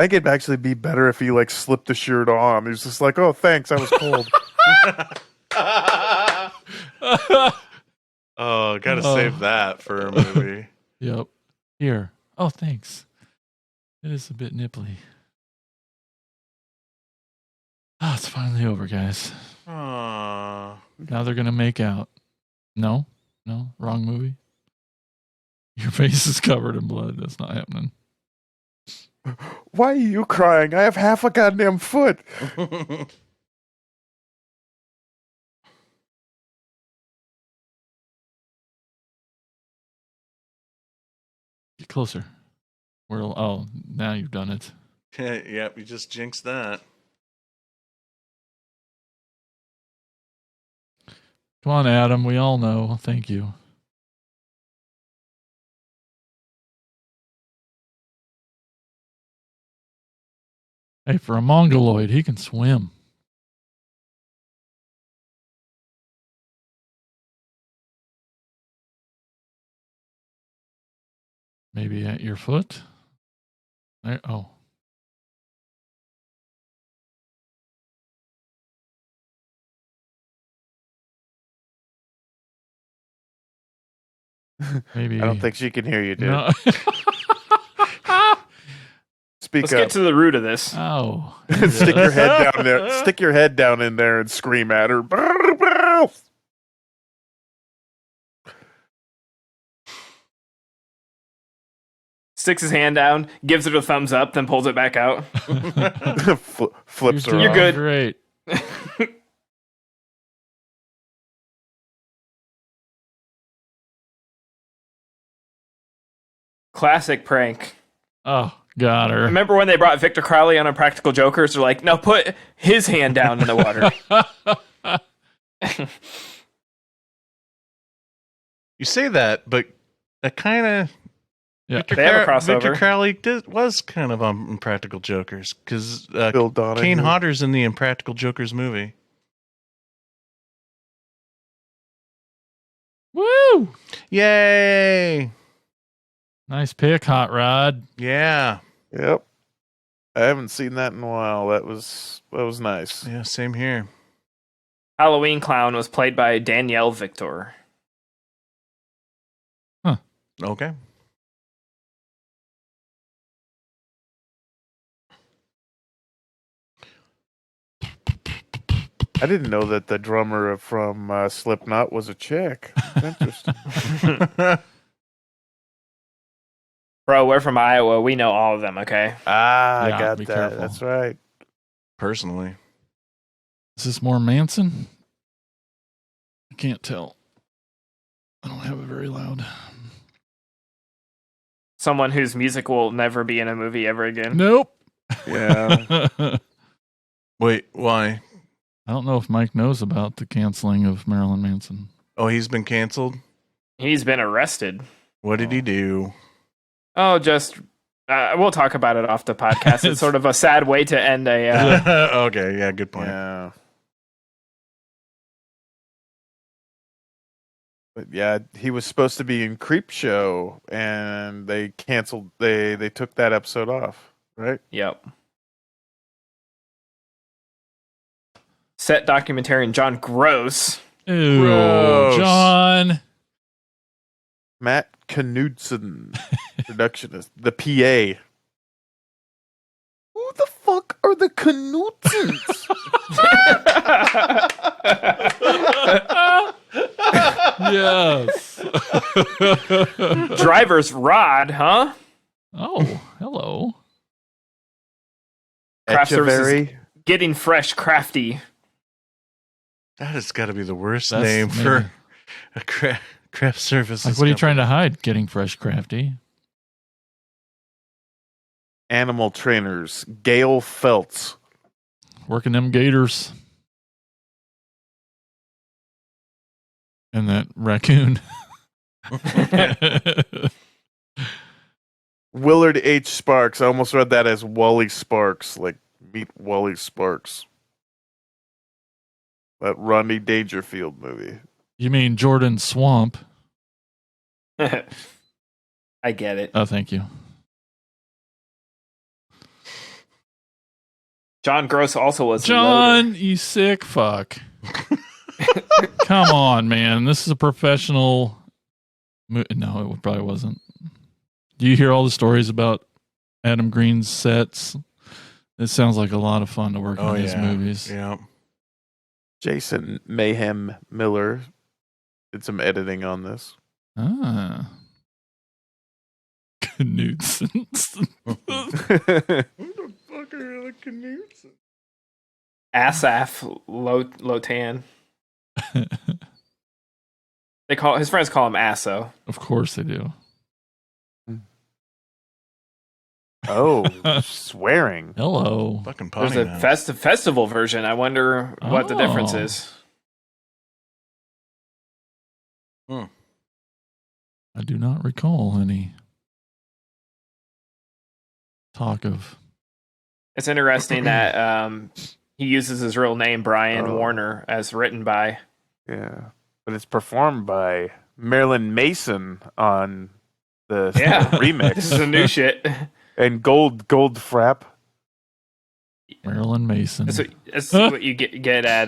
think it'd actually be better if he like slipped the shirt on. He's just like, "Oh, thanks, I was cold." Oh, gotta Oh. save that for a movie. Yep. Here. Oh, thanks. It is a bit nipply. Oh, it's finally over, guys. Aww. Now they're gonna make out. No, wrong movie. Your face is covered in blood. That's not happening. Why are you crying? I have half a goddamn foot. Get closer. Oh, now you've done it. Yep, you just jinxed that. Come on, Adam. We all know. Thank you. Hey, for a mongoloid, he can swim. Maybe at your foot. There, oh. Maybe. I don't think she can hear you, dude. No. Speak Let's up. get to the root of this. Oh. Stick your head down there. Stick your head down in there and scream at her. Sticks his hand down, gives it a thumbs up, then pulls it back out. Flips her You're off. good. Great. Classic prank. Oh, got her. Remember when they brought Victor Crowley on Practical Jokers? They're like, no, put his hand down in the water. You say that, but that kind of Yeah. They have a crossover. Victor Crowley was kind of on Impractical Jokers because Bill Donahue. Kane Hodder's in the Impractical Jokers movie. Woo! Yay! Nice pick, Hot Rod. Yeah. Yep. I haven't seen that in a while. That was nice. Yeah, same here. Halloween Clown was played by Danielle Victor. Okay. I didn't know that the drummer from Slipknot was a chick. Interesting. Bro, we're from Iowa. We know all of them, okay? I Yeah, got be that. careful. That's right. Personally. Is this more Manson? I can't tell. I don't have it very loud. Someone whose music will never be in a movie ever again. Nope. Yeah. Wait, why? I don't know if Mike knows about the canceling of Marilyn Manson. Oh, he's been canceled? He's been arrested. What did he do? Oh, just we'll talk about it off the podcast. It's sort of a sad way to end a. Okay, yeah, good point. Yeah. But yeah, he was supposed to be in Creep Show, and they canceled. They took that episode off, right? Yep. Set documentarian John Gross. Ew, Gross. John. Matt Knudsen, productionist, the PA. Who the fuck are the Knudsens? Yes. Driver's Rod, huh? Oh, hello. Craft services. Echeverry. Getting fresh, crafty. That has got to be the worst That's name maybe- for a craft services. Like, what are you company. trying to hide? Getting fresh, crafty. Animal trainers. Gail Feltz. Working them gators. And that raccoon. Willard H. Sparks. I almost read that as Wally Sparks. Like, meet Wally Sparks. That Rodney Dangerfield movie. You mean Jordan Swamp? I get it. Oh, thank you. John Gross also was John, you sick fuck. Come on, man. This is a professional. No, it probably wasn't. Do you hear all the stories about Adam Green's sets? It sounds like a lot of fun to work on these movies. Yeah. Jason Mayhem Miller did some editing on this. Ah. Knudsen. Who the fuck are the Knudsen? Asaf Lotan. They call his friends call him Asso. Of course they do. Oh, swearing. Hello. Fucking There's potty a mouth. festival version. I wonder what the difference Oh. is. I do not recall any talk of. It's interesting that he uses his real name, Brian Oh. Warner, as written by. Yeah. But it's performed by Marilyn Mason on the Yeah. remix. This is a new shit. And Gold Frapp. Marilyn Mason. That's what you get at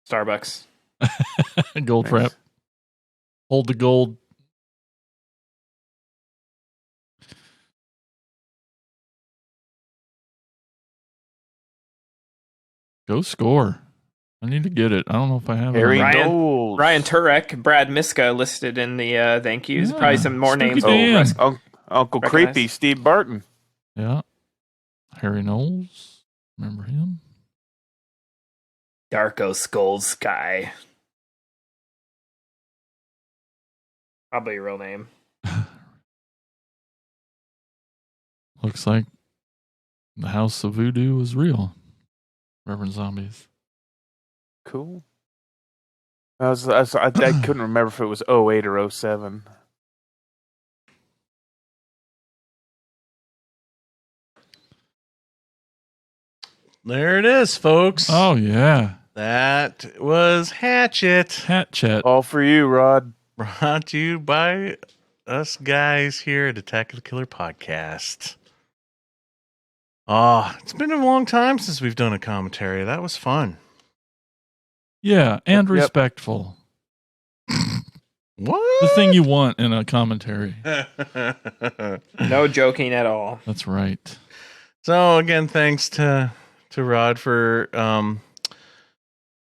Starbucks. Gold Nice. trap. Hold the gold. Go score. I need to get it. I don't know if I have Harry it. Ryan- Knowles. Ryan Turek, Brad Miska listed in the thank yous. Yeah. Probably some more Spooky names. Dan. we'll Uncle Recognize. Creepy, Steve Barton. Yeah. Harry Knowles. Remember him? Darko Skulls guy. Probably your real name. Looks like the House of Voodoo was real. Reverend Zombies. Cool. I couldn't remember if it was 08 or 07. There it is, folks. Oh, yeah. That was Hatchet. Hatchet. All for you, Rod. Brought to you by us guys here at Attacker the Killer Podcast. It's been a long time since we've done a commentary. That was fun. Yeah, and Yep. respectful. What? The thing you want in a commentary. No joking at all. That's right. So again, thanks to Rod for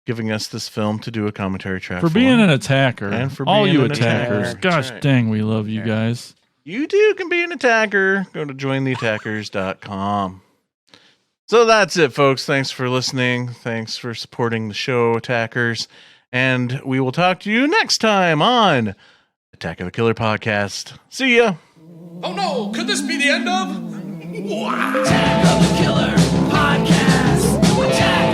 giving us this film to do a commentary track For being an attacker. And for all being you an attackers. attacker. Gosh That's right. dang, we love you guys. You too can be an attacker. Go to jointheattackers.com. So that's it, folks. Thanks for listening. Thanks for supporting the show, Attackers. And we will talk to you next time on Attack of the Killer Podcast. See ya. Oh no, could this be the end of? Attack of the Killer Podcast. Attack